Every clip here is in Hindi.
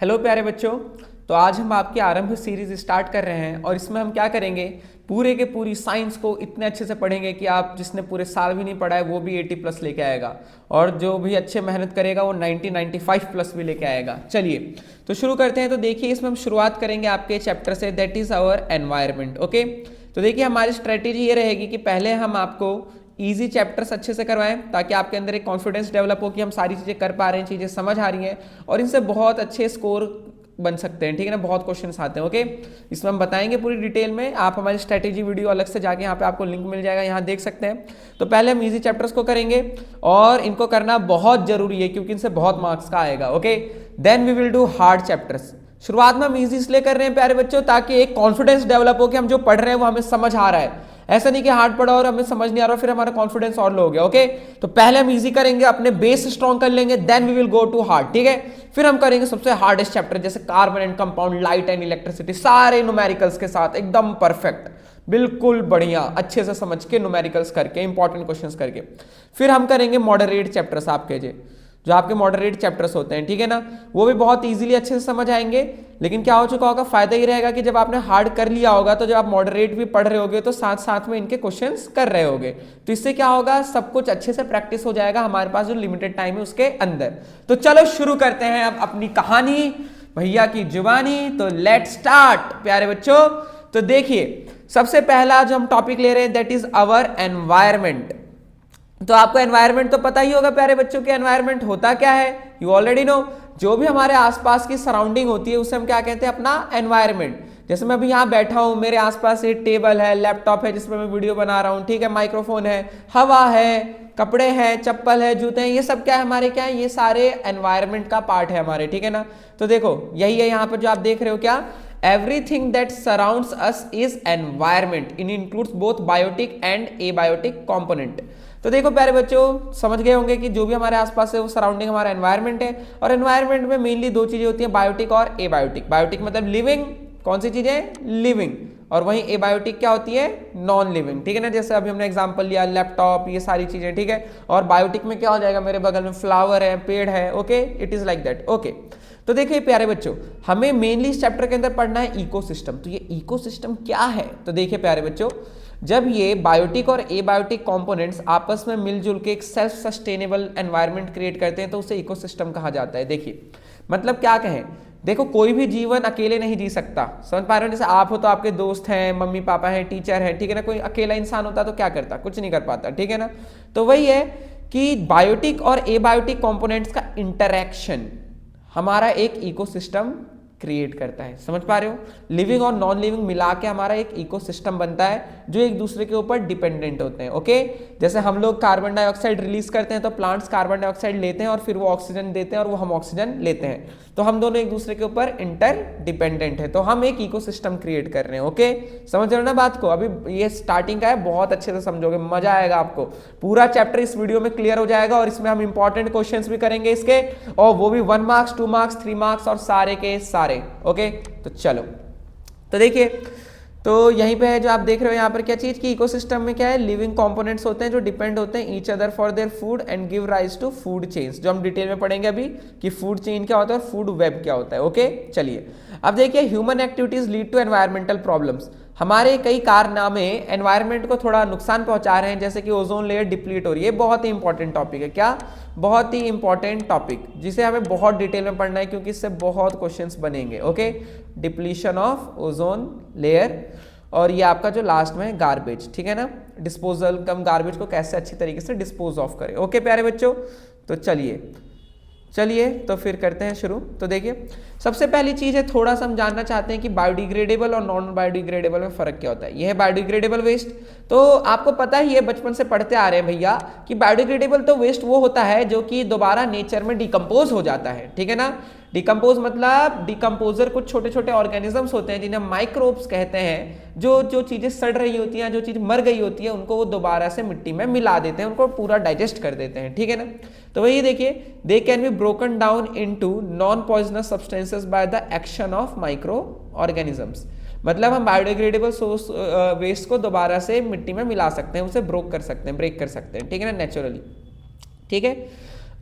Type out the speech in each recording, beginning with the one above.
हेलो प्यारे बच्चों। तो आज हम आपकी आरंभ सीरीज स्टार्ट कर रहे हैं और इसमें हम क्या करेंगे, पूरे के पूरी साइंस को इतने अच्छे से पढ़ेंगे कि आप जिसने पूरे साल भी नहीं पढ़ा है वो भी 80+ लेके आएगा और जो भी अच्छे मेहनत करेगा वो 95+ भी लेके आएगा। चलिए तो शुरू करते हैं। तो देखिए इसमें हम शुरुआत करेंगे आपके चैप्टर से, that is our environment. Okay, तो देखिए हमारी स्ट्रेटेजी ये रहेगी कि पहले हम आपको इजी चैप्टर्स अच्छे से करवाएं ताकि आपके अंदर एक कॉन्फिडेंस डेवलप हो कि हम सारी चीज़ें कर पा रहे हैं, चीज़ें समझ आ रही हैं और इनसे बहुत अच्छे स्कोर बन सकते हैं। ठीक है ना, बहुत क्वेश्चंस आते हैं। ओके, इसमें हम बताएंगे पूरी डिटेल में। आप हमारी स्ट्रेटेजी वीडियो अलग से जाके यहाँ पे आपको लिंक मिल जाएगा, यहाँ देख सकते हैं। तो पहले हम इजी चैप्टर्स को करेंगे और इनको करना बहुत जरूरी है क्योंकि इनसे बहुत मार्क्स का आएगा। Okay, then we will do hard chapters. शुरुआत में हम इजी इसलिए कर रहे हैं प्यारे बच्चों ताकि एक कॉन्फिडेंस डेवलप हो कि हम जो पढ़ रहे हैं वो हमें समझ आ रहा है। ऐसा नहीं कि हार्ड पढ़ा और हमें समझ नहीं आ रहा फिर हमारा कॉन्फिडेंस और लो हो गया। ओके, तो पहले हम इजी करेंगे, अपने बेस स्ट्रॉन्ग कर लेंगे, then we will go to hard. ठीक है, फिर हम करेंगे सबसे हार्डेस्ट चैप्टर जैसे carbon and compound, light and electricity, सारे न्यूमेरिकल्स के साथ एकदम परफेक्ट, बिल्कुल बढ़िया अच्छे से समझ के न्यूमेरिकल्स करके, इंपॉर्टेंट क्वेश्चंस करके। फिर हम करेंगे मॉडरेट चैप्टर्स आपके जो आपके मॉडरेट चैप्टर्स होते हैं। ठीक है ना, वो भी बहुत इजीली अच्छे से समझ आएंगे। लेकिन क्या हो चुका होगा, फायदा ये रहेगा कि जब आपने हार्ड कर लिया होगा तो जब आप मॉडरेट भी पढ़ रहे होगे तो साथ साथ में इनके क्वेश्चंस कर रहे होगे, तो इससे क्या होगा, सब कुछ अच्छे से प्रैक्टिस हो जाएगा हमारे पास जो लिमिटेड टाइम है उसके अंदर। तो चलो शुरू करते हैं अब अपनी कहानी, भैया की जुबानी। तो लेट स्टार्ट प्यारे बच्चों। तो देखिए सबसे पहला जो हम टॉपिक ले रहे हैं दैट इज आवर एनवायरमेंट। तो आपको एनवायरनमेंट तो पता ही होगा प्यारे बच्चों कि एनवायरनमेंट होता क्या है, यू ऑलरेडी नो। जो भी हमारे आसपास की सराउंडिंग होती है उसे हम क्या कहते हैं, अपना एनवायरनमेंट। जैसे मैं अभी यहाँ बैठा हूँ, मेरे आसपास एक टेबल है, लैपटॉप है जिसमें मैं वीडियो बना रहा हूँ, ठीक है, माइक्रोफोन है, हवा है, कपड़े हैं, चप्पल है, जूते हैं, ये सब क्या है हमारे, क्या है, ये सारे एनवायरनमेंट का पार्ट है हमारे। ठीक है ना, तो देखो यही है यहाँ पर जो आप देख रहे हो, क्या, everything that surrounds us is environment, it includes both biotic and abiotic component। तो देखो प्यारे बच्चों समझ गए होंगे कि जो भी हमारे आसपास है वो सराउंडिंग हमारा एनवायरनमेंट है और एनवायरनमेंट में मेनली दो चीजें होती हैं, बायोटिक और एबायोटिक। बायोटिक मतलब लिविंग, कौन सी चीजें, लिविंग, और वहीं एबायोटिक क्या होती है, नॉन लिविंग। ठीक है ना, जैसे अभी हमने एग्जांपल लिया लैपटॉप, ये सारी चीजें। ठीक है, और बायोटिक में क्या हो जाएगा, मेरे बगल में फ्लावर है, पेड़ है। Okay, it is like that. Okay, तो देखिए प्यारे बच्चों हमें मेनली इस चैप्टर के अंदर पढ़ना है इकोसिस्टम। तो ये इकोसिस्टम क्या है, तो देखिए प्यारे बच्चों, जब ये बायोटिक और एबायोटिक कंपोनेंट्स आपस में मिलजुल के एक सेल्फ सस्टेनेबल एनवायरनमेंट क्रिएट करते हैं तो उसे इकोसिस्टम कहा जाता है। देखिए मतलब क्या कहें, देखो कोई भी जीवन अकेले नहीं जी सकता, समझ पा रहे हो। जैसे आप हो तो आपके दोस्त हैं, मम्मी पापा हैं, टीचर है, ठीक है ना। कोई अकेला इंसान होता तो क्या करता, कुछ नहीं कर पाता। ठीक है ना, तो वही है कि बायोटिक और एबायोटिक कंपोनेंट्स का इंटरैक्शन हमारा एक इकोसिस्टम क्रिएट करता है, समझ पा रहे हो। लिविंग और नॉन लिविंग मिला के हमारा एक इकोसिस्टम बनता है जो एक दूसरे के ऊपर डिपेंडेंट होते हैं। ओके, जैसे हम लोग कार्बन डाइऑक्साइड रिलीज करते हैं तो प्लांट्स कार्बन डाइऑक्साइड लेते हैं और फिर वो ऑक्सीजन देते हैं और वो हम ऑक्सीजन लेते हैं, तो हम दोनों एक दूसरे के ऊपर इंटर डिपेंडेंट है, तो हम एक इकोसिस्टम क्रिएट कर रहे हैं। ओके, समझ रहे हो ना बात को। अभी ये स्टार्टिंग का है, बहुत अच्छे से समझोगे, मजा आएगा आपको। पूरा चैप्टर इस वीडियो में क्लियर हो जाएगा और इसमें हम इंपॉर्टेंट क्वेश्चंस भी करेंगे इसके, और वो भी 1 मार्क्स, 2 मार्क्स, 3 मार्क्स और सारे के सारे। ओके, तो चलो, तो देखिए तो यहीं पे है जो आप देख रहे हो यहाँ पर, क्या चीज की इकोसिस्टम में क्या है, लिविंग कंपोनेंट्स होते हैं जो डिपेंड होते हैं each other for their food and give rise to food chains, जो हम डिटेल में पढ़ेंगे अभी कि फूड चेन क्या होता है और फूड वेब क्या होता है। ओके, चलिए अब देखिए human activities lead to environmental problems. हमारे कई कारनामे एनवायरनमेंट को थोड़ा नुकसान पहुंचा रहे हैं, जैसे कि ओजोन लेयर डिप्लीट हो रही है। बहुत ही इंपॉर्टेंट टॉपिक है, क्या, बहुत ही इंपॉर्टेंट टॉपिक जिसे हमें बहुत डिटेल में पढ़ना है क्योंकि इससे बहुत क्वेश्चंस बनेंगे। Okay, depletion of ozone layer, और ये आपका जो लास्ट में है गार्बेज। ठीक है ना, डिस्पोजल कम गार्बेज को कैसे अच्छी तरीके से डिस्पोज ऑफ करें। ओके प्यारे बच्चों, तो चलिए तो फिर करते हैं शुरू। तो देखिए सबसे पहली चीज है, थोड़ा सा हम जानना चाहते हैं कि बायोडिग्रेडेबल और नॉन बायोडिग्रेडेबल में फर्क क्या होता है। यह है बायोडिग्रेडेबल वेस्ट। तो आपको पता ही है, बचपन से पढ़ते आ रहे हैं भैया कि बायोडिग्रेडेबल तो वेस्ट वो होता है जो कि दोबारा नेचर में डिकम्पोज हो जाता है। ठीक है ना, डिकम्पोज मतलब डिकम्पोजर कुछ छोटे छोटे ऑर्गेनिजम्स होते हैं जिन्हें माइक्रोब्स कहते हैं, जो चीजें सड़ रही होती हैं, जो चीज मर गई होती है, उनको वो दोबारा से मिट्टी में मिला देते हैं, उनको पूरा डाइजेस्ट कर देते हैं। ठीक है ना, तो वही देखिए, they can be broken down into non poisonous substances by the action of micro organisms. मतलब हम बायोडिग्रेडेबल सोर्स वेस्ट को दोबारा से मिट्टी में मिला सकते हैं, उसे ब्रेक कर सकते हैं। ठीक है ना, नेचुरली। ठीक है,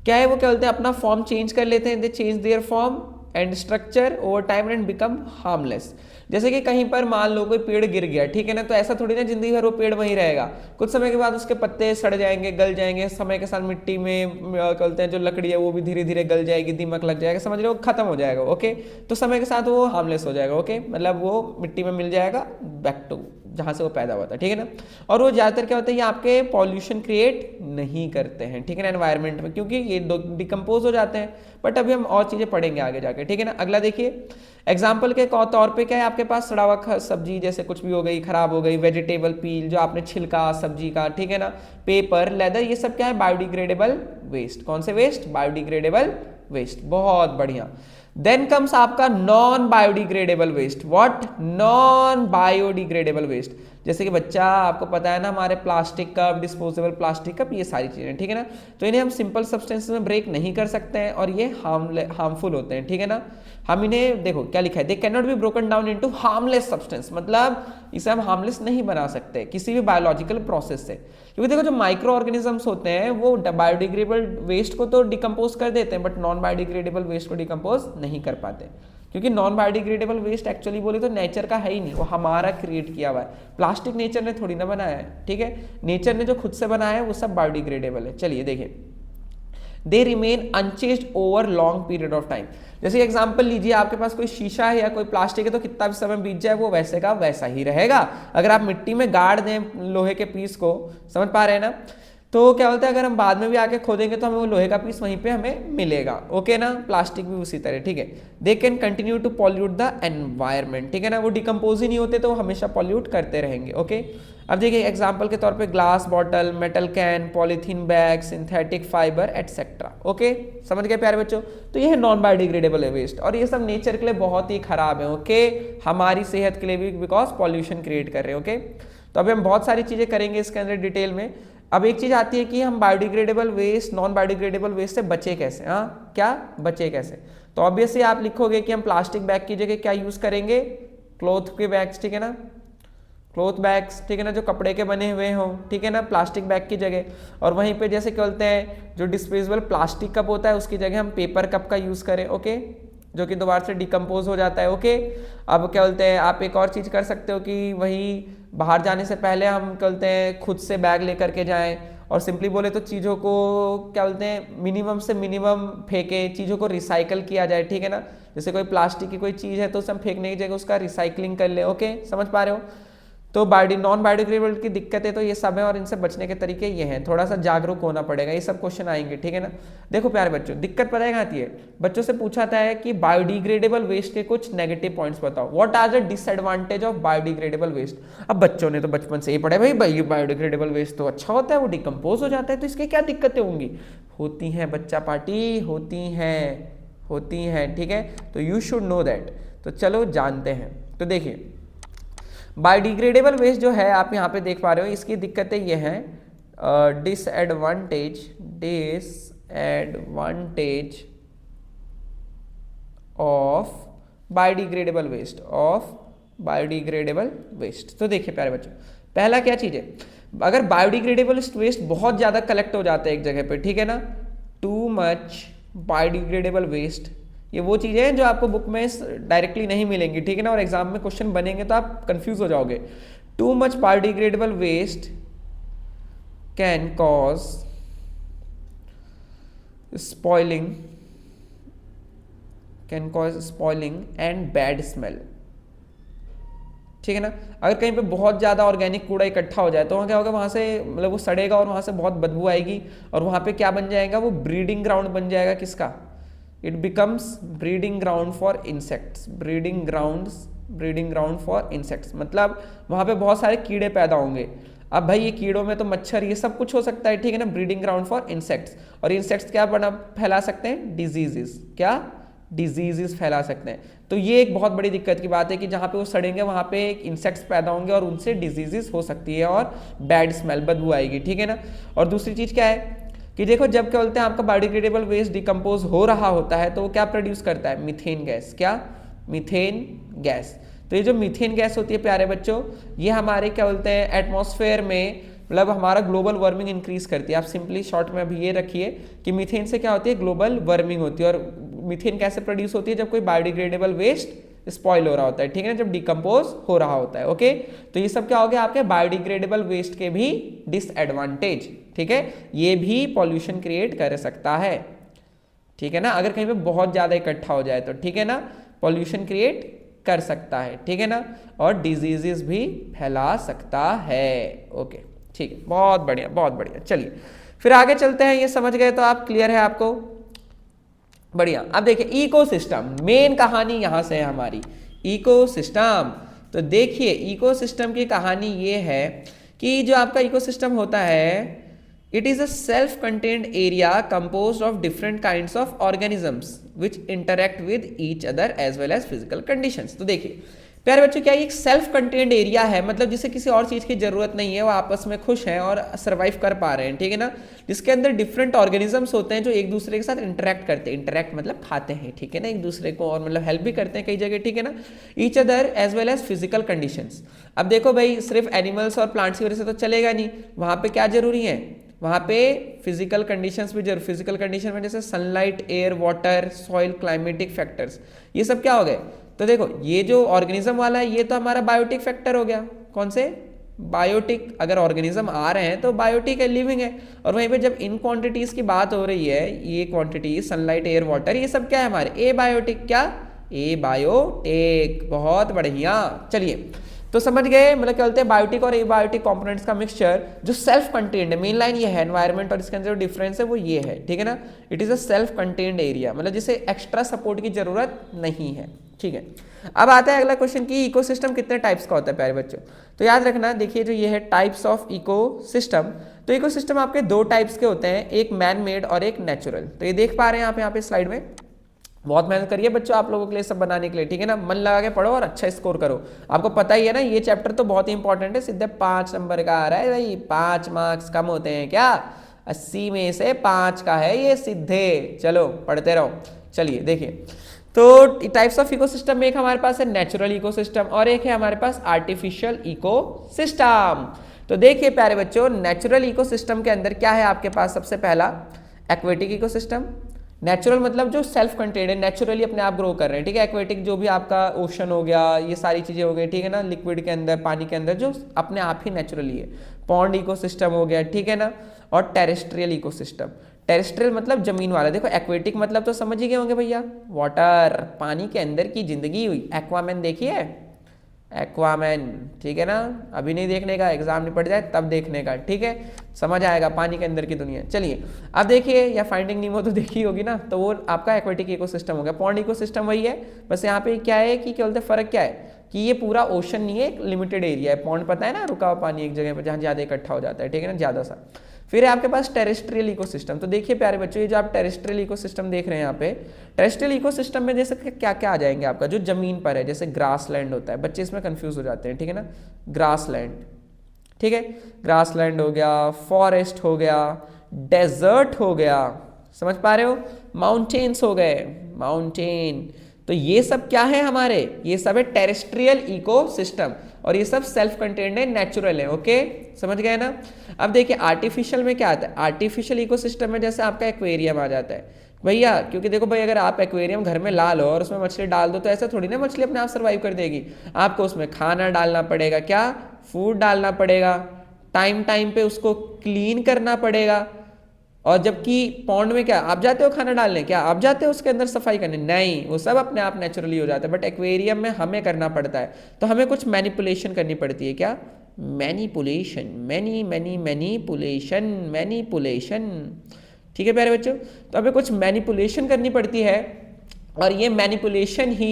क्या है वो, क्या बोलते हैं, अपना फॉर्म चेंज कर लेते हैं, दे change their form and structure over time and become harmless. जैसे कि कहीं पर मान लो कोई पेड़ गिर गया, ठीक है ना, तो ऐसा थोड़ी ना जिंदगी भर वो पेड़ वहीं रहेगा, कुछ समय के बाद उसके पत्ते सड़ जाएंगे, गल जाएंगे, समय के साथ मिट्टी में कहते हैं जो लकड़ी है वो भी धीरे धीरे गल जाएगी, दीमक लग जाएगा, समझ रहे हो, खत्म हो जाएगा। ओके, तो समय के साथ वो हार्मलेस हो जाएगा। ओके, मतलब वो मिट्टी में मिल जाएगा बैक टू जहाँ से वो पैदा हुआ था, ठीक है ना। और वो ज़्यादातर क्या होता है, ये आपके पॉल्यूशन क्रिएट नहीं करते हैं, ठीक है ना, एनवायरनमेंट में, क्योंकि ये डिकम्पोज हो जाते हैं। बट अभी हम और चीज़ें पढ़ेंगे आगे जाके, ठीक है ना। अगला देखिए, एग्जाम्पल के तौर पे क्या है, आपके पास सड़ा हुआ सब्जी जैसे कुछ भी हो गई, खराब हो गई, वेजिटेबल पील जो आपने छिलका सब्जी का, ठीक है ना, पेपर, लेदर, ये सब क्या है, बायोडिग्रेडेबल वेस्ट। कौन से वेस्ट, बायोडिग्रेडेबल वेस्ट, बहुत बढ़िया। देन कम्स आपका non biodegradable waste. What, non biodegradable waste, जैसे कि बच्चा आपको पता है ना, हमारे plastic cup, disposable plastic cup, ये सारी चीजें, ठीक है ना। तो इन्हें हम सिंपल सब्सटेंस में ब्रेक नहीं कर सकते हैं और ये हार्मफुल होते हैं, ठीक है ना। हम इन्हें, देखो क्या लिखा है, they can not be broken down into harmless substance, मतलब इसे हम हार्मलेस नहीं बना सकते किसी भी बायोलॉजिकल प्रोसेस से, क्योंकि देखो जो माइक्रो ऑर्गेनिजम्स होते हैं वो बायोडिग्रेडेबल वेस्ट को तो डिकम्पोज कर देते हैं, बट नॉन बायोडिग्रेडेबल वेस्ट को डिकम्पोज नहीं कर पाते, क्योंकि नॉन बायोडिग्रेडेबल वेस्ट एक्चुअली बोले तो नेचर का है ही नहीं, वो हमारा क्रिएट किया हुआ है। प्लास्टिक नेचर ने थोड़ी ना बनाया है, ठीक है, नेचर ने जो खुद से बनाया है वो सब बायोडिग्रेडेबल है। चलिए देखिए, they remain unchanged over long period of time. जैसे एग्जांपल लीजिए, आपके पास कोई शीशा है या कोई प्लास्टिक है, तो कितना भी समय बीत जाए वो वैसे का वैसा ही रहेगा। अगर आप मिट्टी में गाड़ दें लोहे के पीस को, समझ पा रहे हैं ना, तो क्या बोलते हैं, अगर हम बाद में भी आके खोदेंगे तो हमें वो लोहे का पीस वहीं पे हमें मिलेगा। ओके ना, प्लास्टिक भी उसी तरह, ठीक है। They can continue to pollute the environment, ठीक है ना, वो डिकम्पोज ही नहीं होते तो वो हमेशा पॉल्यूट करते रहेंगे। ओके, अब देखिए एग्जाम्पल के तौर पे glass bottle, metal can, polythene bag, synthetic fibre etcetera. Okay, समझ गए प्यारे बच्चों, तो ये है नॉन बायोडिग्रेडेबल वेस्ट, और ये सब नेचर के लिए बहुत ही खराब है। ओके, हमारी सेहत के लिए भी, बिकॉज पॉल्यूशन क्रिएट कर रहे हैं। ओके, तो अभी हम बहुत सारी चीजें करेंगे इसके अंदर डिटेल में। अब एक चीज आती है कि हम biodegradable waste, non biodegradable waste से बचे कैसे, हाँ क्या बचे कैसे, तो ऑब्वियसली आप लिखोगे कि हम प्लास्टिक बैग की जगह क्या यूज करेंगे, क्लॉथ के बैग्स, ठीक है ना, क्लॉथ बैग्स, ठीक है ना, जो कपड़े के बने हुए हों, ठीक है ना, प्लास्टिक बैग की जगह। और वहीं पे जैसे क्या बोलते हैं, जो डिस्पोजेबल प्लास्टिक कप होता है उसकी जगह हम पेपर कप का यूज करें। ओके, जो कि दोबारा से डिकम्पोज हो जाता है। ओके, अब क्या बोलते हैं, आप एक और चीज़ कर सकते हो कि वही बाहर जाने से पहले हम क्या बोलते हैं खुद से बैग लेकर के जाएं, और सिंपली बोले तो चीज़ों को क्या बोलते हैं मिनिमम से मिनिमम फेंके, चीज़ों को रिसाइकल किया जाए, ठीक है ना। जैसे कोई प्लास्टिक की कोई चीज़ है तो उसे हम फेंकने की जगह उसका रिसाइकलिंग कर ले। ओके, समझ पा रहे हो। तो नॉन बायोडिग्रेडेबल की दिक्कतें तो ये सब है, और इनसे बचने के तरीके ये हैं, थोड़ा सा जागरूक होना पड़ेगा, ये सब क्वेश्चन आएंगे, ठीक है ना। देखो प्यारे बच्चों, दिक्कत पता है कहाँ आती है, बच्चों से पूछा था है कि बायोडिग्रेडेबल वेस्ट के कुछ नेगेटिव पॉइंट्स बताओ, what are the disadvantage of biodegradable waste. अब बच्चों ने तो बचपन से ही पढ़ा है भाई बायोडिग्रेडेबल वेस्ट तो अच्छा होता है, वो डिकम्पोज हो जाता है, तो इसके क्या दिक्कतें होंगी, होती हैं बच्चा पार्टी, होती हैं, ठीक है, तो यू शुड नो दैट। तो चलो जानते हैं। तो देखिए बायोडिग्रेडेबल वेस्ट जो है आप यहाँ पे देख पा रहे हो, इसकी दिक्कतें ये हैं, डिसएडवांटेज ऑफ बायोडिग्रेडेबल वेस्ट, तो देखिए प्यारे बच्चों, पहला क्या चीज़ है, अगर बायोडिग्रेडेबल वेस्ट बहुत ज़्यादा कलेक्ट हो जाता है एक जगह पे, ठीक है ना, टू मच बायोडिग्रेडेबल वेस्ट, ये वो चीज़ें हैं जो आपको बुक में डायरेक्टली नहीं मिलेंगी, ठीक है ना, और एग्जाम में क्वेश्चन बनेंगे तो आप कंफ्यूज हो जाओगे। Too much biodegradable waste can cause spoiling and bad smell, ठीक है ना। अगर कहीं पे बहुत ज़्यादा ऑर्गेनिक कूड़ा इकट्ठा हो जाए तो वहाँ क्या होगा, वहाँ से मतलब वो सड़ेगा और वहाँ से बहुत बदबू आएगी, और वहाँ पे क्या बन जाएगा, वो ब्रीडिंग ग्राउंड बन जाएगा किसका, it becomes breeding ground for insects, मतलब वहाँ पे बहुत सारे कीड़े पैदा होंगे। अब भाई ये कीड़ों में तो मच्छर ये सब कुछ हो सकता है, ठीक है ना, ब्रीडिंग ग्राउंड फॉर इंसेक्ट्स, और इंसेक्ट्स क्या फैला सकते हैं, डिजीजेस फैला सकते हैं। तो ये एक बहुत बड़ी दिक्कत की बात है कि जहाँ पे वो सड़ेंगे वहाँ पे एक इंसेक्ट्स पैदा होंगे और उनसे डिजीजेस हो सकती है और बैड स्मेल, बदबू आएगी, ठीक है ना। और दूसरी चीज़ क्या है कि देखो जब क्या बोलते हैं आपका बायोडिग्रेडेबल वेस्ट डिकम्पोज हो रहा होता है तो वो क्या प्रोड्यूस करता है, मीथेन गैस। क्या, मीथेन गैस। तो ये जो मीथेन गैस होती है प्यारे बच्चों, ये हमारे क्या बोलते हैं एटमॉस्फेयर में, मतलब हमारा ग्लोबल वार्मिंग इंक्रीज करती है। आप सिंपली शॉर्ट में अभी ये रखिए कि मीथेन से क्या होती है, ग्लोबल वार्मिंग होती है, और मीथेन कैसे प्रोड्यूस होती है, जब कोई बायोडिग्रेडेबल वेस्ट स्पॉइल हो रहा होता है, ठीक है ना, जब डिकम्पोज हो रहा होता है। ओके, तो ये सब क्या हो गया आपके बायोडिग्रेडेबल वेस्ट के भी डिसएडवांटेज, ठीक है, ये भी पॉल्यूशन क्रिएट कर सकता है, ठीक है ना, अगर कहीं पे बहुत ज्यादा इकट्ठा हो जाए तो, ठीक है ना, पॉल्यूशन क्रिएट कर सकता है, ठीक है ना, और डिजीजेस भी फैला सकता है। ओके, ठीक है, बहुत बढ़िया बहुत बढ़िया। चलिए फिर आगे चलते हैं, ये समझ गए तो आप, क्लियर है आपको, बढ़िया। अब देखिए इकोसिस्टम, मेन कहानी यहां से है हमारी, इकोसिस्टम। तो देखिए इकोसिस्टम की कहानी ये है कि जो आपका इकोसिस्टम होता है, it is a self contained area composed of different kinds of organisms which interact with each other as well as physical conditions. तो देखिए प्यारे बच्चों, क्या ये एक सेल्फ कंटेन्ड एरिया है, मतलब जिसे किसी और चीज की जरूरत नहीं है, वो आपस में खुश हैं और सर्वाइव कर पा रहे हैं, ठीक है ना, जिसके अंदर डिफरेंट ऑर्गेनिजम्स होते हैं जो एक दूसरे के साथ इंटरेक्ट करते हैं, इंटरेक्ट मतलब खाते हैं, ठीक है ना, एक दूसरे को, और मतलब हेल्प भी करते हैं कई जगह, ठीक है ना, each other as well as physical conditions. अब देखो भाई, सिर्फ एनिमल्स और प्लांट्स की वजह से तो चलेगा नहीं, वहां पे क्या जरूरी है, वहां पे फिजिकल कंडीशंस भी जरूर, फिजिकल कंडीशन में जैसे sunlight, air, water, soil, climatic factors, ये सब क्या हो गए। तो देखो ये जो ऑर्गेनिज्म वाला है ये तो हमारा बायोटिक फैक्टर हो गया, कौन से, बायोटिक, अगर ऑर्गेनिज्म आ रहे हैं तो बायोटिक है, लिविंग है, और वहीं पे जब इन क्वांटिटीज की बात हो रही है, ये क्वांटिटी सनलाइट, एयर, वाटर, ये सब क्या है हमारे, ए बायोटिक, क्या, ए बायोटिक, बहुत बढ़िया। चलिए तो समझ गए, मतलब क्या बोलते हैं, बायोटिक और एबायोटिक कंपोनेंट्स का मिक्सचर जो सेल्फ कंटेन्ड है, मेन लाइन ये है, एनवायरनमेंट और इसके अंदर जो डिफरेंस है वो ये है, ठीक है ना, it is a self contained area, मतलब जिसे एक्स्ट्रा सपोर्ट की जरूरत नहीं है, ठीक है। अब आता है अगला क्वेश्चन कि इकोसिस्टम कितने टाइप्स का होता है प्यारे बच्चों। तो याद रखना, देखिए जो ये है टाइप्स ऑफ इकोसिस्टम, तो इकोसिस्टम आपके दो टाइप्स के होते हैं, एक मैन मेड और एक नेचुरल। तो ये देख पा रहे हैं आप यहाँ पे स्लाइड में, बहुत मेहनत करिए बच्चों आप लोगों के लिए सब बनाने के लिए, ठीक है ना, मन लगा के पढ़ो और अच्छा स्कोर करो। आपको पता ही है ना, ये चैप्टर तो बहुत ही इंपॉर्टेंट है, सीधे 5 नंबर का आ रहा है भाई, 5 मार्क्स कम होते हैं क्या, 80 में से 5 का है ये सीधे। चलो पढ़ते रहो। चलिए देखिए, तो टाइप्स ऑफ इकोसिस्टम में एक हमारे पास है नेचुरल इकोसिस्टम और एक है हमारे पास आर्टिफिशियल इकोसिस्टम। तो देखिए प्यारे बच्चों, नेचुरल इकोसिस्टम के अंदर क्या है आपके पास, सबसे पहला एक्वेटिक इकोसिस्टम। नेचुरल मतलब जो सेल्फ कंटेन्ड है, नेचुरली अपने आप ग्रो कर रहे हैं, ठीक है। एक्वेटिक जो भी आपका ओशन हो गया, ये सारी चीजें हो गई, ठीक है ना, लिक्विड के अंदर, पानी के अंदर जो अपने आप ही नेचुरली है। पॉन्ड इकोसिस्टम हो गया, ठीक है ना, और टेरेस्ट्रियल इकोसिस्टम। टेरेस्ट्रियल मतलब जमीन वाला, देखो एक्वेटिक मतलब तो समझ ही गए होंगे भैया, वाटर, पानी के अंदर की जिंदगी हुई। एक्वामैन देखिए, एक्वामैन, ठीक है ना, अभी नहीं देखने का, एग्जाम निपट जाए तब देखने का, ठीक है, समझ आएगा पानी के अंदर की दुनिया। चलिए अब देखिए, या फाइंडिंग नीमो तो देखी होगी ना, तो वो आपका एक्वेटिक इकोसिस्टम हो गया। पॉन्ड इकोसिस्टम वही है, बस यहाँ पे क्या है कि क्या बोलते हैं, फर्क क्या है कि ये पूरा ओशन नहीं है, एक लिमिटेड एरिया है। पॉन्ड पता है ना, रुका हुआ पानी एक जगह पर जहाँ ज्यादा इकट्ठा हो जाता है, ठीक है ना, ज्यादा सा। फिर है आपके पास टेरेस्ट्रियल इकोसिस्टम। तो देखिए प्यारे बच्चों, ये जो आप टेरेस्ट्रियल इकोसिस्टम देख रहे हैं यहाँ पे, टेरेस्ट्रियल इकोसिस्टम में जैसे क्या क्या आ जाएंगे आपका, जो जमीन पर है, जैसे ग्रासलैंड होता है, बच्चे इसमें कंफ्यूज हो जाते हैं, ठीक है ना, ग्रासलैंड, ठीक है, ग्रासलैंड हो गया, फॉरेस्ट हो गया, डेजर्ट हो गया, समझ पा रहे हो, माउंटेन्स हो गए, माउंटेन। तो ये सब क्या है हमारे, ये सब है टेरेस्ट्रियल इकोसिस्टम, और ये सब सेल्फ कंटेन्ड है, नेचुरल है। ओके, समझ गए ना। अब देखिए आर्टिफिशियल में क्या आता है, आर्टिफिशियल इकोसिस्टम में जैसे आपका एक्वेरियम आ जाता है भैया, क्योंकि देखो भाई, अगर आप एक्वेरियम घर में ला लो और उसमें मछली डाल दो तो ऐसा थोड़ी ना मछली अपने आप सर्वाइव कर देगी, आपको उसमें खाना डालना पड़ेगा, क्या, फूड डालना पड़ेगा, टाइम टाइम पे उसको क्लीन करना पड़ेगा। और जबकि पॉन्ड में क्या, आप जाते हो खाना डालने, क्या आप जाते हो उसके अंदर सफाई करने, नहीं, वो सब अपने आप नेचुरली हो जाता है। बट एक्वेरियम में हमें करना पड़ता है, तो हमें कुछ मैनिपुलेशन करनी पड़ती है, क्या, मैनिपुलेशन, मैनिपुलेशन, मैनिपुलेशन, ठीक है प्यारे बच्चों। तो हमें कुछ मैनिपुलेशन करनी पड़ती है, और ये मैनिपुलेशन ही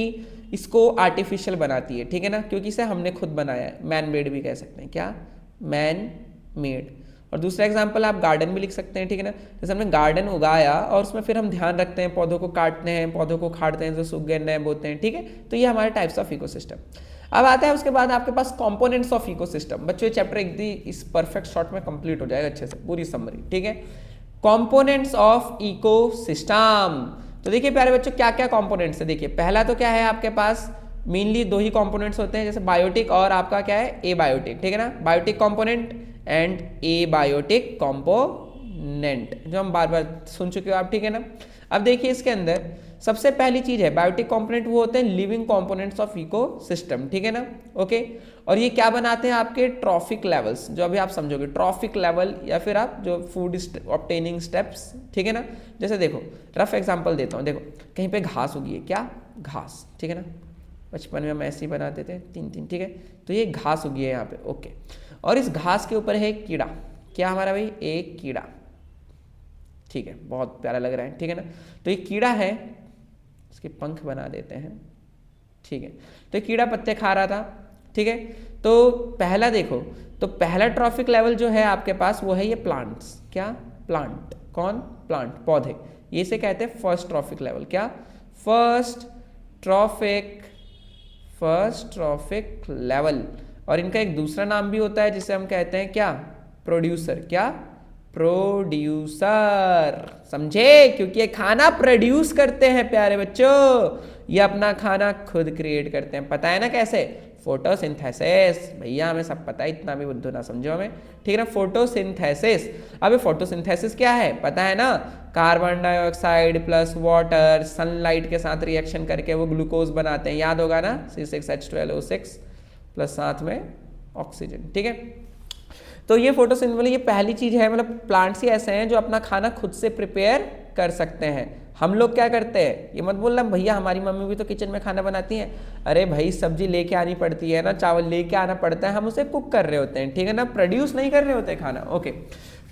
इसको आर्टिफिशियल बनाती है, ठीक है ना, क्योंकि इसे हमने खुद बनाया है, मैन मेड भी कह सकते हैं, क्या, मैन मेड। और दूसरा एग्जांपल आप गार्डन भी लिख सकते हैं, ठीक है ना, जैसे हमने गार्डन उगाया और उसमें फिर हम ध्यान रखते हैं, पौधों को काटते हैं, पौधों को खाड़ते हैं, जो सूख गए नए बोते हैं, ठीक है। तो ये हमारे टाइप्स ऑफ इकोसिस्टम। अब आता है उसके बाद आपके पास कंपोनेंट्स ऑफ इकोसिस्टम। बच्चों ये चैप्टर एकदम इस परफेक्ट शॉर्ट में कंप्लीट हो जाएगा अच्छे से, पूरी समरी, ठीक है। कंपोनेंट्स ऑफ इकोसिस्टम, तो देखिए प्यारे बच्चों क्या क्या कंपोनेंट्स है। देखिए पहला तो क्या है आपके पास, मेनली दो ही कंपोनेंट्स होते हैं, जैसे बायोटिक और आपका क्या है, एबायोटिक, ठीक है ना, biotic component and abiotic component, जो हम बार बार सुन चुके हो आप, ठीक है ना। अब देखिए इसके अंदर सबसे पहली चीज है बायोटिक कंपोनेंट वो होते हैं लिविंग कंपोनेंट्स ऑफ इकोसिस्टम, ठीक है ना, ओके। और ये क्या बनाते हैं आपके ट्रॉफिक लेवल्स, जो अभी आप समझोगे ट्रॉफिक लेवल या फिर आप जो फूड ऑब्टेनिंग स्टेप्स, ठीक है ना। जैसे देखो रफ एग्जांपल देता हूँ, देखो कहीं पे घास उगी है, क्या घास, ठीक है ना, बचपन में हम ऐसे ही बनाते थे 3-3, ठीक है। तो ये घास उगी है यहाँ पे, ओके। और इस घास के ऊपर है एक कीड़ा, क्या हमारा भाई, एक कीड़ा, ठीक है, बहुत प्यारा लग रहा है, ठीक है ना। तो ये कीड़ा है, इसके पंख बना देते हैं, ठीक है। तो ये कीड़ा पत्ते खा रहा था, ठीक है। तो पहला देखो, तो पहला ट्रॉफिक लेवल जो है आपके पास वो है ये प्लांट्स, क्या, प्लांट, कौन, प्लांट, पौधे, ये से कहते हैं फर्स्ट ट्रॉफिक लेवल, क्या, फर्स्ट ट्रॉफिक लेवल। और इनका एक दूसरा नाम भी होता है जिसे हम कहते हैं क्या, प्रोड्यूसर, क्या, प्रोड्यूसर, समझे, क्योंकि ये खाना प्रोड्यूस करते हैं प्यारे बच्चों, ये अपना खाना खुद क्रिएट करते हैं, पता है ना कैसे, फोटोसिंथेसिस, भैया हमें सब पता है, इतना भी बुद्धू ना समझो हमें, ठीक है ना, फोटोसिंथेसिस। अब फोटोसिंथेसिस क्या है पता है ना, carbon dioxide plus water sunlight के साथ रिएक्शन करके वो ग्लूकोज बनाते हैं, याद होगा ना, C6H12O6 प्लस साथ में ऑक्सीजन, ठीक है। तो ये फोटोसिंथेसिस ये पहली चीज है, मतलब प्लांट्स ही ऐसे हैं जो अपना खाना खुद से प्रिपेयर कर सकते हैं। हम लोग क्या करते हैं, ये मत बोलना भैया हमारी मम्मी भी तो किचन में खाना बनाती हैं, अरे भाई सब्जी लेके आनी पड़ती है ना, चावल लेके आना पड़ता है, हम उसे कुक कर रहे होते हैं, ठीक है ना, प्रोड्यूस नहीं कर रहे होते हैं खाना, ओके।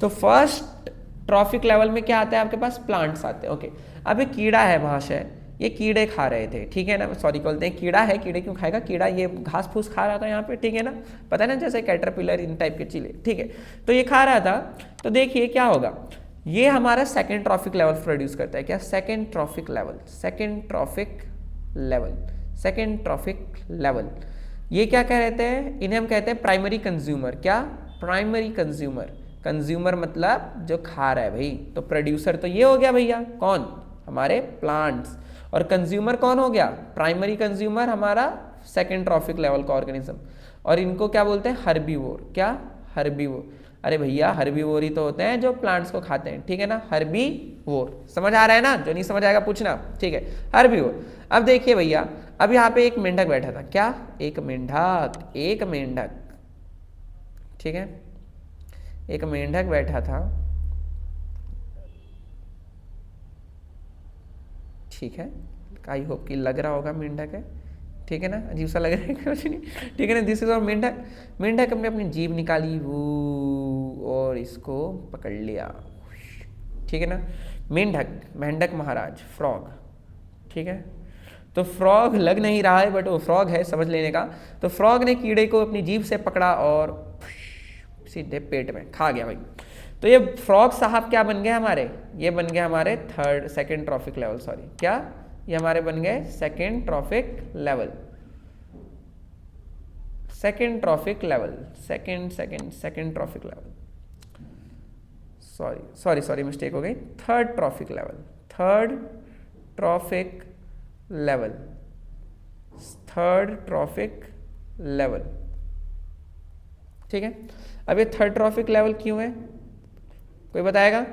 तो फर्स्ट ट्रॉफिक लेवल में क्या आता है आपके पास, प्लांट्स आते हैं, ओके। अब एक कीड़ा है महाशय, ये कीड़े खा रहे थे, ठीक है ना, सॉरी बोलते हैं कीड़ा है, कीड़े क्यों खाएगा, कीड़ा ये घास फूस खा रहा था यहाँ पे, ठीक है ना, पता है ना, जैसे कैटरपिलर इन टाइप के चीले, ठीक है। तो ये खा रहा था, तो देखिए क्या होगा, ये हमारा सेकेंड ट्रॉफिक लेवल प्रोड्यूस करता है, क्या, सेकेंड ट्रॉफिक लेवल। ये क्या कह रहते हैं, इन्हें हम कहते हैं प्राइमरी कंज्यूमर, क्या, प्राइमरी कंज्यूमर मतलब जो खा रहा है भाई, तो प्रोड्यूसर तो ये हो गया भैया, कौन, हमारे प्लांट्स, और कंज्यूमर कौन हो गया, प्राइमरी कंज्यूमर हमारा सेकेंड ट्रॉफिक लेवल का ऑर्गेनिज्म। और इनको क्या बोलते हैं, हर्बीवोर, क्या, हर्बीवोर, अरे भैया हर्बीवोर ही तो होते हैं जो प्लांट्स को खाते हैं, ठीक है ना, हर्बीवोर, समझ आ रहा है ना, जो नहीं समझ आएगा पूछना, ठीक है, हर्बीवोर। अब देखिए भैया, अब यहाँ पे एक मेंढक बैठा था, क्या, एक मेंढक, ठीक है, एक मेंढक बैठा था, ठीक है, आई होप कि लग रहा होगा मेंढक है, ठीक है ना, अजीब सा लग रहा है कुछ नहीं, ठीक है ना, दिस इज और मेंढक हमने अपनी जीभ निकाली वो और इसको पकड़ लिया, ठीक है ना, मेंढक महाराज, फ्रॉग, ठीक है। तो फ्रॉग लग नहीं रहा है बट वो फ्रॉग है, समझ लेने का। तो फ्रॉग ने कीड़े को अपनी जीभ से पकड़ा और सीधे पेट में खा गया भाई। तो ये फ्रॉग साहब क्या बन गए हमारे, ये बन गए हमारे सेकेंड ट्रॉफिक लेवल, सॉरी क्या, ये हमारे बन गए second trophic level, second trophic level, sorry mistake हो गई, थर्ड ट्रॉफिक लेवल, ठीक है। अब ये थर्ड ट्रॉफिक लेवल क्यों है, कोई बताएगा,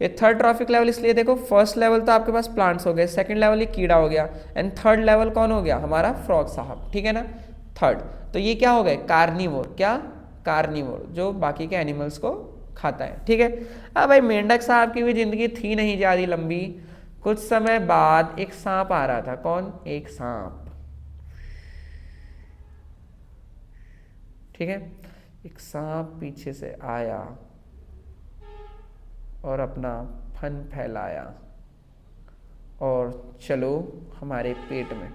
ये थर्ड ट्रॉफिक लेवल इसलिए, देखो फर्स्ट लेवल तो आपके पास प्लांट्स हो गए, सेकंड लेवल ये कीड़ा हो गया, एंड थर्ड लेवल कौन हो गया, हमारा फ्रॉग साहब, ठीक है ना, थर्ड। तो ये क्या हो गए, कार्निवोर, क्या, कार्निवोर, जो बाकी के एनिमल्स को खाता है, ठीक है। अब भाई मेंढक साहब की भी जिंदगी थी नहीं ज़्यादा लंबी, कुछ समय बाद एक सांप आ रहा था, कौन, एक सांप, ठीक है, एक सांप पीछे से आया और अपना फन फैलाया और चलो हमारे पेट में,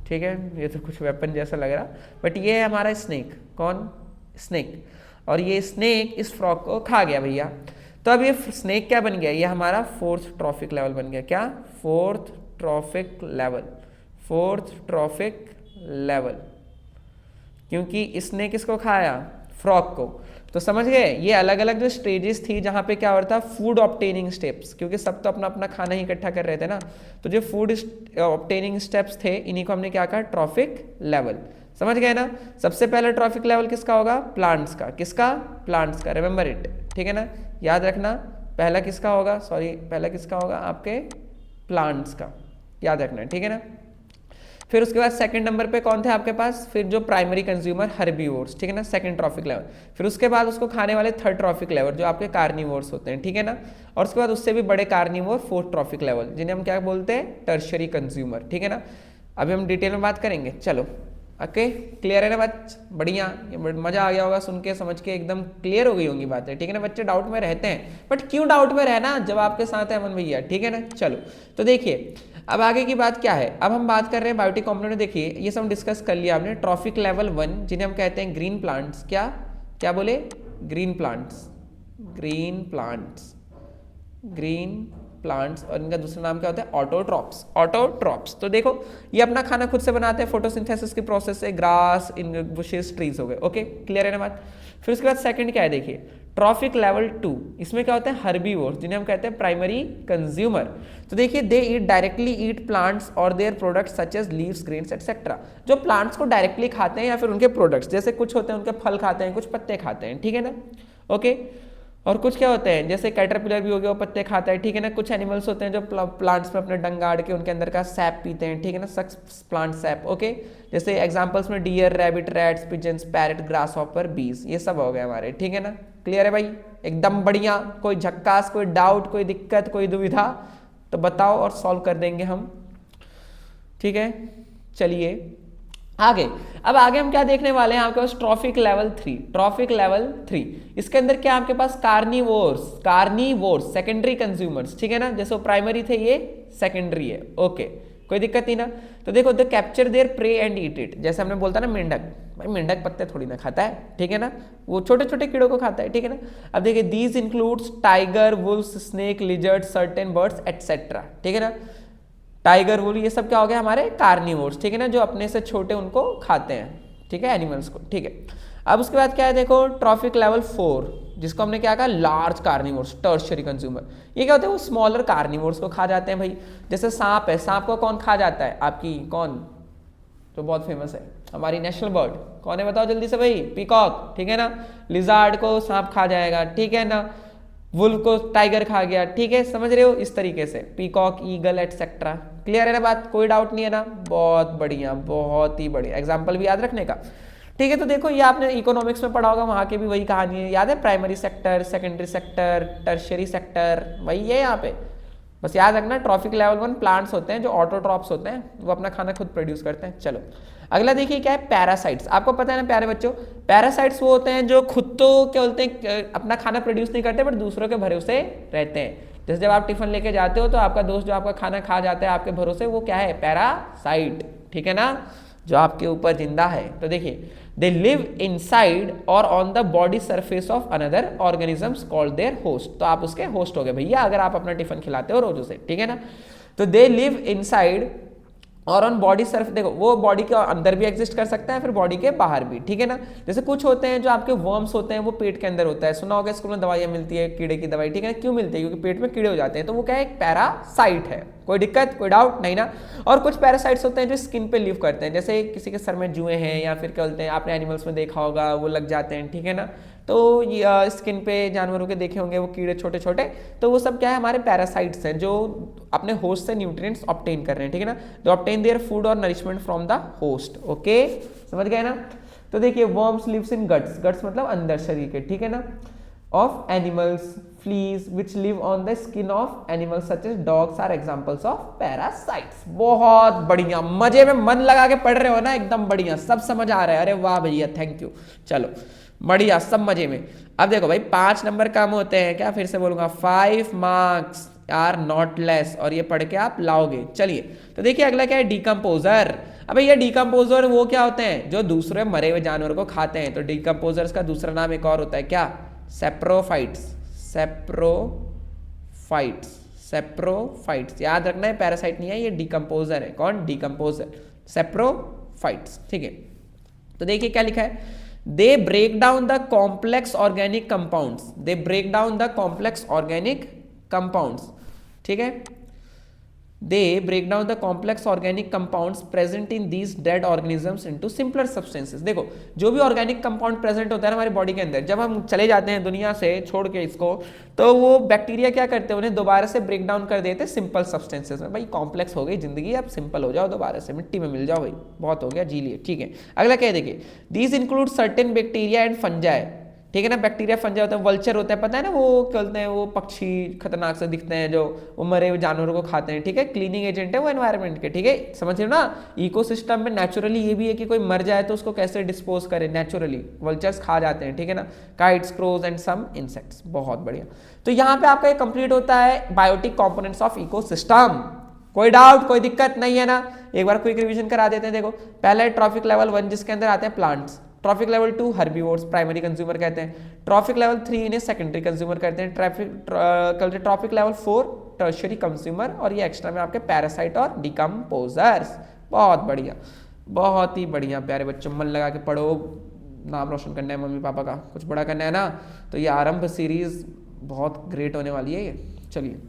ठीक है। ये तो कुछ वेपन जैसा लग रहा, बट ये है हमारा स्नेक, कौन, स्नेक, और ये स्नेक इस फ्रॉग को खा गया भैया। तो अब ये स्नेक क्या बन गया, ये हमारा फोर्थ ट्रॉफिक लेवल बन गया, क्या, फोर्थ ट्रॉफिक लेवल, क्योंकि इसने किसको खाया, फ्रॉग को। तो समझ गए, ये अलग अलग जो स्टेजेस थी जहाँ पे क्या हो रहा था, फूड ऑब्टेनिंग स्टेप्स, क्योंकि सब तो अपना अपना खाना ही इकट्ठा कर रहे थे ना, तो जो फूड ऑब्टेनिंग स्टेप्स थे इन्हीं को हमने क्या कहा, ट्रॉफिक लेवल, समझ गए ना। सबसे पहला ट्रॉफिक लेवल किसका होगा, प्लांट्स का, किसका, प्लांट्स का, रिमेंबर इट, ठीक है ना, याद रखना, पहला किसका होगा, सॉरी पहला किसका होगा, आपके प्लांट्स का, याद रखना है, ठीक है ना। फिर उसके बाद सेकंड नंबर पे कौन थे आपके पास, फिर जो प्राइमरी कंज्यूमर हर्बीवोर्स, ठीक है ना, सेकंड ट्रॉफिक लेवल। फिर उसके बाद उसको खाने वाले थर्ड ट्रॉफिक लेवल जो आपके कार्निवोर्स होते हैं, ठीक है ना। और उसके बाद उससे भी बड़े कार्निवोर फोर्थ ट्रॉफिक लेवल, जिन्हें हम क्या बोलते हैं, टर्शियरी कंज्यूमर, ठीक है ना। अभी हम डिटेल में बात करेंगे, चलो ओके, क्लियर है ना बात, बढ़िया, ये मजा आ गया होगा सुन के, समझ के एकदम क्लियर हो गई होंगी बातें, ठीक है ना। बच्चे डाउट में रहते हैं, बट क्यों डाउट में रहना जब आपके साथ है अमन भैया, ठीक है ना। चलो तो देखिए अब आगे की बात क्या है, अब हम बात कर रहे हैं बायोटिक कॉम्पोनेंट। देखिए ये सब डिस्कस कर लिया आपने, ट्रॉफिक लेवल 1 जिन्हें हम कहते हैं ग्रीन प्लांट्स, क्या क्या बोले, green plants, green plants, green plants, और इनका दूसरा नाम क्या होता है, ऑटोट्रॉप्स, ऑटोट्रॉप्स। तो देखो ये अपना खाना खुद से बनाते हैं फोटोसिंथेसिस की प्रोसेस से, ग्रास, इन बुशेस, ट्रीज हो गए, ओके क्लियर है ना बात। फिर उसके बाद सेकंड क्या है, देखिए ट्रॉफिक लेवल 2, इसमें क्या होता है, हर्बीवोर्स, जिन्हें हम कहते हैं प्राइमरी कंज्यूमर। तो देखिए they eat directly eat plants और their products such as leaves, grains etcetera, जो प्लांट्स को डायरेक्टली खाते हैं या फिर उनके प्रोडक्ट्स, जैसे कुछ होते हैं उनके फल खाते हैं, कुछ पत्ते खाते हैं, ठीक है ना, ओके। और कुछ क्या होते हैं, जैसे कैटरपिलर भी हो गया, वो पत्ते खाता है, ठीक है ना। कुछ एनिमल्स होते हैं जो प्लांट्स में अपने डंक गाड़ के उनके अंदर का सैप पीते हैं, ठीक है ना, सक्स प्लांट सैप, ओके। जैसे एग्जांपल्स में deer, rabbit, rats, pigeons, parrot, grasshopper, bees, ये सब हो गए हमारे, ठीक है ना, क्लियर है भाई, एकदम बढ़िया। कोई झक्कास, कोई डाउट, कोई दिक्कत, कोई दुविधा तो बताओ और सॉल्व कर देंगे हम, ठीक है। चलिए आगे, अब आगे हम क्या देखने वाले हैं, आपके पास ट्रॉफिक लेवल 3, ट्रॉफिक लेवल 3, इसके अंदर क्या आपके पास कार्निवोर्स, कार्निवोर्स सेकेंडरी कंज्यूमर्स, ठीक है ना, जैसे प्राइमरी थे ये सेकेंडरी है, ओके कोई दिक्कत नहीं ना। तो देखो the capture there pray and eat it, जैसे हमने बोलता ना मेंढक, भाई मेंढक पत्ते थोड़ी ना खाता है, ठीक है ना, वो छोटे छोटे कीड़ों को खाता है, ठीक है ना। अब देखिए these includes tiger, Wolves, snake, lizard, certain birds etcetera, ठीक है ना। टाइगर, वुल, ये सब क्या हो गया हमारे कार्निवोर्स, ठीक है ना, जो अपने से छोटे उनको खाते हैं, ठीक है, एनिमल्स को, ठीक है। अब उसके बाद क्या है, देखो ट्रॉफिक लेवल 4, जिसको हमने क्या कहा, लार्ज कार्निवोर्स, टर्शियरी कंज्यूमर। ये क्या होता है, वो स्मॉलर कार्निवोर्स को खा जाते हैं भाई। जैसे सांप है, सांप को कौन खा जाता है, आपकी कौन, तो बहुत फेमस है हमारी नेशनल बर्ड, कौन है बताओ जल्दी से भाई, पीकॉक, ठीक है ना। लिजार्ड को सांप खा जाएगा, ठीक है ना। वुल्फ को टाइगर खा गया, ठीक है, समझ रहे हो, इस तरीके से पीकॉक, ईगल एटसेट्रा, क्लियर है ना बात, कोई डाउट नहीं है ना, बहुत बढ़िया, बहुत ही बढ़िया, एग्जाम्पल भी याद रखने का, ठीक है। तो देखो ये आपने इकोनॉमिक्स में पढ़ा होगा, वहां के भी वही कहानी है, याद है, primary sector, secondary sector, tertiary sector, वही है यहाँ पे, बस याद रखना। ट्रॉफिक लेवल 1 प्लांट्स होते हैं जो ऑटोट्रॉप्स होते हैं, वो अपना खाना खुद प्रोड्यूस करते हैं। चलो अगला देखिए क्या है, पैरासाइट्स। आपको पता है ना प्यारे बच्चों, पैरासाइट्स वो होते हैं जो खुद तो क्या बोलते हैं अपना खाना प्रोड्यूस नहीं करते, बट दूसरों के भरोसे रहते हैं। जैसे जब आप टिफिन लेके जाते हो तो आपका दोस्त जो आपका खाना खा जाता है आपके भरोसे, वो क्या है, पैरासाइट, ठीक है ना, जो आपके ऊपर जिंदा है। तो देखिए दे लिव इनसाइड और on the body surface of another organisms called there host, तो आप उसके होस्ट हो गए भैया अगर आप अपना टिफिन खिलाते हो रोज उसे, ठीक है ना। तो दे लिव इनसाइड और ऑन बॉडी सर्फ, देखो वो बॉडी के अंदर भी एग्जिस्ट कर सकता है, फिर बॉडी के बाहर भी, ठीक है ना। जैसे कुछ होते हैं जो आपके वर्म्स होते हैं, वो पेट के अंदर होता है, सुना होगा स्कूल में दवाइयाँ मिलती है, कीड़े की दवाई, ठीक है ना, क्यों मिलती है, क्योंकि पेट में कीड़े हो जाते हैं, तो वो क्या है, एक पैरासाइट है, कोई दिक्कत, कोई डाउट नहीं ना। और कुछ पैरासाइट्स होते हैं जो स्किन पे लिव करते हैं, जैसे किसी के सर में जुए हैं या फिर क्या बोलते हैं, आपने एनिमल्स में देखा होगा वो लग जाते हैं, ठीक है ना। तो ये स्किन पे जानवरों के देखे होंगे वो कीड़े छोटे छोटे, तो वो सब क्या है, हमारे पैरासाइट्स हैं जो अपने होस्ट से न्यूट्रिएंट्स ऑब्टेन कर रहे हैं, ठीक है ना। दे ऑब्टेन देयर फूड और nourishment from the host, okay समझ गए ना। तो देखिए worms lives in guts, guts मतलब अंदर शरीर के, ठीक है ना, of animals, fleas which live on the skin of animals such as dogs are examples of parasites. बहुत बढ़िया, मजे में मन लगा के पढ़ रहे हो ना, एकदम बढ़िया, सब समझ आ रहा है, अरे वाह भैया थैंक यू। चलो बढ़िया, सब मजे में। अब देखो भाई 5 नंबर कम होते हैं क्या, फिर से बोलूंगा 5 मार्क्स आर नॉट लेस, और ये पढ़ के आप लाओगे। चलिए तो देखिए अगला क्या है, डिकम्पोजर। अब ये डिकम्पोजर वो क्या होते हैं, जो दूसरे मरे हुए जानवर को खाते हैं। तो डिकम्पोजर्स का दूसरा नाम एक और होता है क्या, सेप्रोफाइट्स, सेप्रोफाइट्स, सेप्रोफाइट्स, याद रखना है, पैरासाइट नहीं है ये, डिकम्पोजर है। कौन, डिकम्पोजर, सेप्रोफाइट्स, ठीक है। तो देखिए क्या लिखा है, they break down the complex organic compounds, they break down the complex organic compounds, ठीक है। They break down the complex organic compounds present in these dead organisms into simpler substances. देखो जो भी ऑर्गेनिक कंपाउंड प्रेजेंट होता है हमारी बॉडी के अंदर, जब हम चले जाते हैं दुनिया से छोड़ के इसको, तो वो बैक्टीरिया क्या करते हैं, उन्हें दोबारा से ब्रेक डाउन कर देते हैं सिंपल सब्सटेंसेस में। भाई कॉम्प्लेक्स हो गई जिंदगी, अब सिंपल हो जाओ, दोबारा से मिट्टी में मिल जाओ, भाई बहुत हो गया, जी लिए, ठीक है। अगला क्या है देखिए, these include certain bacteria and fungi, ठीक है ना। बैक्टीरिया फंजाई होता है, वल्चर होता है, पता है ना, वो कहते हैं वो पक्षी खतरनाक से दिखते हैं जो वो मरे हुए जानवरों को खाते हैं, ठीक है। क्लीनिंग एजेंट है वो एनवायरनमेंट के, ठीक है, समझ रहे हो ना। इकोसिस्टम में नेचुरली ये भी है कि कोई मर जाए तो उसको कैसे डिस्पोज करें, नेचुरली वल्चर्स खा जाते हैं, ठीक है ना। Kites, crows and some insects, बहुत बढ़िया। तो यहाँ पे आपका ये कंप्लीट होता है बायोटिक कॉम्पोनेंट्स ऑफ इकोसिस्टम। कोई डाउट, कोई दिक्कत नहीं है ना। एक बार क्विक रिवीजन करा देते हैं। देखो पहला है ट्रॉफिक लेवल 1 जिसके अंदर आते हैं plants, trophic level 2 herbivores primary consumer कहते हैं, ट्रॉफिक लेवल 3 इन्हें सेकेंडरी कंज्यूमर कहते हैं, ट्रॉफिक लेवल 4 टर्शियरी कंज्यूमर, और ये एक्स्ट्रा में आपके पैरासाइट और डिकम्पोजर्स। बहुत बढ़िया, बहुत ही बढ़िया प्यारे बच्चों, मन लगा के पढ़ो, नाम रोशन करना है मम्मी पापा का, कुछ बड़ा करना है ना। तो ये आरंभ सीरीज बहुत ग्रेट होने वाली है ये। चलिए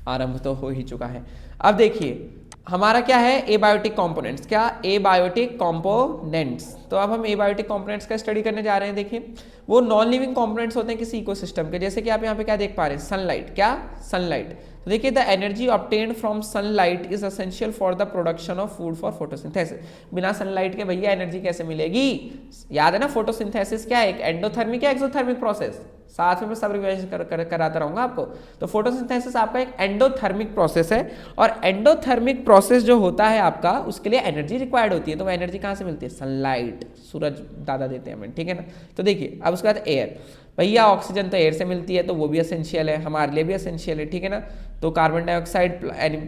आरंभ तो हो ही चुका है। अब देखिए हमारा क्या है, एबायोटिक कंपोनेंट्स, क्या एबायोटिक कंपोनेंट्स। तो अब हम एबायोटिक कंपोनेंट्स का स्टडी करने जा रहे हैं। देखिए वो नॉन लिविंग कंपोनेंट्स होते हैं किसी इकोसिस्टम के, जैसे कि आप यहाँ पे क्या देख पा रहे हैं, सनलाइट, क्या सनलाइट। तो देखिए the energy obtained from sunlight is essential for the production of food for photosynthesis. बिना सनलाइट के भैया एनर्जी कैसे मिलेगी, याद है ना। फोटोसिंथेसिस क्या है, एक एंडोथर्मिक या एक्सोथर्मिक प्रोसेस, साथ में मैं सब रिवाइज कराता रहूंगा आपको। तो फोटोसिंथेसिस आपका एक एंडोथर्मिक प्रोसेस है, और एंडोथर्मिक प्रोसेस जो होता है आपका, उसके लिए एनर्जी रिक्वायर्ड होती है। तो वो एनर्जी कहाँ से मिलती है, सनलाइट, सूरज दादा देते हैं हमें, ठीक है ना। तो देखिए अब उसके बाद एयर, भैया ऑक्सीजन तो एयर से मिलती है, तो वो भी एसेंशियल है, हमारे लिए भी एसेंशियल है, ठीक है ना। तो कार्बन डाइऑक्साइड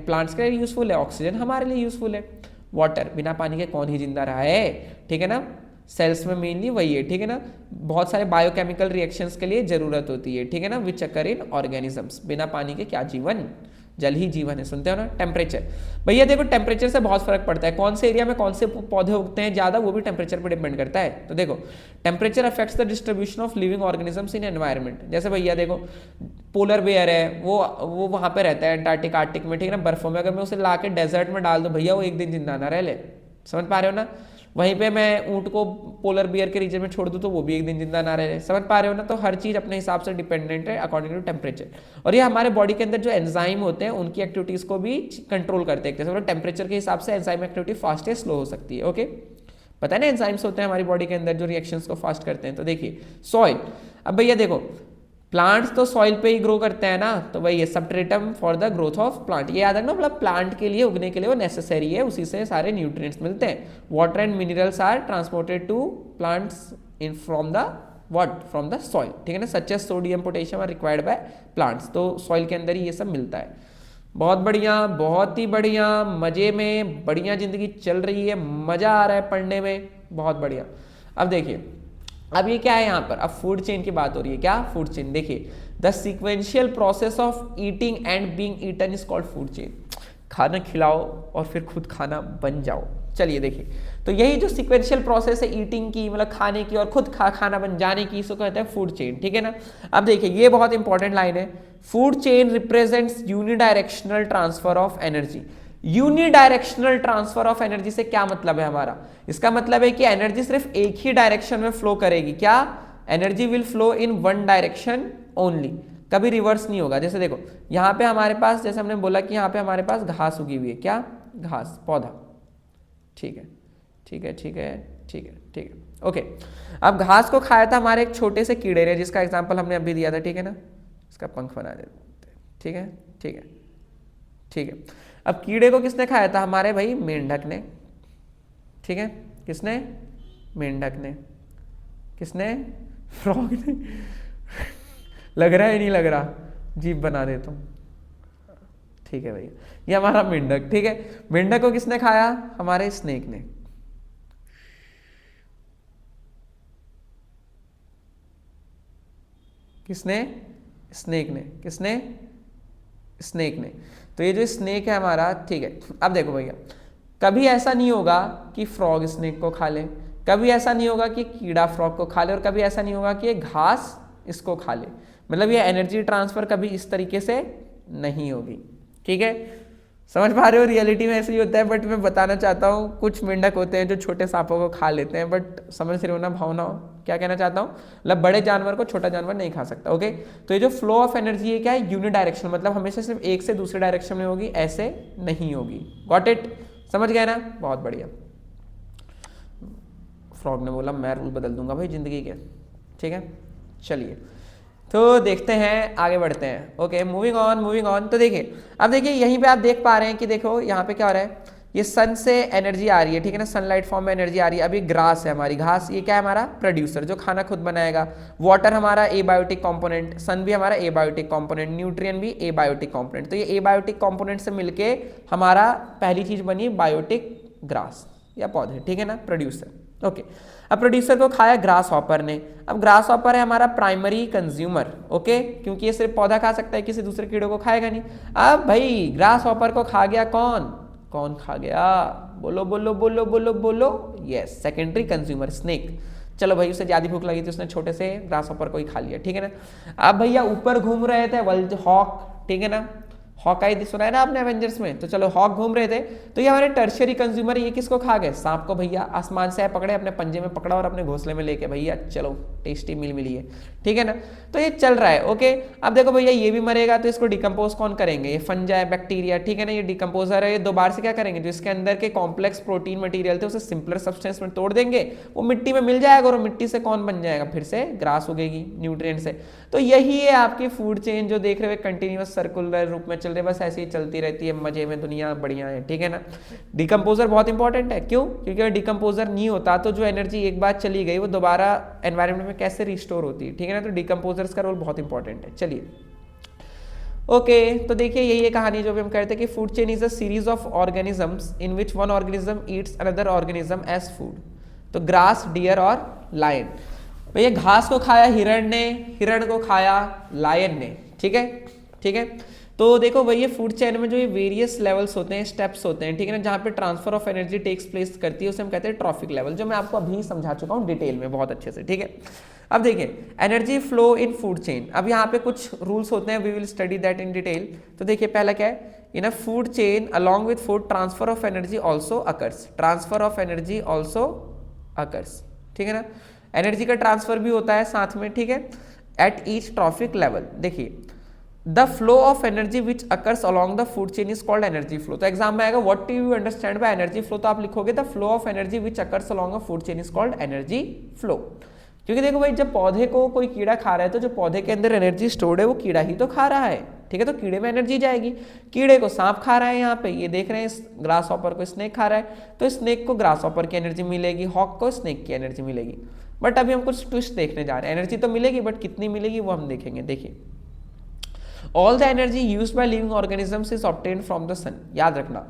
प्लांट्स के लिए यूजफुल है, ऑक्सीजन हमारे लिए यूजफुल है। वाटर, बिना पानी के कौन ही जिंदा रहा है, ठीक है ना। सेल्स में मेनली वही है, ठीक है ना। बहुत सारे बायोकेमिकल रिएक्शंस के लिए जरूरत होती है, ठीक है ना, विच अकर इन ऑर्गेनिजम्स। बिना पानी के क्या जीवन, जल ही जीवन है, सुनते हो ना। टेम्परेचर, भैया देखो टेम्परेचर से बहुत फर्क पड़ता है, कौन से एरिया में कौन से पौधे उगते हैं ज्यादा, वो भी टेम्परेचर पर डिपेंड करता है। तो देखो temperature affects the distribution of living organisms in environment. जैसे भैया देखो पोलर बेयर है, वो वहां पे रहता है एंटार्क्टिक आर्टिक में, ठीक है ना, बर्फों में। अगर मैं उसे ला के डेजर्ट में डाल दूं भैया, वो एक दिन जिंदा ना रह ले, समझ पा रहे हो ना। वहीं पे मैं ऊंट को पोलर बियर के रीजन में छोड़ दूं तो वो भी एक दिन जिंदा ना रहे, समझ पा रहे हो ना। तो हर चीज अपने हिसाब से डिपेंडेंट है अकॉर्डिंग टू टेम्परेचर। और ये हमारे बॉडी के अंदर जो एंजाइम होते हैं उनकी एक्टिविटीज को भी कंट्रोल करते हैं। जैसे टेम्परेचर के हिसाब से एंजाइम एक्टिविटी फास्ट या स्लो हो सकती है, ओके। पता है ना एंजाइम्स होते हैं हमारी बॉडी के अंदर जो रिएक्शंस को फास्ट करते हैं। तो देखिए सॉइल, अब भैया देखो प्लांट्स तो सॉइल पे ही ग्रो करते हैं ना, तो भाई ये substratum for the growth of plant, ये याद रखना, मतलब प्लांट के लिए उगने के लिए वो नेसेसरी है, उसी से सारे न्यूट्रिएंट्स मिलते हैं। Water and minerals are transported to plants in from the what, from the soil, ठीक है ना। Such as sodium potassium are required by plants, तो सॉइल के अंदर ही ये सब मिलता है। बहुत बढ़िया, बहुत ही बढ़िया, मजे में बढ़िया जिंदगी चल रही है, मजा आ रहा है पढ़ने में, बहुत बढ़िया। अब देखिए अब ये क्या है यहाँ पर, अब फूड चेन की बात हो रही है, क्या फूड चेन। देखिए the sequential process of eating and being eaten is called food chain. खाना खिलाओ और फिर खुद खाना बन जाओ। चलिए देखिए, तो यही जो सीक्वेंशियल प्रोसेस है ईटिंग की, मतलब खाने की, और खुद खाना बन जाने की, इसको कहते हैं फूड चेन, ठीक है ना। अब देखिए ये बहुत इंपॉर्टेंट लाइन है, food chain represents unidirectional transfer of energy. Unidirectional transfer of energy से क्या मतलब है हमारा, इसका मतलब है कि एनर्जी सिर्फ एक ही डायरेक्शन में फ्लो करेगी, क्या, energy will flow in one direction only, कभी रिवर्स नहीं होगा। जैसे देखो यहाँ पे हमारे पास, जैसे हमने बोला कि यहाँ पे हमारे पास घास उगी हुई है, क्या, घास, पौधा, ठीक है ठीक है ठीक है ठीक है ठीक है, ओके। अब घास को खाया था हमारे एक छोटे से कीड़े ने, जिसका एग्जाम्पल हमने अभी दिया था, ठीक है ना, इसका पंख बना देते, ठीक है ठीक है ठीक है। अब कीड़े को किसने खाया था, हमारे भाई मेंढक ने, ठीक है, किसने, मेंढक ने, किसने, फ्रॉग ने। लग रहा है नहीं लग रहा, जीभ बना देता हूं, ठीक है भैया, ये हमारा मेंढक, ठीक है। मेंढक को किसने खाया, हमारे स्नेक ने, किसने, स्नेक ने, किसने, स्नेक ने। तो ये जो स्नेक है हमारा, ठीक है। अब देखो भैया कभी ऐसा नहीं होगा कि फ्रॉग स्नेक को खा ले, कभी ऐसा नहीं होगा कि कीड़ा फ्रॉग को खा ले, और कभी ऐसा नहीं होगा कि ये घास इसको खा ले। मतलब ये एनर्जी ट्रांसफर कभी इस तरीके से नहीं होगी, ठीक है। समझ पा रहे हो, रियलिटी में ऐसे ही होता है, बट मैं बताना चाहता हूँ कुछ मेंढक होते हैं जो छोटे सांपों को खा लेते हैं, बट समझ रहे हो ना भावना, क्या कहना चाहता हूँ, मतलब बड़े जानवर को छोटा जानवर नहीं खा सकता। ओके, तो ये जो फ्लो ऑफ एनर्जी है क्या है, यूनिडायरेक्शन, मतलब हमेशा सिर्फ एक से दूसरे डायरेक्शन में होगी, ऐसे नहीं होगी। गॉट इट, समझ गए ना, बहुत बढ़िया। फ्रॉग ने बोला मैं रूल बदल दूंगा भाई जिंदगी के, ठीक है। चलिए तो देखते हैं, आगे बढ़ते हैं। Okay, moving on moving on. तो देखिए, अब देखिए यहीं पे आप देख पा रहे हैं कि देखो यहाँ पे क्या हो रहा है, ये सन से एनर्जी आ रही है, ठीक है ना, सनलाइट फॉर्म में एनर्जी आ रही है। अभी ग्रास है हमारी, घास, ये क्या है हमारा प्रोड्यूसर जो खाना खुद बनाएगा। वाटर हमारा एबायोटिक कंपोनेंट, सन भी हमारा एबायोटिक कंपोनेंट, न्यूट्रिएंट भी एबायोटिक कंपोनेंट। तो ये एबायोटिक कंपोनेंट से मिलके हमारा पहली चीज बनी बायोटिक ग्रास या पौधे, ठीक है ना, प्रोड्यूसर। ओके, अब प्रोड्यूसर को खाया ग्रास हॉपर ने। अब ग्रास हॉपर है हमारा प्राइमरी कंज्यूमर, ओके, क्योंकि ये सिर्फ पौधा खा सकता है, किसी दूसरे कीड़े को खाएगा नहीं। अब भाई ग्रास हॉपर को खा गया कौन, कौन खा गया, बोलो बोलो बोलो बोलो बोलो, यस, सेकेंडरी कंज्यूमर स्नेक। चलो भाई उसे ज्यादा भूख लगी थी, उसने छोटे से ग्रास हॉपर को ही खा लिया, ठीक है ना। अब भैया ऊपर घूम रहे थे वर्ल्ड हॉक, ठीक है ना, हॉकाई सुना है ना आपने एवेंजर्स में, तो चलो हॉक घूम रहे थे, तो ये हमारे टर्शियरी कंज्यूमर, ये किसको खा गए, सांप को। भैया आसमान से पकड़े, अपने पंजे में पकड़ा और अपने घोंसले में लेके भैया चलो टेस्टी मील मिली है, ठीक है ना। तो ये चल रहा है। ओके, अब देखो भैया ये भी मरेगा, तो इसको डिकम्पोज कौन करेंगे, ये फंजाई बैक्टीरिया, ठीक है ना, ये डिकम्पोजर है। ये दोबारा से क्या करेंगे, जो इसके अंदर के कॉम्प्लेक्स प्रोटीन मटीरियल थे उसे सिंपलर सब्सटेंस में तोड़ देंगे, वो मिट्टी में मिल जाएगा, और मिट्टी से कौन बन जाएगा, फिर से ग्रास उगेगी न्यूट्रिएंट से। तो यही है आपकी फूड चेन जो देख रहे हो, कंटिन्यूअस सर्कुलर रूप में चल रही है, बस ऐसे ही चलती रहती है, मजे में दुनिया बढ़िया है, ठीक है ना। डिकम्पोजर बहुत इंपॉर्टेंट है, क्यों, क्योंकि अगर डिकम्पोजर नहीं होता तो जो एनर्जी एक बार चली गई वो दोबारा एनवायरनमेंट में कैसे रिस्टोर होती है, ठीक है ना। तो डिकम्पोजर्स का रोल बहुत इंपॉर्टेंट है। चलिए ओके, तो देखिए यही है कहानी जो भी हम कहते हैं कि food chain is a series of organisms in which one organism eats another organism as food. तो ग्रास, डियर और लायन, भैया घास को खाया हिरण ने, हिरण को खाया लायन ने, ठीक है, ठीक है। तो देखो भैया फूड चेन में जो ये वेरियस लेवल्स होते हैं, स्टेप्स होते हैं, ठीक है ना, जहाँ पे transfer of energy takes place करती है उसे हम कहते हैं ट्रॉफिक लेवल, जो मैं आपको अभी समझा चुका हूँ डिटेल में बहुत अच्छे से, ठीक है। अब देखिए energy flow in food chain, अब यहाँ पे कुछ रूल्स होते हैं, we will study that in detail. तो देखिए पहला क्या है, in a food chain along with food transfer of energy also occurs, transfer of energy also occurs, ठीक है ना, एनर्जी का ट्रांसफर भी होता है साथ में, ठीक है, एट ईच ट्रॉफिक लेवल। देखिए the flow of energy which occurs along the food chain is called energy flow. तो एग्जाम में आएगा what do you understand by energy flow, तो आप लिखोगे the flow of energy which occurs along a food chain is called energy flow. क्योंकि देखो भाई जब पौधे को कोई कीड़ा खा रहा है तो जो पौधे के अंदर एनर्जी स्टोर्ड है वो कीड़ा ही तो खा रहा है, ठीक है, तो कीड़े में एनर्जी जाएगी। कीड़े को सांप खा रहा है, यहाँ पे ये देख रहे हैं ग्रास हॉपर को स्नेक खा रहा है, तो स्नेक को ग्रास हॉपर की एनर्जी मिलेगी, हॉक को स्नेक की एनर्जी मिलेगी। बट अभी हम कुछ ट्विस्ट देखने जा रहे हैं, एनर्जी तो मिलेगी बट कितनी मिलेगी वो हम देखेंगे। देखिए all the energy used by living organisms is obtained from the sun. याद रखना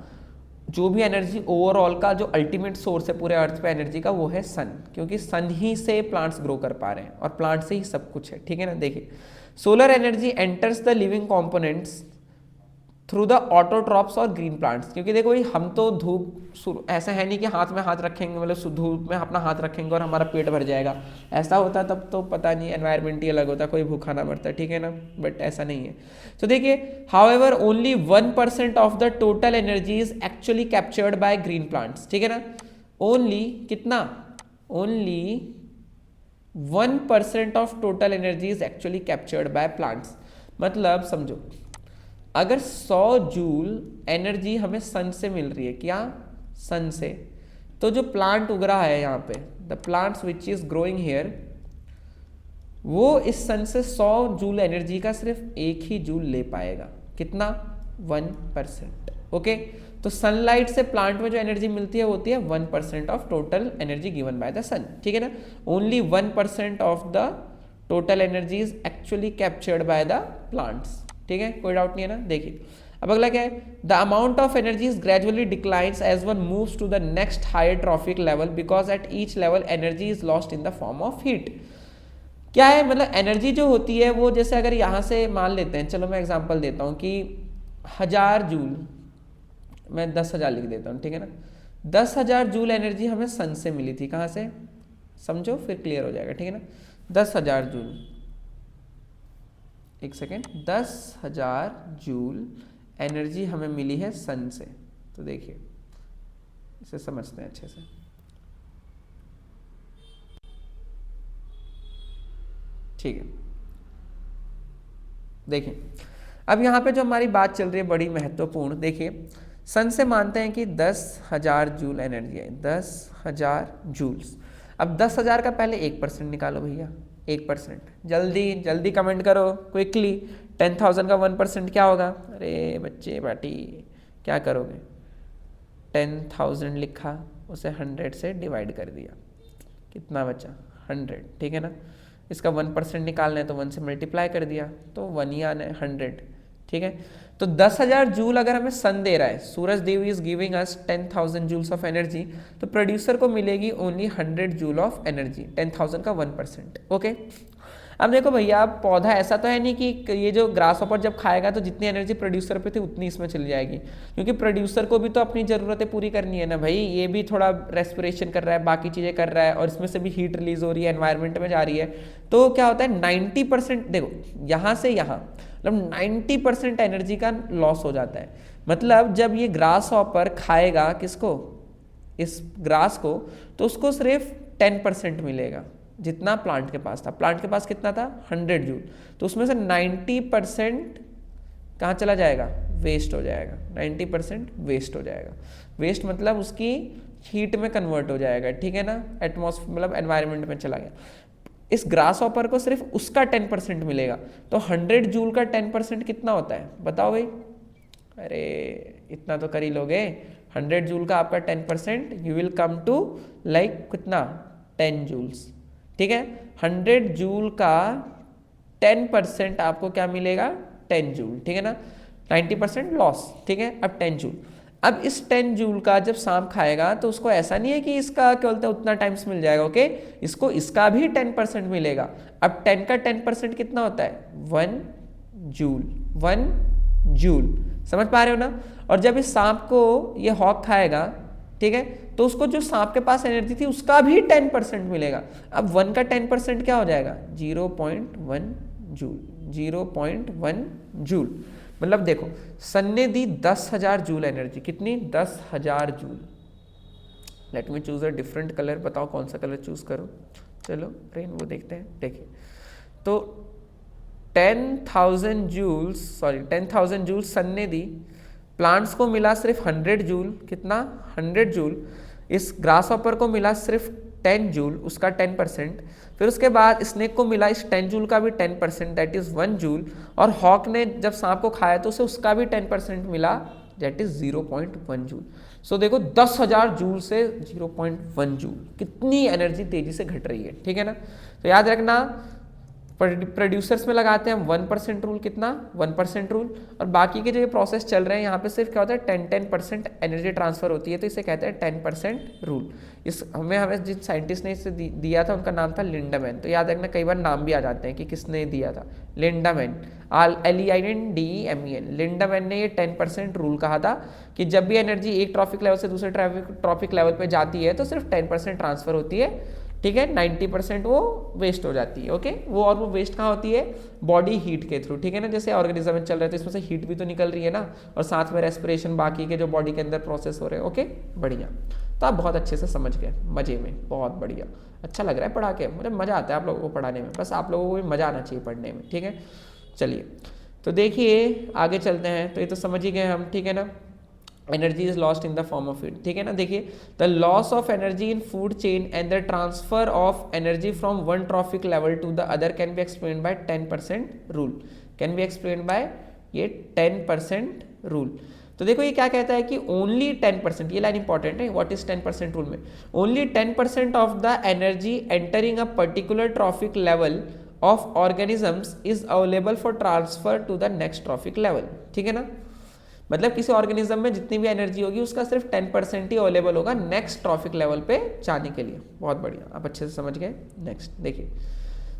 जो भी एनर्जी ओवरऑल का जो अल्टीमेट सोर्स है पूरे अर्थ पे एनर्जी का वो है सन, क्योंकि सन ही से प्लांट्स ग्रो कर पा रहे हैं और प्लांट से ही सब कुछ है, ठीक है ना। देखिए solar energy enters the living components through the autotrophs और ग्रीन प्लांट्स, क्योंकि देखो भाई हम तो धूप ऐसा है नहीं कि हाथ में हाथ रखेंगे, मतलब धूप में अपना हाथ रखेंगे और हमारा पेट भर जाएगा, ऐसा होता तब तो पता नहीं एनवायरनमेंट ही अलग होता, कोई भूखा ना मरता, ठीक है ना, बट ऐसा नहीं है। तो देखिए however only 1% of the total energy is actually captured by green plants, ठीक है ना, ओनली कितना, only 1% of total energy is actually captured by plants. मतलब समझो अगर 100 जूल एनर्जी हमें सन से मिल रही है, क्या सन से, तो जो प्लांट उग रहा है यहाँ पे the plants which is growing here, वो इस सन से 100 जूल एनर्जी का सिर्फ एक ही जूल ले पाएगा, कितना, 1%। ओके, तो सनलाइट से प्लांट में जो एनर्जी मिलती है होती है 1% of total energy given by the sun, ठीक है ना, only 1% of the total energy is actually captured by the plants, ठीक है, कोई डाउट नहीं है ना। देखिए अब अगला क्या है, the amount of energy is gradually declines as one moves to the next higher trophic level because at each level energy is lost in the form of heat. क्या है, मतलब एनर्जी जो होती है वो जैसे अगर यहाँ से मान लेते हैं, चलो मैं एग्जांपल देता हूँ कि 1000 जूल, मैं 10,000 लिख देता हूँ, ठीक है ना, 10,000 जूल एनर्जी हमें सन से मिली थी, कहाँ से, समझो फिर क्लियर हो जाएगा, ठीक है ना, 10,000 जूल, एक सेकेंड, 10,000 जूल एनर्जी हमें मिली है सन से। तो देखिए इसे समझते हैं अच्छे से। ठीक है, देखिए अब यहाँ पे जो हमारी बात चल रही है बड़ी महत्वपूर्ण, देखिए सन से मानते हैं कि 10,000 जूल एनर्जी है, 10,000 जूल्स। अब 10,000 का पहले 1% निकालो भैया, 1%। जल्दी जल्दी कमेंट करो क्विकली। 10,000 का 1% क्या होगा? अरे बच्चे बाटी क्या करोगे? 10,000 लिखा, उसे 100 से डिवाइड कर दिया, कितना बचा? 100, ठीक है ना। इसका 1% निकालना है तो 1 से मल्टीप्लाई कर दिया, तो 1 ही आना है, 100, ठीक है। तो 10,000 जूल अगर हमें सन दे रहा है, Suraj Dev is giving us 10,000 joules of energy, तो प्रोड्यूसर को मिलेगी ओनली 100 जूल ऑफ एनर्जी, 10,000 का 1%, ओके। अब देखो भैया, पौधा ऐसा तो है नहीं कि ये जो ग्रास हॉपर जब खाएगा तो जितनी एनर्जी प्रोड्यूसर पे थी उतनी इसमें चली जाएगी, क्योंकि प्रोड्यूसर को भी तो अपनी ज़रूरतें पूरी करनी है ना भाई। ये भी थोड़ा रेस्पिरेशन कर रहा है, बाकी चीज़ें कर रहा है, और इसमें से भी हीट रिलीज हो रही है, एनवायरनमेंट में जा रही है। तो क्या होता है, 90%, देखो यहाँ से यहाँ, मतलब 90% एनर्जी का लॉस हो जाता है। मतलब जब ये ग्रास हॉपर खाएगा किसको, इस ग्रास को, तो उसको सिर्फ 10% मिलेगा जितना प्लांट के पास था। प्लांट के पास कितना था? 100 जूल। तो उसमें से 90% कहाँ चला जाएगा? वेस्ट हो जाएगा। 90% वेस्ट हो जाएगा। वेस्ट मतलब उसकी हीट में कन्वर्ट हो जाएगा, ठीक है ना, एटमॉस्फेयर मतलब एनवायरनमेंट में चला गया। इस ग्रास हॉपर को सिर्फ उसका 10% मिलेगा। तो 100 जूल का 10% कितना होता है बताओ भाई? अरे इतना तो कर ही लोगे। 100 जूल का आपका 10%, you will come to like कितना? 10 जूल्स, ठीक है। 100 जूल का 10% आपको क्या मिलेगा? 10 जूल, ठीक है ना। 90% लॉस, ठीक है। अब 10 जूल, अब इस 10 जूल का जब सांप खाएगा तो उसको ऐसा नहीं है कि इसका क्या बोलते हैं उतना टाइम्स मिल जाएगा, ओके। इसको इसका भी 10% मिलेगा। अब 10 का 10% कितना होता है? 1 जूल, 1 जूल, समझ पा रहे हो ना। और जब इस सांप को ये हॉक खाएगा, ठीक है, तो उसको जो सांप के पास एनर्जी थी उसका भी 10% मिलेगा। अब 1 का 10% क्या हो जाएगा? 0.1 जूल, 0.1 जूल। मतलब देखो, सन ने दी 10,000 जूल एनर्जी, कितनी? 10,000 joule. Let me choose a different colour, बताओ कौन सा कलर चूज करो। चलो रेनबो देखते हैं। देखिए तो 10,000 जूल्स, सॉरी 10,000 जूल सन ने दी, प्लांट्स को मिला सिर्फ 100 जूल, कितना? 100 जूल। इस ग्रास हॉपर को मिला सिर्फ 10 जूल, उसका 10%। फिर उसके बाद स्नेक को मिला इस 10 जूल का भी 10%, दैट इज 1 जूल। और हॉक ने जब सांप को खाया तो उसे उसका भी 10% मिला, दैट इज 0.1 जूल। सो देखो 10,000 जूल से 0.1 जूल, कितनी एनर्जी तेजी से घट रही है, ठीक है ना। तो याद रखना, प्रोड्यूसर्स में लगाते हैं हम 1% रूल, कितना? 1% रूल। और बाकी के जो ये प्रोसेस चल रहे हैं यहाँ पे सिर्फ क्या होता है? 10% एनर्जी ट्रांसफर होती है, तो इसे कहते हैं 10% रूल। इस हमें जिन साइंटिस्ट ने इसे दिया था उनका नाम था लिंडामैन। तो याद रखना, कई बार नाम भी आ जाते हैं कि किसने दिया था। लिंडामैन, LEINDEMEN, लिंडामैन ने ये 10% रूल कहा था कि जब भी एनर्जी एक ट्रॉफिक लेवल से दूसरे ट्रॉफिक लेवल पे जाती है तो सिर्फ 10% ट्रांसफर होती है, ठीक है। 90% वो वेस्ट हो जाती है, ओके। वो और वो वेस्ट कहाँ होती है? बॉडी हीट के थ्रू, ठीक है ना। जैसे ऑर्गेनिज्म में चल रहे थे, इसमें से हीट भी तो निकल रही है ना, और साथ में रेस्पिरेशन, बाकी के जो बॉडी के अंदर प्रोसेस हो रहे हैं, ओके, बढ़िया। तो आप बहुत अच्छे से समझ गए, मजे में, बहुत बढ़िया, अच्छा लग रहा है पढ़ा के, मुझे मज़ा आता है आप लोगों को पढ़ाने में, बस आप लोगों को भी मज़ा आना चाहिए पढ़ने में, ठीक है। चलिए तो देखिए आगे चलते हैं। तो ये तो समझ ही गए हम, ठीक है ना। Energy is lost in the form of heat, ठीक है ना। देखिए, the loss of energy in food chain and the transfer of energy from one trophic level to the other can be explained by 10% rule, can be explained by ये 10% रूल। तो देखो ये क्या कहता है कि ओनली 10%, ये लाइन इंपॉर्टेंट है, व्हाट इज 10% रूल में? Only 10% of the energy entering a particular trophic level of organisms is available for transfer to the next trophic level, ठीक है ना। मतलब किसी ऑर्गेनिज्म में जितनी भी एनर्जी होगी उसका सिर्फ 10% ही अवेलेबल होगा नेक्स्ट ट्रॉफिक लेवल पे जाने के लिए। बहुत बढ़िया, आप अच्छे से समझ गए। नेक्स्ट देखिए,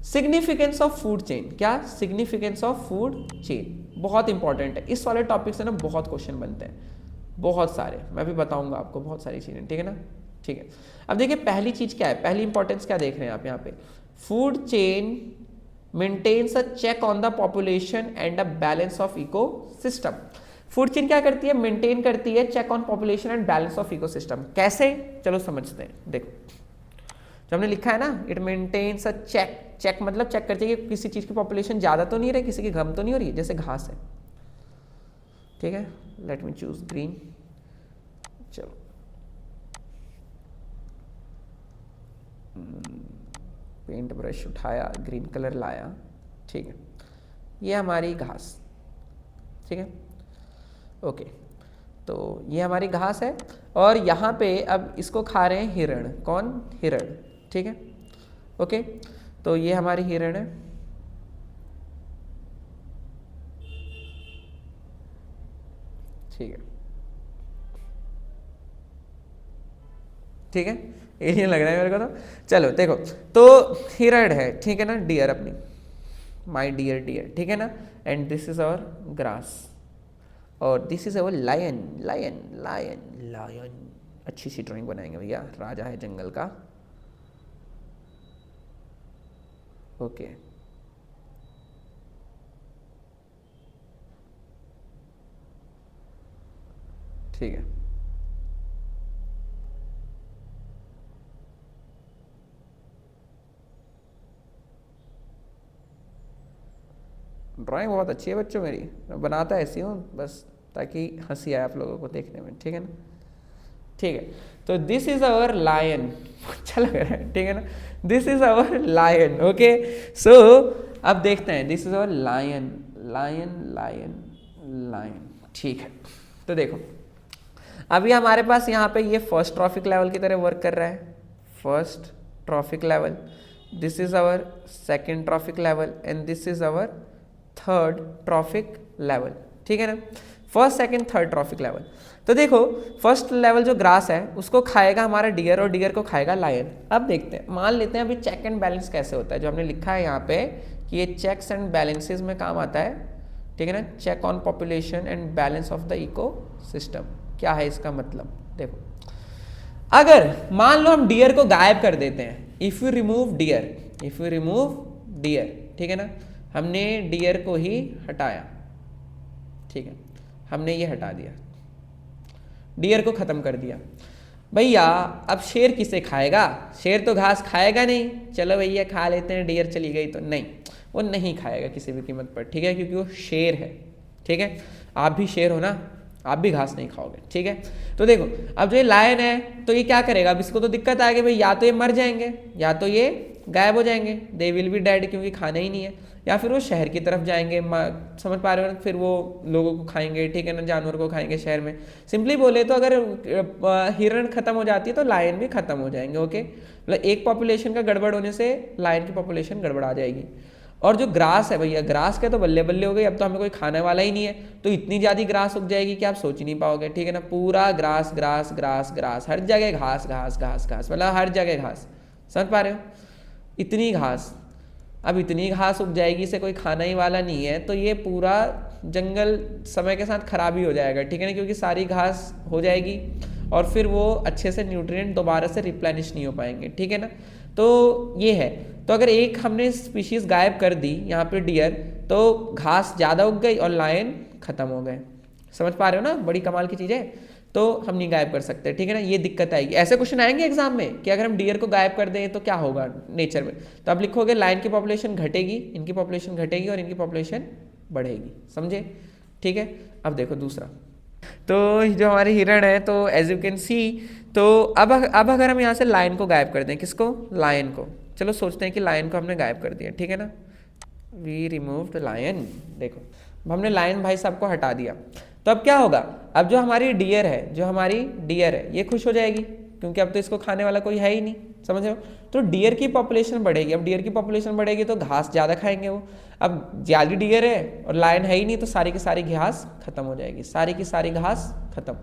सिग्निफिकेंस ऑफ फूड चेन। क्या? सिग्निफिकेंस ऑफ फूड चेन बहुत इंपॉर्टेंट है। इस वाले टॉपिक से ना बहुत क्वेश्चन बनते हैं, बहुत सारे, मैं भी बताऊंगा आपको बहुत सारी चीजें, ठीक है ना। ठीक है, अब देखिए पहली चीज क्या है, पहली इंपॉर्टेंस क्या देख रहे हैं आप यहाँ पे? Food chain maintains a check on the population and a balance of ecosystem. Food chain क्या करती है, मेंटेन करती है check on population and balance of ecosystem. कैसे, चलो समझते हैं। देखो जो हमने लिखा है ना, it maintains a check, check मतलब चेक करती है कि किसी चीज की पॉपुलेशन ज्यादा तो नहीं रही, किसी की कम तो नहीं हो रही है, जैसे घास है, ठीक है। लेट मी चूज ग्रीन, चलो पेंट ब्रश उठाया, ग्रीन कलर लाया, ठीक है। ये हमारी घास, ठीक है, ओके। तो ये हमारी घास है और यहाँ पे अब इसको खा रहे हैं हिरण। कौन, हिरण, ठीक है, ओके। तो ये हमारी हिरण है, ठीक है, ठीक है, एलियन लग रहा है मेरे को तो। चलो देखो, तो हिरण है, ठीक है ना, डियर अपनी, माई डियर डियर, ठीक है ना, and this is our grass और this is our lion, lion lion lion. अच्छी सी ड्राइंग बनाएंगे भैया, राजा है जंगल का, ओके। ठीक है, ड्राइंग बहुत अच्छी है बच्चों मेरी, मैं बनाता ऐसी हूँ बस ताकि हंसी आए आप लोगों को देखने में, ठीक है ना, ठीक है। तो दिस इज अवर लायन, अच्छा लग रहा है, ठीक है ना, this is our lion, okay. So अब देखते हैं, this is our lion, lion lion lion, ठीक है। तो देखो अभी हमारे पास यहाँ पे ये फर्स्ट ट्रॉफिक लेवल की तरह वर्क कर रहा है, first trophic level, this is our second trophic level and this is our third trophic level, ठीक है ना, first second third trophic level. तो देखो फर्स्ट लेवल जो ग्रास है उसको खाएगा हमारा डियर और डियर को खाएगा लायन। अब देखते हैं, मान लेते हैं अभी चेक एंड बैलेंस कैसे होता है, जो हमने लिखा है यहाँ पे कि ये चेक्स एंड बैलेंसेस में काम आता है, ठीक है ना, check on population and balance of the ecosystem. क्या है इसका मतलब, देखो अगर मान लो हम डियर को गायब कर देते हैं, if you remove deer, if you remove deer, ठीक है ना, हमने डियर को ही हटाया, ठीक है, हमने ये हटा दिया, डियर को खत्म कर दिया। भैया अब शेर किसे खाएगा, शेर तो घास खाएगा नहीं, चलो भैया खा लेते हैं, डियर चली गई तो नहीं, वो नहीं खाएगा किसी भी कीमत पर, ठीक है, क्योंकि वो शेर है, ठीक है। आप भी शेर हो ना, आप भी घास नहीं खाओगे, ठीक है। तो देखो अब जो ये लायन है तो ये क्या करेगा, अब इसको तो दिक्कत आ गई भाई, या तो ये मर जाएंगे या तो ये गायब हो जाएंगे, दे विल बी डेड, क्योंकि खाना ही नहीं है, या फिर वो शहर की तरफ जाएंगे, समझ पा रहे हो ना, फिर वो लोगों को खाएंगे, ठीक है ना, जानवर को खाएंगे शहर में। सिंपली बोले तो अगर हिरण खत्म हो जाती है तो लायन भी खत्म हो जाएंगे, ओके। मतलब एक पॉपुलेशन का गड़बड़ होने से लायन की पॉपुलेशन गड़बड़ आ जाएगी। और जो ग्रास है भैया, ग्रास के तो बल्ले बल्ले हो गई, अब तो हमें कोई खाने वाला ही नहीं है, तो इतनी ज़्यादा ग्रास उग जाएगी कि आप सोच ही नहीं पाओगे, ठीक है ना, पूरा ग्रास ग्रास ग्रास ग्रास, हर जगह घास घास घास घास, मतलब हर जगह घास, समझ पा रहे हो, इतनी घास। अब इतनी घास उग जाएगी, इसे कोई खाना ही वाला नहीं है, तो ये पूरा जंगल समय के साथ खराब ही हो जाएगा, ठीक है ना, क्योंकि सारी घास हो जाएगी और फिर वो अच्छे से न्यूट्रिएंट दोबारा से रिप्लेनिश नहीं हो पाएंगे, ठीक है ना। तो ये है, तो अगर एक हमने स्पीशीज गायब कर दी यहाँ पे डियर, तो घास ज़्यादा उग गई और लायन खत्म हो गए, समझ पा रहे हो ना, बड़ी कमाल की चीज़ है। तो हम नहीं गायब कर सकते, ठीक है ना, ये दिक्कत आएगी। ऐसे क्वेश्चन आएंगे एग्जाम में कि अगर हम डियर को गायब कर दें तो क्या होगा नेचर में, तो आप लिखोगे लायन की पॉपुलेशन घटेगी, इनकी पॉपुलेशन घटेगी और इनकी पॉपुलेशन बढ़ेगी, समझे, ठीक है। अब देखो दूसरा, तो जो हमारी हिरण है, तो एज यू कैन सी, तो अब अगर हम यहाँ से लायन को गायब कर दें, किसको, लायन को, चलो सोचते हैं कि लायन को हमने गायब कर दिया, ठीक है ना, वी रिमूव द लायन। देखो अब हमने लायन भाई साहब को हटा दिया, तो अब क्या होगा, अब जो हमारी डियर है, जो हमारी डियर है, ये खुश हो जाएगी, क्योंकि अब तो इसको खाने वाला कोई है ही नहीं, समझ रहे हो। तो डियर की पॉपुलेशन बढ़ेगी, अब डियर की पॉपुलेशन बढ़ेगी तो घास ज़्यादा खाएंगे वो, अब ज़्यादा डियर है और लायन है ही नहीं, तो सारी की सारी घास खत्म हो जाएगी, सारी की सारी घास खत्म,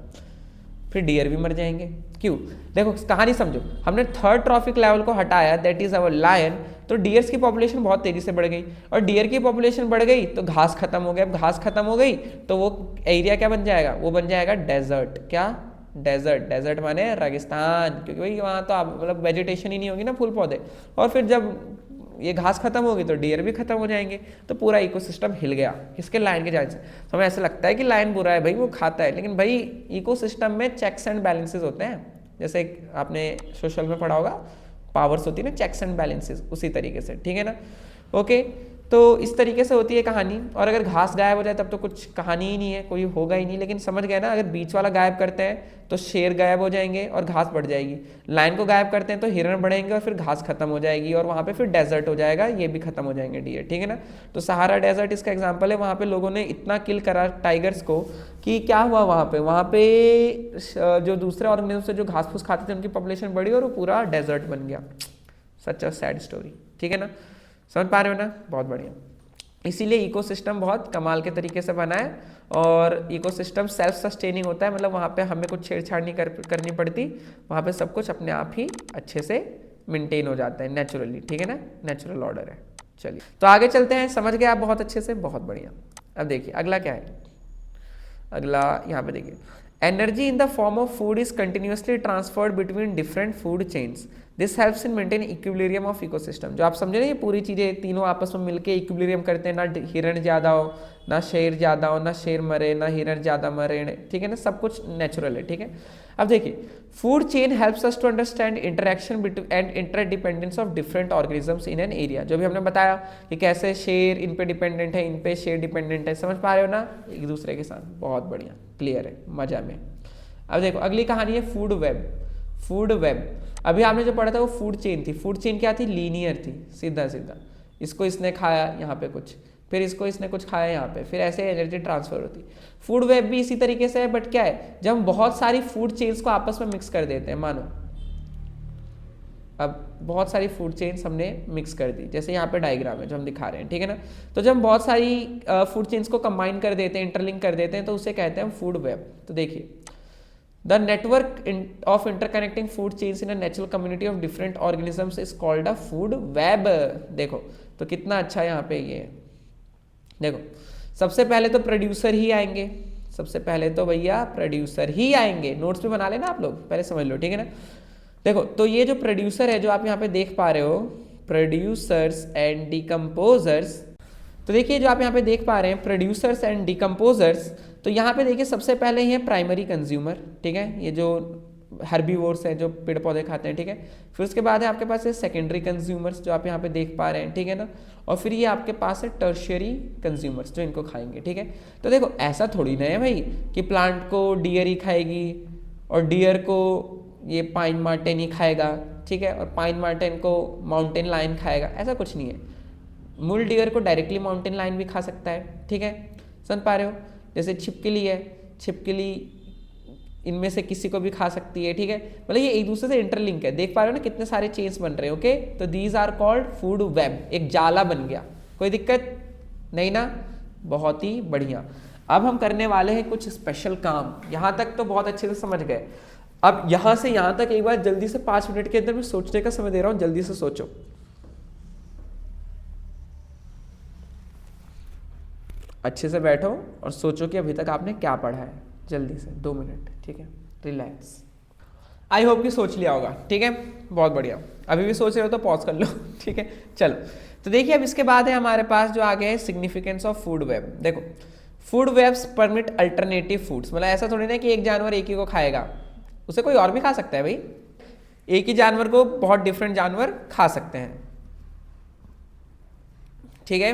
फिर डियर भी मर जाएंगे। क्यों, देखो कहानी समझो, हमने थर्ड ट्रॉफिक लेवल को हटाया, दैट इज अवर लायन, तो डियर्स की पॉपुलेशन बहुत तेजी से बढ़ गई, और डियर की पॉपुलेशन बढ़ गई तो घास खत्म हो गया, अब घास खत्म हो गई तो वो एरिया क्या बन जाएगा, वो बन जाएगा डेजर्ट। क्या, डेजर्ट, डेजर्ट माने रेगिस्तान, क्योंकि भाई वहाँ तो मतलब वेजिटेशन ही नहीं होगी ना, फूल पौधे, और फिर जब ये घास खत्म होगी तो डियर भी खत्म हो जाएंगे, तो पूरा इकोसिस्टम हिल गया किसके, लायन के जाने से। तो हमें ऐसा लगता है कि लायन बुरा है भाई, वो खाता है, लेकिन भाई इकोसिस्टम में चेक्स एंड बैलेंसेस होते हैं, जैसे आपने सोशल में पढ़ा होगा पावर्स होती है ना, चेक्स एंड बैलेंसेस, उसी तरीके से, ठीक है ना। ओके, तो इस तरीके से होती है कहानी। और अगर घास गायब हो जाए तब तो कुछ कहानी ही नहीं है, कोई होगा ही नहीं। लेकिन समझ गए ना, अगर बीच वाला गायब करते हैं तो शेर गायब हो जाएंगे और घास बढ़ जाएगी, लाइन को गायब करते हैं तो हिरण बढ़ेंगे और फिर घास खत्म हो जाएगी, और वहाँ पे फिर डेजर्ट हो जाएगा, ये भी खत्म हो जाएंगे डियर, ठीक है ना। तो सहारा डेजर्ट इसका एग्जाम्पल है, वहाँ पे लोगों ने इतना किल करा टाइगर्स को कि क्या हुआ वहाँ पे जो दूसरे ऑर्गेनिज्म से जो घास फूस खाते थे उनकी पॉपुलेशन बढ़ी और वो पूरा डेजर्ट बन गया। सच अ सैड स्टोरी, ठीक है ना, समझ पा रहे हो ना, बहुत बढ़िया। इसीलिए इकोसिस्टम बहुत कमाल के तरीके से बना है, और इकोसिस्टम सेल्फ सस्टेनिंग होता है, मतलब वहाँ पे हमें कुछ छेड़छाड़ नहीं करनी पड़ती, वहाँ पे सब कुछ अपने आप ही अच्छे से मेंटेन हो जाता है नेचुरली, ठीक है ना, नेचुरल ऑर्डर है। चलिए तो आगे चलते हैं, समझ गए आप बहुत अच्छे से, बहुत बढ़िया। अब देखिए अगला क्या है, अगला यहाँ पे देखिए, energy in the form of food is continuously transferred between different food chains, this helps in maintain equilibrium of ecosystem. जो आप समझे ना, ये पूरी चीज़ें तीनों आपस में मिलके इक्विलिब्रियम करते हैं, ना हिरण ज़्यादा हो, ना शेर ज़्यादा हो, ना शेर मरे, ना हिरण ज़्यादा मरे, ठीक है ना, सब कुछ नेचुरल है, ठीक है। अब देखिए, food chain helps us to understand interaction and interdependence of different organisms in an area. जो भी हमने बताया कि कैसे शेर इन पे डिपेंडेंट है, इन पे शेर डिपेंडेंट है, समझ पा रहे हो ना, एक दूसरे के साथ, बहुत बढ़िया, क्लियर है, मजा में। अब देखो अगली कहानी है फूड वेब। फूड वेब, अभी आपने जो पढ़ा था वो फूड चेन थी, फूड चेन क्या थी, लीनियर थी, सीधा सीधा, इसको इसने खाया यहाँ पे कुछ, फिर इसको इसने कुछ खाया यहाँ पे, फिर ऐसे एनर्जी ट्रांसफर होती। फूड वेब भी इसी तरीके से है, बट क्या है, जब हम बहुत सारी फूड चेन्स को आपस में मिक्स कर देते हैं, मानो अब बहुत सारी फूड चेन्स हमने मिक्स कर दी, जैसे यहाँ पे डायग्राम है जो हम दिखा रहे हैं, ठीक है ना। तो जब हम बहुत सारी फूड चेन्स को कंबाइन कर देते हैं, इंटरलिंक कर देते हैं, तो उसे कहते हैं फूड वेब। तो देखिए, The network of interconnecting food chains in a natural community of different organisms is called a food web। देखो तो कितना अच्छा यहाँ पे ये है, देखो सबसे पहले तो प्रोड्यूसर ही आएंगे, सबसे पहले तो भैया प्रोड्यूसर ही आएंगे, नोट्स पे बना लेना आप लोग, पहले समझ लो, ठीक है ना। देखो तो ये जो प्रोड्यूसर है जो आप यहाँ पे देख पा रहे हो, प्रोड्यूसर्स एंड डिकम्पोजर्स, तो देखिए जो आप यहाँ पे देख पा रहे हैं प्रोड्यूसर्स एंड डिकम्पोजर्स, तो यहाँ पे देखिए सबसे पहले ही है प्राइमरी कंज्यूमर, ठीक है, ये जो हर्बीवोर्स हैं जो पेड़ पौधे खाते हैं, ठीक है। फिर उसके बाद है आपके पास है सेकेंडरी कंज्यूमर्स जो आप यहाँ पे देख पा रहे हैं, ठीक है ना। और फिर ये आपके पास है टर्शियरी कंज्यूमर्स जो इनको खाएंगे, ठीक है। तो देखो ऐसा थोड़ी ना है भाई कि प्लांट को डियर ही खाएगी और डियर को ये पाइन मार्टेन ही खाएगा, ठीक है, और पाइन मार्टेन को माउंटेन लायन खाएगा, ऐसा कुछ नहीं है। मूल डियर को डायरेक्टली माउंटेन लायन भी खा सकता है, ठीक है, समझ पा रहे हो। जैसे छिपकली है, छिपकली इनमें से किसी को भी खा सकती है, ठीक है, मतलब ये एक दूसरे से इंटरलिंक है, देख पा रहे हो ना कितने सारे चेन्स बन रहे हैं, ओके। तो these are called food web, एक जाला बन गया, कोई दिक्कत नहीं ना, बहुत ही बढ़िया। अब हम करने वाले हैं कुछ स्पेशल काम, यहाँ तक तो बहुत अच्छे से समझ गए। अब यहाँ से यहाँ तक एक बार जल्दी से 5 मिनट के अंदर मैं सोचने का समय दे रहा हूँ, जल्दी से सोचो। अच्छे से बैठो और सोचो कि अभी तक आपने क्या पढ़ा है, जल्दी से 2 मिनट, ठीक है, रिलैक्स। आई होप कि सोच लिया होगा, ठीक है, बहुत बढ़िया। अभी भी सोच रहे हो तो पॉज कर लो, ठीक है। चलो तो देखिए अब इसके बाद है हमारे पास जो आगे है सिग्निफिकेंस ऑफ फूड वेब। देखो food webs permit alternative foods, मतलब ऐसा थोड़ी ना कि एक जानवर एक ही को खाएगा, उसे कोई और भी खा सकता है भाई, एक ही जानवर को बहुत डिफरेंट जानवर खा सकते हैं, ठीक है,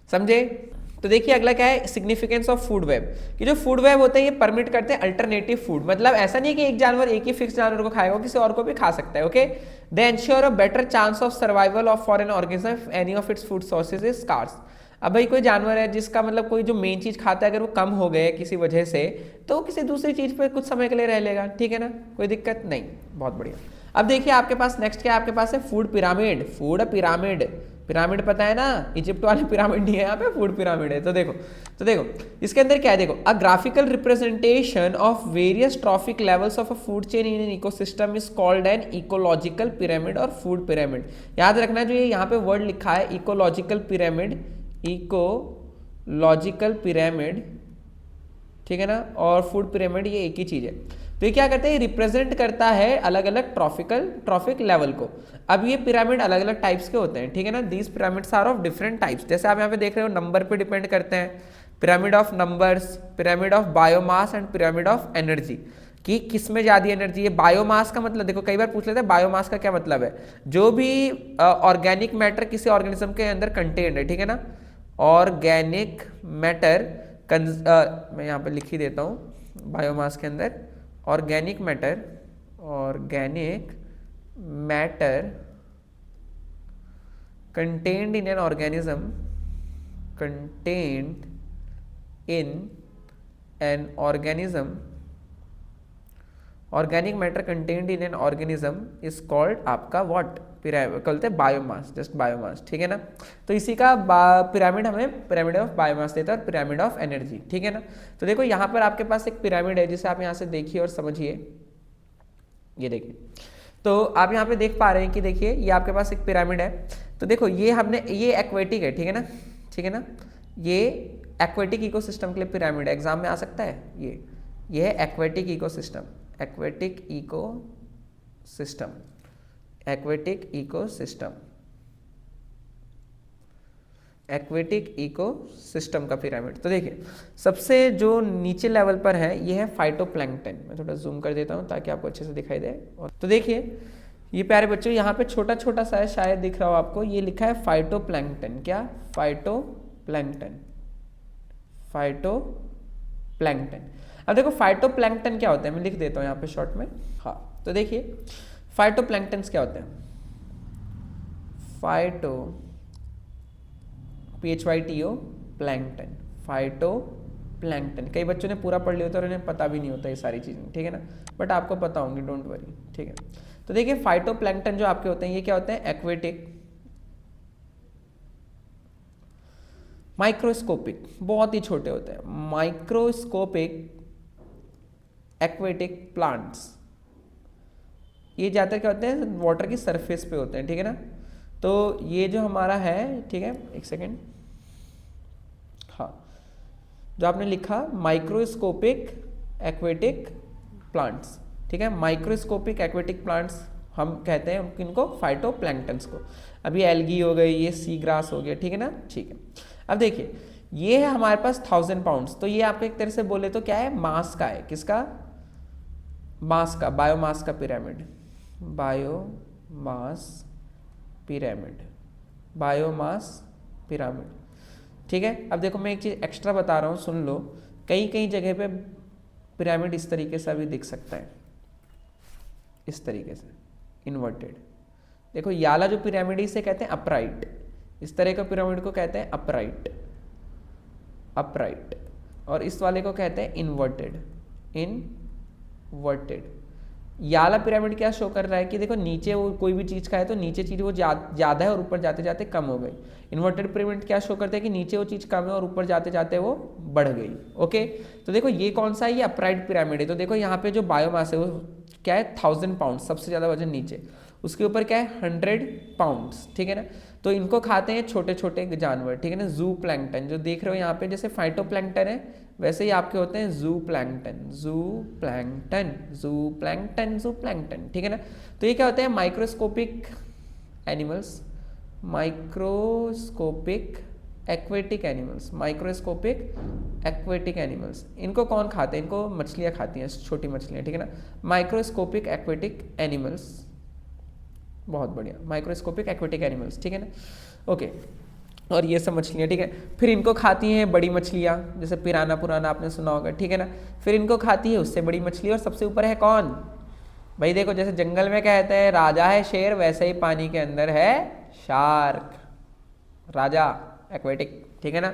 समझे। तो देखिए अगला क्या है, सिग्निफिकेंस ऑफ फूड वेब, कि जो फूड वेब होते हैं ये परमिट करते हैं अल्टरनेटिव फूड, मतलब ऐसा नहीं है कि एक जानवर एक ही फिक्स जानवर को खाएगा, किसी और को भी खा सकता है, okay. They ensure a better chance of survival of for an organism if any of its food sources is scarce. अब भाई कोई जानवर है जिसका मतलब कोई जो मेन चीज खाता है अगर वो कम हो गए किसी वजह से, तो किसी दूसरी चीज पे कुछ समय के लिए रह लेगा, ठीक है ना, कोई दिक्कत नहीं, बहुत बढ़िया। अब देखिए आपके पास नेक्स्ट क्या है, आपके पास है food pyramid. Food pyramid, pyramid पता है ना, इजिप्ट वाले पिरामिड नहीं है यहाँ पे, फूड पिरामिड है। तो देखो इसके अंदर क्या है, देखो अ graphical representation of various trophic levels of a food chain in an ecosystem is called an ecological pyramid और फूड पिरामिड। याद रखना जो ये यहाँ पे वर्ड लिखा है इकोलॉजिकल पिरामिड, इकोलॉजिकल पिरामिड, ठीक है ना, और फूड पिरामिड ये एक ही चीज है। तो ये क्या करते हैं, रिप्रेजेंट करता है अलग अलग ट्रॉफिक लेवल को। अब ये पिरामिड अलग अलग टाइप्स के होते हैं, ठीक है ना। These pyramids are of different types, जैसे आप यहाँ पे देख रहे हो नंबर पे डिपेंड करते हैं, pyramid of numbers, pyramid of biomass and pyramid of energy, कि किस में ज़्यादा एनर्जी है। बायोमास का मतलब देखो कई बार पूछ लेते हैं बायोमास का क्या मतलब है, जो भी ऑर्गेनिक मैटर किसी ऑर्गेनिज्म के अंदर कंटेन्ड है, ठीक है ना। ऑर्गेनिक मैटर मैं यहाँ पे लिख ही देता हूँ बायोमास के अंदर, organic matter contained in an organism, contained in an organism, organic matter contained in an organism is called आपका what, कहते हैं बायोमास, जस्ट बायोमास, ठीक है ना। तो इसी का पिरामिड हमें पिरामिड ऑफ बायोमास देता है और पिरामिड ऑफ एनर्जी, ठीक है ना। तो देखो यहाँ पर आपके पास एक पिरामिड है जिसे आप यहाँ से देखिए और समझिए, ये देखिए। तो आप यहाँ पे देख पा रहे हैं कि देखिए ये आपके पास एक पिरामिड है। तो देखो ये ये एक्वेटिक है, ठीक है ना, ठीक है ना। ये एक्वेटिक इकोसिस्टम के लिए पिरामिड है, एग्जाम में आ सकता है ये है एक्वेटिक इकोसिस्टम, एक्वेटिक इकोसिस्टम का पिरामिड। तो देखिए सबसे जो नीचे लेवल पर है ये है फाइटोप्लैंक्टन। मैं थोड़ा जूम कर देता हूँ ताकि आपको अच्छे से दिखाई दे। तो देखिए ये प्यारे बच्चों यहाँ पे छोटा छोटा सा है, शायद दिख रहा हो आपको, ये लिखा है फाइटोप्लैंक्टन। क्या, फाइटोप्लैंक्टन। अब देखो फाइटोप्लैंक्टन क्या होता है, मैं लिख देता हूँ यहाँ पे शॉर्ट में। हाँ तो देखिए फाइटोप्लैंक्टन्स क्या होते हैं, प्लैंक्टन, फाइटोप्लैंक्टन। कई बच्चों ने पूरा पढ़ लिया होता है और उन्हें पता भी नहीं होता ये सारी चीज़ें, ठीक है ना, बट आपको पता होंगी, डोंट वरी, ठीक है। तो देखिए फाइटोप्लैंक्टन जो आपके होते हैं ये क्या होते हैं, एक्वेटिक, माइक्रोस्कोपिक, बहुत ही छोटे होते हैं, माइक्रोस्कोपिक एक्वेटिक प्लांट्स। ये ज़्यादातर क्या होते हैं, वाटर की सरफेस पे होते हैं, ठीक है ना। तो ये जो हमारा है, ठीक है, एक सेकेंड, हाँ जो आपने लिखा माइक्रोस्कोपिक एक्वेटिक प्लांट्स, ठीक है, माइक्रोस्कोपिक एक्वेटिक प्लांट्स हम कहते हैं किनको, फाइटोप्लैंक्टन्स को। अभी एल्गी हो गई, ये सी ग्रास हो गया, ठीक है ना, ठीक है। अब देखिए ये है हमारे पास 1000 पाउंड्स, तो ये आपको एक तरह से बोले तो क्या है, मास का है, किसका, मास का, बायोमास का पिरामिड, बायोमास पिरामिड, ठीक है। अब देखो मैं एक चीज़ एक्स्ट्रा बता रहा हूँ, सुन लो, कई कई जगह पे पिरामिड इस तरीके से भी दिख सकता है, इस तरीके से इन्वर्टेड। देखो ये वाला जो पिरामिड इसे कहते हैं अपराइट, इस तरह का पिरामिड को कहते हैं अपराइट, और इस वाले को कहते हैं इन्वर्टेड। ये वाला पिरामिड क्या शो कर रहा है कि देखो नीचे वो कोई भी चीज़ का है तो नीचे चीज़ वो ज़्यादा है और ऊपर जाते जाते कम हो गई। इन्वर्टेड पिरामिड क्या शो करता है कि नीचे वो चीज़ कम है और ऊपर जाते जाते वो बढ़ गई। ओके, तो देखो ये कौन सा है, ये अपराइट पिरामिड है। तो देखो यहाँ पे जो बायोमास है वो क्या है, 1000 पाउंड, सबसे ज़्यादा वजन नीचे, उसके ऊपर क्या है 100 पाउंड्स, ठीक है ना। तो इनको खाते हैं छोटे छोटे जानवर, ठीक है ना, जू प्लैंक्टन जो देख रहे हो यहाँ पे, जैसे फाइटोप्लैंक्टन है वैसे ही आपके होते हैं जू प्लैंक्टन, ठीक है ना। तो ये क्या होते हैं, microscopic animals, microscopic aquatic animals. इनको कौन खाते हैं, इनको मछलियाँ खाती हैं, छोटी मछलियाँ, ठीक है ना। माइक्रोस्कोपिक एक्वेटिक एनिमल्स, बहुत बढ़िया, माइक्रोस्कोपिक एक्वेटिक एनिमल्स, ठीक है ना। ओके, और ये सब मछलियाँ, ठीक है। फिर इनको खाती हैं बड़ी मछलियाँ, जैसे पिराना पुराना आपने सुना होगा, ठीक है ना। फिर इनको खाती है उससे बड़ी मछली, और सबसे ऊपर है कौन भाई, देखो जैसे जंगल में कहते हैं राजा है शेर, वैसे ही पानी के अंदर है शार्क, राजा एक्वेटिक, ठीक है ना,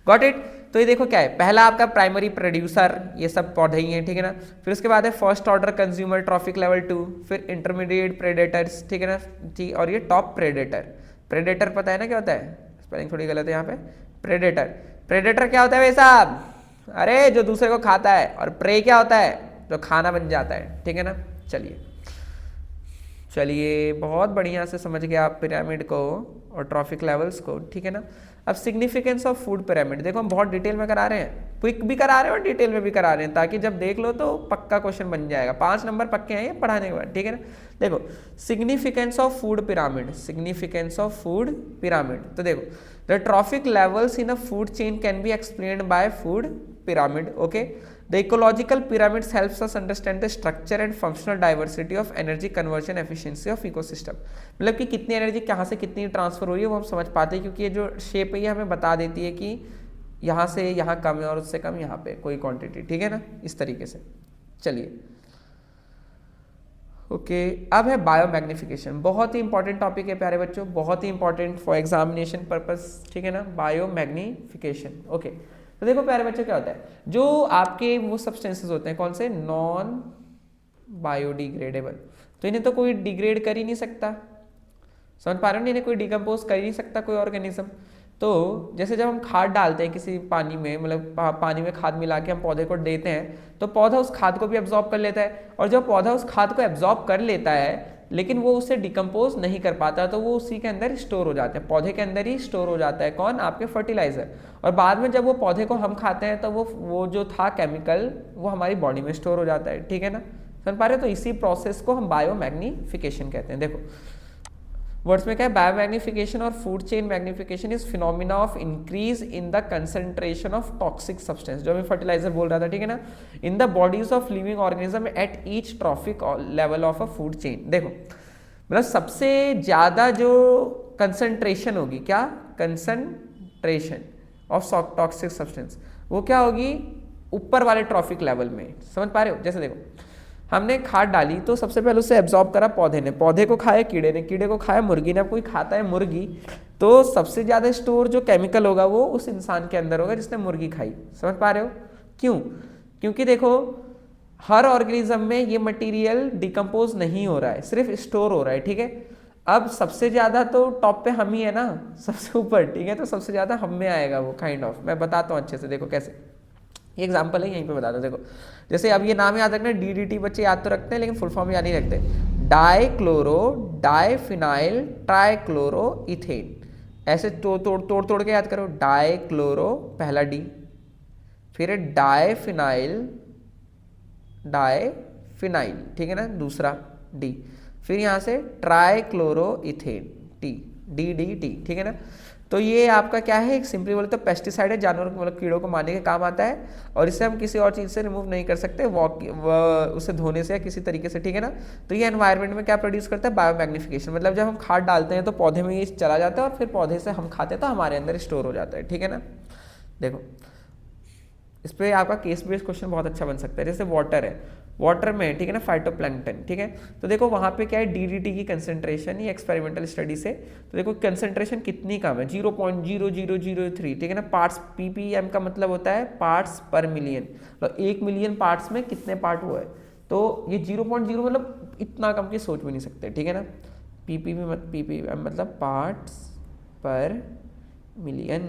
गॉट इट। तो ये देखो क्या है, पहला आपका प्राइमरी प्रोड्यूसर, ये सब पौधे ही हैं, ठीक है ना। फिर उसके बाद है first order consumer, trophic level 2, फिर इंटरमीडिएट प्रेडेटर्स, ठीक है ना, ठीक, और ये टॉप प्रेडेटर पता है ना क्या होता है, स्पेलिंग थोड़ी गलत है यहाँ पे, प्रेडेटर क्या होता है भाई साहब, अरे जो दूसरे को खाता है, और प्रे क्या होता है, जो खाना बन जाता है, ठीक है ना। चलिए बहुत बढ़िया से समझ गए आप पिरामिड को और ट्रॉफिक लेवल्स को, ठीक है ना। अब सिग्निफिकेंस ऑफ फूड पिरामिड देखो हम बहुत डिटेल में करा रहे हैं, क्विक भी करा रहे हैं और डिटेल में भी करा रहे हैं, ताकि जब देख लो तो पक्का क्वेश्चन बन जाएगा। 5 नंबर पक्के हैं ये पढ़ाने के बाद, ठीक है ना। देखो significance of food pyramid, significance of food pyramid, तो देखो the traffic levels in a food chain can be explained bye food pyramid. Okay, the ecological pyramids helps us understand the structure and functional diversity of energy conversion efficiency of ecosystem. मतलब कि कितनी एनर्जी कहाँ से कितनी ट्रांसफर हो रही है वो हम समझ पाते हैं, क्योंकि ये जो शेप है ये हमें बता देती है कि यहाँ से यहाँ कम है और उससे कम यहाँ पे कोई क्वांटिटी, ठीक है ना, इस तरीके से। चलिए ओके, अब है बायोमैग्निफिकेशन, बहुत ही इंपॉर्टेंट टॉपिक है प्यारे बच्चों, बहुत ही इंपॉर्टेंट फॉर एग्जामिनेशन पर्पस, ठीक है ना, बायोमैग्निफिकेशन। ओके, तो देखो प्यारे बच्चों क्या होता है, जो आपके वो सब्सटेंसेस होते हैं कौन से, नॉन बायोडिग्रेडेबल, तो इन्हें तो कोई डिग्रेड कर ही नहीं सकता, समझ पा रहे हो, इन्हें कोई डिकम्पोज कर ही नहीं सकता कोई ऑर्गेनिज्म। तो जैसे जब हम खाद डालते हैं किसी पानी में, मतलब पानी में खाद मिला के हम पौधे को देते हैं, तो पौधा उस खाद को भी एब्जॉर्ब कर लेता है, और जब पौधा उस खाद को एब्जॉर्ब कर लेता है लेकिन वो उसे डिकम्पोज नहीं कर पाता, तो वो उसी के अंदर स्टोर हो जाते हैं, पौधे के अंदर ही स्टोर हो जाता है, कौन, आपके फर्टिलाइजर। और बाद में जब वो पौधे को हम खाते हैं तो वो जो था केमिकल वो हमारी बॉडी में स्टोर हो जाता है, ठीक है ना, समझ पा रहे हो। तो इसी प्रोसेस को हम बायोमैग्निफिकेशन कहते हैं। देखो वर्ड्स में क्या है, बायोमैग्निफिकेशन और food chain magnification is phenomena of increase in the concentration of toxic substance, जो मैं फर्टिलाइजर बोल रहा था, ठीक है ना, in the bodies of living organism at each trophic level of a food chain. देखो मतलब सबसे ज्यादा जो कंसंट्रेशन होगी, क्या, कंसंट्रेशन ऑफ टॉक्सिक सब्सटेंस, वो क्या होगी, ऊपर वाले ट्रॉफिक लेवल में, समझ पा रहे हो। जैसे देखो हमने खाद डाली तो सबसे पहले उसे एब्जॉर्ब करा पौधे ने, पौधे को खाया कीड़े ने, कीड़े को खाया मुर्गी ने, अब कोई खाता है मुर्गी, तो सबसे ज़्यादा स्टोर जो केमिकल होगा वो उस इंसान के अंदर होगा जिसने मुर्गी खाई, समझ पा रहे हो। क्यों, क्योंकि देखो हर ऑर्गेनिज्म में ये मटेरियल डिकम्पोज नहीं हो रहा है, सिर्फ स्टोर हो रहा है, ठीक है। अब सबसे ज़्यादा तो टॉप पे हम ही है ना, सबसे ऊपर, ठीक है, तो सबसे ज़्यादा हम में आएगा वो, काइंड ऑफ, मैं बताता हूँ अच्छे से, देखो कैसे, ये एग्जाम्पल है यहीं पे बता दो। देखो जैसे अब ये नाम याद रखना, DDT बच्चे याद तो रखते हैं लेकिन फुल फॉर्म याद नहीं रखते, डाइक्लोरो डाइफिनाइल ट्राइक्लोरो इथेन, ऐसे तोड़ के याद करो, डाइक्लोरो पहला डी, फिर डाइफिनाइल ठीक है ना, दूसरा डी, फिर यहाँ से ट्राइक्लोरो इथेन टी, ठीक है ना। तो ये आपका क्या है, एक सिंपली बोले तो पेस्टिसाइड है, जानवरों को मतलब कीड़ों को मारने के काम आता है, और इसे हम किसी और चीज़ से रिमूव नहीं कर सकते, उसे धोने से या किसी तरीके से, ठीक है ना। तो ये एनवायरनमेंट में क्या प्रोड्यूस करता है, बायोमैग्निफिकेशन, मतलब जब हम खाद डालते हैं तो पौधे में ये चला जाता है और फिर पौधे से हम खाते हैं तो हमारे अंदर स्टोर हो जाता है, ठीक है ना। देखो इस पर आपका केस बेस्ड क्वेश्चन बहुत अच्छा बन सकता है, जैसे वाटर है, वाटर में, ठीक है ना, फाइटोप्लैंक्टन, ठीक है, तो देखो वहाँ पे क्या है, DDT की कंसंट्रेशन, ये एक्सपेरिमेंटल स्टडी से, तो देखो कंसंट्रेशन कितनी कम है, 0.0003, ठीक है ना, पार्ट्स ppm का मतलब होता है पार्ट्स पर मिलियन, तो 1 मिलियन पार्ट्स में कितने पार्ट हुआ है, तो ये 0.0 मतलब इतना कम की सोच भी नहीं सकते, ठीक है ना। ppm मतलब पार्ट्स पर मिलियन,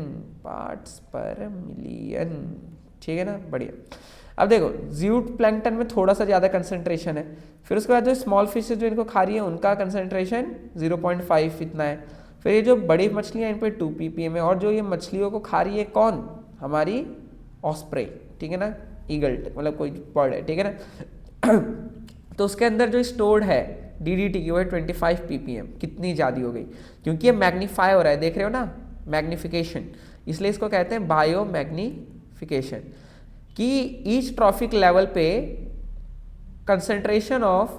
ठीक है ना, बढ़िया। अब देखो ज़ूट प्लैंकटन में थोड़ा सा ज़्यादा कंसंट्रेशन है, फिर उसके बाद जो स्मॉल फिशेज जो इनको खा रही है उनका कंसंट्रेशन 0.5 इतना है, फिर ये जो बड़ी मछलियाँ इन पे 2 ppm है, और जो ये मछलियों को खा रही है कौन, हमारी ऑस्प्रे, ठीक है ना, ईगल मतलब कोई बर्ड है, ठीक है ना। तो उसके अंदर जो स्टोर्ड है DDT की वो है 25 ppm, कितनी ज़्यादा हो गई, क्योंकि ये मैग्नीफाई हो रहा है, देख रहे हो ना, मैग्निफिकेशन, इसलिए इसको कहते हैं बायोमैग्निफिकेशन, कि ईच ट्रॉफिक लेवल पे कंसंट्रेशन ऑफ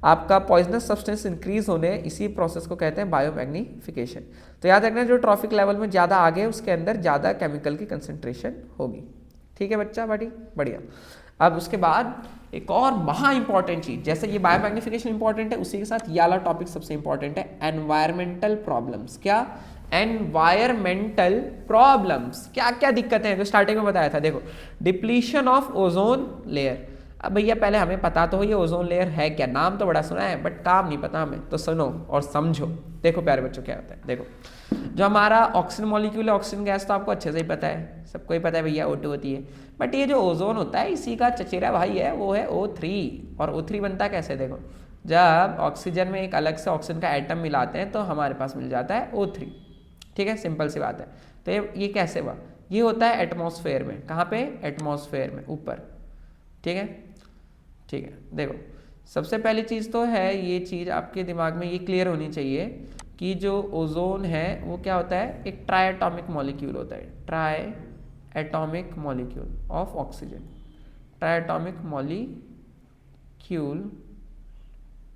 आपका पॉइजनस सब्सटेंस इंक्रीज होने, इसी प्रोसेस को कहते हैं बायोमैग्निफिकेशन। तो याद रखना जो ट्रॉफिक लेवल में ज़्यादा आगे है उसके अंदर ज़्यादा केमिकल की कंसंट्रेशन होगी, ठीक है बच्चा, बढ़िया। अब उसके बाद एक और महा इंपॉर्टेंट चीज, जैसे ये बायोमैग्निफिकेशन इंपॉर्टेंट है उसी के साथ ये वाला टॉपिक सबसे इंपॉर्टेंट है, एनवायरमेंटल प्रॉब्लम्स। क्या, एनवायरमेंटल प्रॉब्लम्स, क्या क्या दिक्कतें हैं, जो स्टार्टिंग में बताया था। देखो डिप्लीशन ऑफ ओजोन लेयर, अब भैया पहले हमें पता तो हो ये ओजोन लेयर है क्या, नाम तो बड़ा सुना है बट काम नहीं पता हमें, तो सुनो और समझो। देखो प्यारे बच्चों क्या होता है, देखो जो हमारा ऑक्सीजन मॉलिक्यूल है, ऑक्सीजन गैस तो आपको अच्छे से ही पता है, सबको ही पता है भैया O2 होती है, बट ये जो ओजोन होता है इसी का चचेरा भाई है, वो है O3, और O3 बनता कैसे, देखो जब ऑक्सीजन में एक अलग से ऑक्सीजन का एटम मिलाते हैं तो हमारे पास मिल जाता है O3। ठीक है, सिंपल सी बात है। तो ये कैसे हुआ? ये होता है एटमॉस्फेयर में। कहाँ पे? एटमॉस्फेयर में, ऊपर। ठीक है, ठीक है। देखो, सबसे पहली चीज़ तो है, ये चीज़ आपके दिमाग में ये क्लियर होनी चाहिए कि जो ओजोन है वो क्या होता है? एक ट्राई एटॉमिक मॉलिक्यूल होता है, try atomic molecule of oxygen, try atomic molecule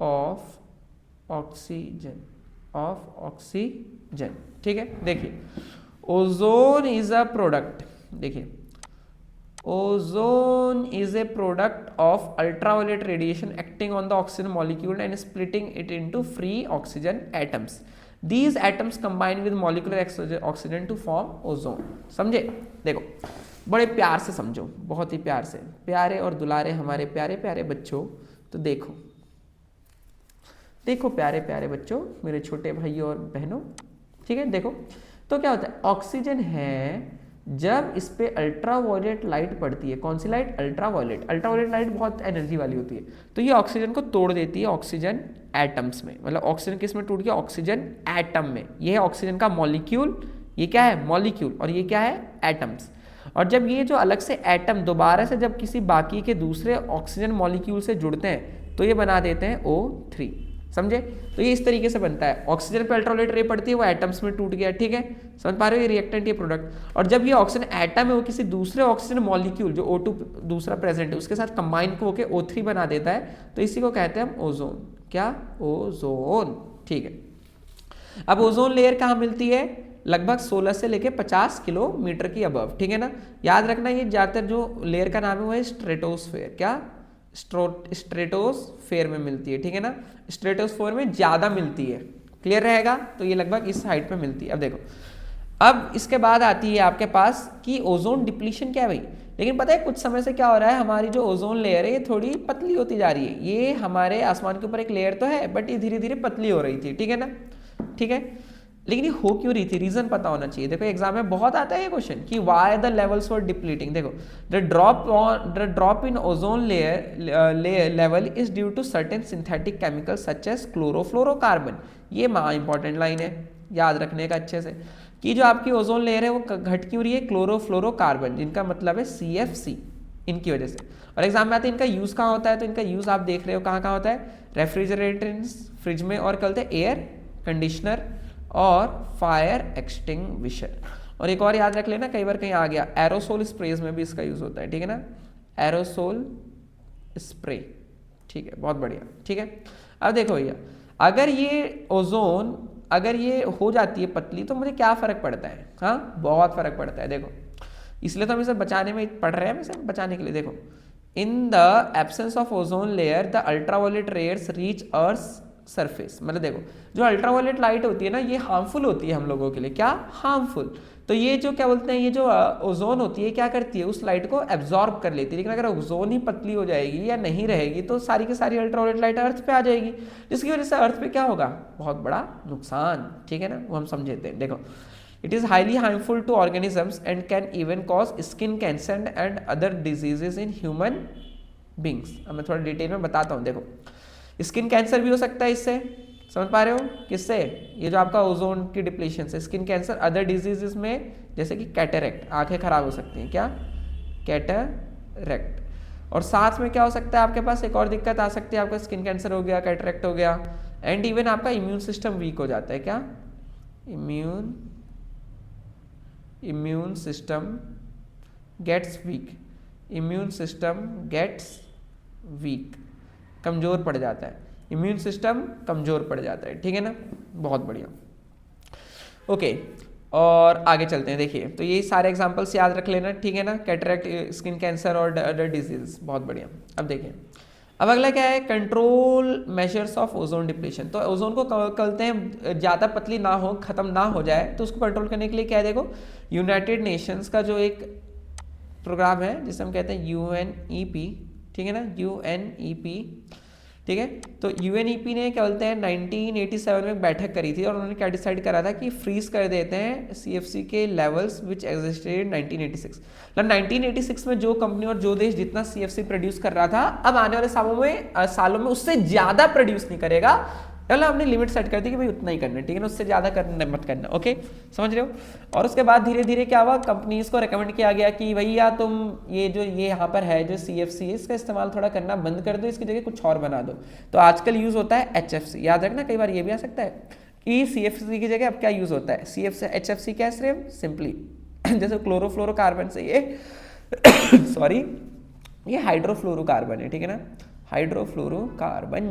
of oxygen. ठीक है, देखिए ओजोन इज अ प्रोडक्ट, देखिए ozone is a product of ultraviolet radiation acting on the oxygen molecule and splitting it into free oxygen atoms. These atoms combine with molecular oxygen to form ozone। समझे? देखो, बड़े प्यार से समझो, बहुत ही प्यार से, प्यारे और दुलारे हमारे प्यारे प्यारे बच्चों। तो देखो देखो प्यारे प्यारे बच्चों, मेरे छोटे भाइयों और बहनों, ठीक है। देखो तो क्या होता है, ऑक्सीजन है, जब इस पे अल्ट्रावायलेट लाइट पड़ती है, कौन सी लाइट? अल्ट्रावायलेट। अल्ट्रावायलेट लाइट बहुत एनर्जी वाली होती है, तो ये ऑक्सीजन को तोड़ देती है ऑक्सीजन एटम्स में। मतलब ऑक्सीजन किस में टूट गया? ऑक्सीजन एटम में। ये है ऑक्सीजन का मॉलिक्यूल, ये क्या है? मॉलिक्यूल, और ये क्या है? एटम्स। और जब ये जो अलग से एटम दोबारा से जब किसी बाकी के दूसरे ऑक्सीजन मॉलिक्यूल से जुड़ते हैं तो ये बना देते हैं O3। समझे? तो ये इस तरीके से बनता है। ऑक्सीजन पे अल्ट्रावायलेट रे पड़ती है, वो एटम्स में टूट गया। ठीक है, समझ पा रहे हो? ये रिएक्टेंट, ये प्रोडक्ट। और जब ये ऑक्सीजन एटम है वो किसी दूसरे ऑक्सीजन मॉलिक्यूल जो O2 दूसरा प्रेजेंट है उसके साथ कंबाइन को होकर O3 बना देता है, तो इसी को कहते हैं हम ओजोन। क्या? ओजोन। ठीक है, अब ओजोन लेयर कहाँ मिलती है? लगभग 16 से लेके 50 किलोमीटर की अबव। ठीक है ना, याद रखना ये ज्यादातर जो लेयर का नाम है वो है स्ट्रेटोस्फेयर। क्या? स्ट्रेटोस्फेयर में मिलती है। ठीक है ना, स्ट्रेटोस्फेयर में ज्यादा मिलती है। क्लियर रहेगा? तो ये लगभग इस हाइट पे मिलती है। अब देखो, अब इसके बाद आती है आपके पास कि ओजोन डिप्लीशन क्या है भाई। लेकिन पता है कुछ समय से क्या हो रहा है, हमारी जो ओजोन लेयर है ये थोड़ी पतली होती जा रही है। ये हमारे आसमान के ऊपर एक लेयर तो है, बट ये धीरे धीरे पतली हो रही थी। ठीक है ना, ठीक है, लेकिन ये हो क्यों रही थी? रीजन पता होना चाहिए। देखो एग्जाम में बहुत आता है ये क्वेश्चन कि why the levels were depleting. देखो, the drop in ozone layer level is due to certain synthetic chemicals such as chlorofluorocarbon. ये माँ इंपॉर्टेंट लाइन है, याद रखने का अच्छे से, कि जो आपकी ओजोन लेयर है वो घट क्यों रही है? क्लोरोफ्लोरोकार्बन, जिनका मतलब है CFC, इनकी वजह से। और एग्जाम में आते हैं इनका यूज कहाँ होता है, तो इनका यूज आप देख रहे हो कहाँ कहाँ होता है? रेफ्रिजरेटर्स, फ्रिज में, और कहते हैं एयर कंडीशनर और फायर एक्सटिंग्विशर। और एक और याद रख लेना, कई बार कहीं आ गया, एरोसोल स्प्रेज में भी इसका यूज होता है। ठीक है ना, एरोसोल स्प्रे। ठीक है, बहुत बढ़िया। ठीक है, अब देखो भैया, अगर ये ओजोन अगर ये हो जाती है पतली तो मुझे क्या फर्क पड़ता है? हाँ, बहुत फर्क पड़ता है। देखो, इसलिए तो हम इसे बचाने में पढ़ रहे हैं, इसे बचाने के लिए। देखो, in the absence of ozone layer the ultraviolet rares reach earth surface. मतलब देखो, जो अल्ट्रावायलेट लाइट होती है ना, ये हार्मफुल होती है हम लोगों के लिए। क्या? हार्मफुल। तो ये जो क्या बोलते हैं, ये जो ओजोन होती है क्या करती है? उस लाइट को एब्जॉर्ब कर लेती है। लेकिन अगर ओजोन ही पतली हो जाएगी या नहीं रहेगी तो सारी की सारी अल्ट्रावायलेट लाइट अर्थ पे आ जाएगी, जिसकी वजह से अर्थ पे क्या होगा? बहुत बड़ा नुकसान। ठीक है ना, वो हम समझते हैं। देखो, it is highly harmful to organisms and can even cause skin cancer and other diseases in human beings. अब मैं थोड़ा डिटेल में बताता हूँ। देखो, स्किन कैंसर भी हो सकता है इससे, समझ पा रहे हो? किससे? ये जो आपका ओजोन की डिप्लीशन से स्किन कैंसर, अदर डिजीजेस में जैसे कि कैटरेक्ट, आंखें खराब हो सकती हैं। क्या? कैटरेक्ट। और साथ में क्या हो सकता है आपके पास? एक और दिक्कत आ सकती है, आपका स्किन कैंसर हो गया, कैटरेक्ट हो गया, एंड इवन आपका इम्यून सिस्टम वीक हो जाता है। क्या? Immune system gets weak, immune system gets weak, कमजोर पड़ जाता है, इम्यून सिस्टम कमजोर पड़ जाता है। ठीक है ना, बहुत बढ़िया। ओके, और आगे चलते हैं। देखिए, तो ये सारे एग्जांपल्स याद रख लेना। ठीक है ना, कैटरेक्ट, स्किन कैंसर और अदर डिजीज। बहुत बढ़िया। अब देखिए, अब अगला क्या है? Control measures of ozone depletion. तो ओजोन को कहते हैं ज़्यादा पतली ना हो, खत्म ना हो जाए, तो उसको कंट्रोल करने के लिए क्या है? देखो, यूनाइटेड नेशंस का जो एक प्रोग्राम है जिसे हम कहते हैं UNEP। ठीक है ना, UNEP। ठीक है। तो यूएनईपी ने क्या बोलते हैं 1987 में बैठक करी थी और उन्होंने क्या डिसाइड करा था कि फ्रीज कर देते हैं सीएफसी के लेवल्स विच एग्जिस्टेड 1986। मतलब 1986 में जो कंपनी और जो देश जितना सीएफसी प्रोड्यूस कर रहा था, अब आने वाले सालों में उससे ज्यादा प्रोड्यूस नहीं करेगा। चलो हमने लिमिट सेट कर दी कि भाई उतना ही करना है, ठीक है ना, उससे ज्यादा करना मत करना, ओके, समझ रहे हो। और उसके बाद धीरे धीरे क्या हुआ, कंपनीज को रेकमेंड किया गया कि भैया तुम ये यहाँ पर है जो सीएफसी, इसका इस्तेमाल थोड़ा करना बंद कर दो, इसकी जगह कुछ और बना दो। तो आजकल यूज होता है एचएफसी, याद रखना, कई बार ये भी आ सकता है कि सीएफसी की जगह अब क्या यूज होता है, सीएफसी एचएफसी क्या है, सिंपली जैसे क्लोरोफ्लोरोकार्बन से ये सॉरी ये हाइड्रोफ्लोरोकार्बन है, ठीक है ना, हाइड्रोफ्लोरोकार्बन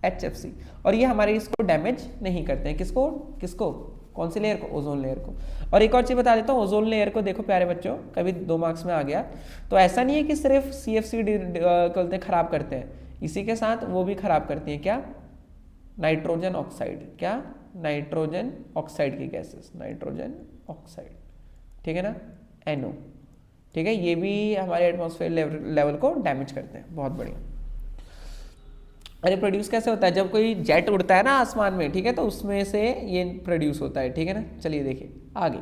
HFC, और ये हमारे इसको डैमेज नहीं करते हैं, किसको कौन सी लेयर को, ओजोन लेयर को। और एक और चीज बता देता हूँ, ओजोन लेयर को देखो प्यारे बच्चों, कभी 2 मार्क्स में आ गया, तो ऐसा नहीं है कि सिर्फ CFC कहते खराब करते हैं, इसी के साथ वो भी खराब करती है क्या, नाइट्रोजन ऑक्साइड, क्या, नाइट्रोजन ऑक्साइड की गैसेस, नाइट्रोजन ऑक्साइड, ठीक है ना, NO, ठीक है, ये भी हमारे एटमॉस्फेयर लेवल को डैमेज करते हैं। बहुत बढ़िया। अरे प्रोड्यूस कैसे होता है, जब कोई जेट उड़ता है ना आसमान में, ठीक है, तो उसमें से ये प्रोड्यूस होता है, ठीक है ना। चलिए देखिए आगे,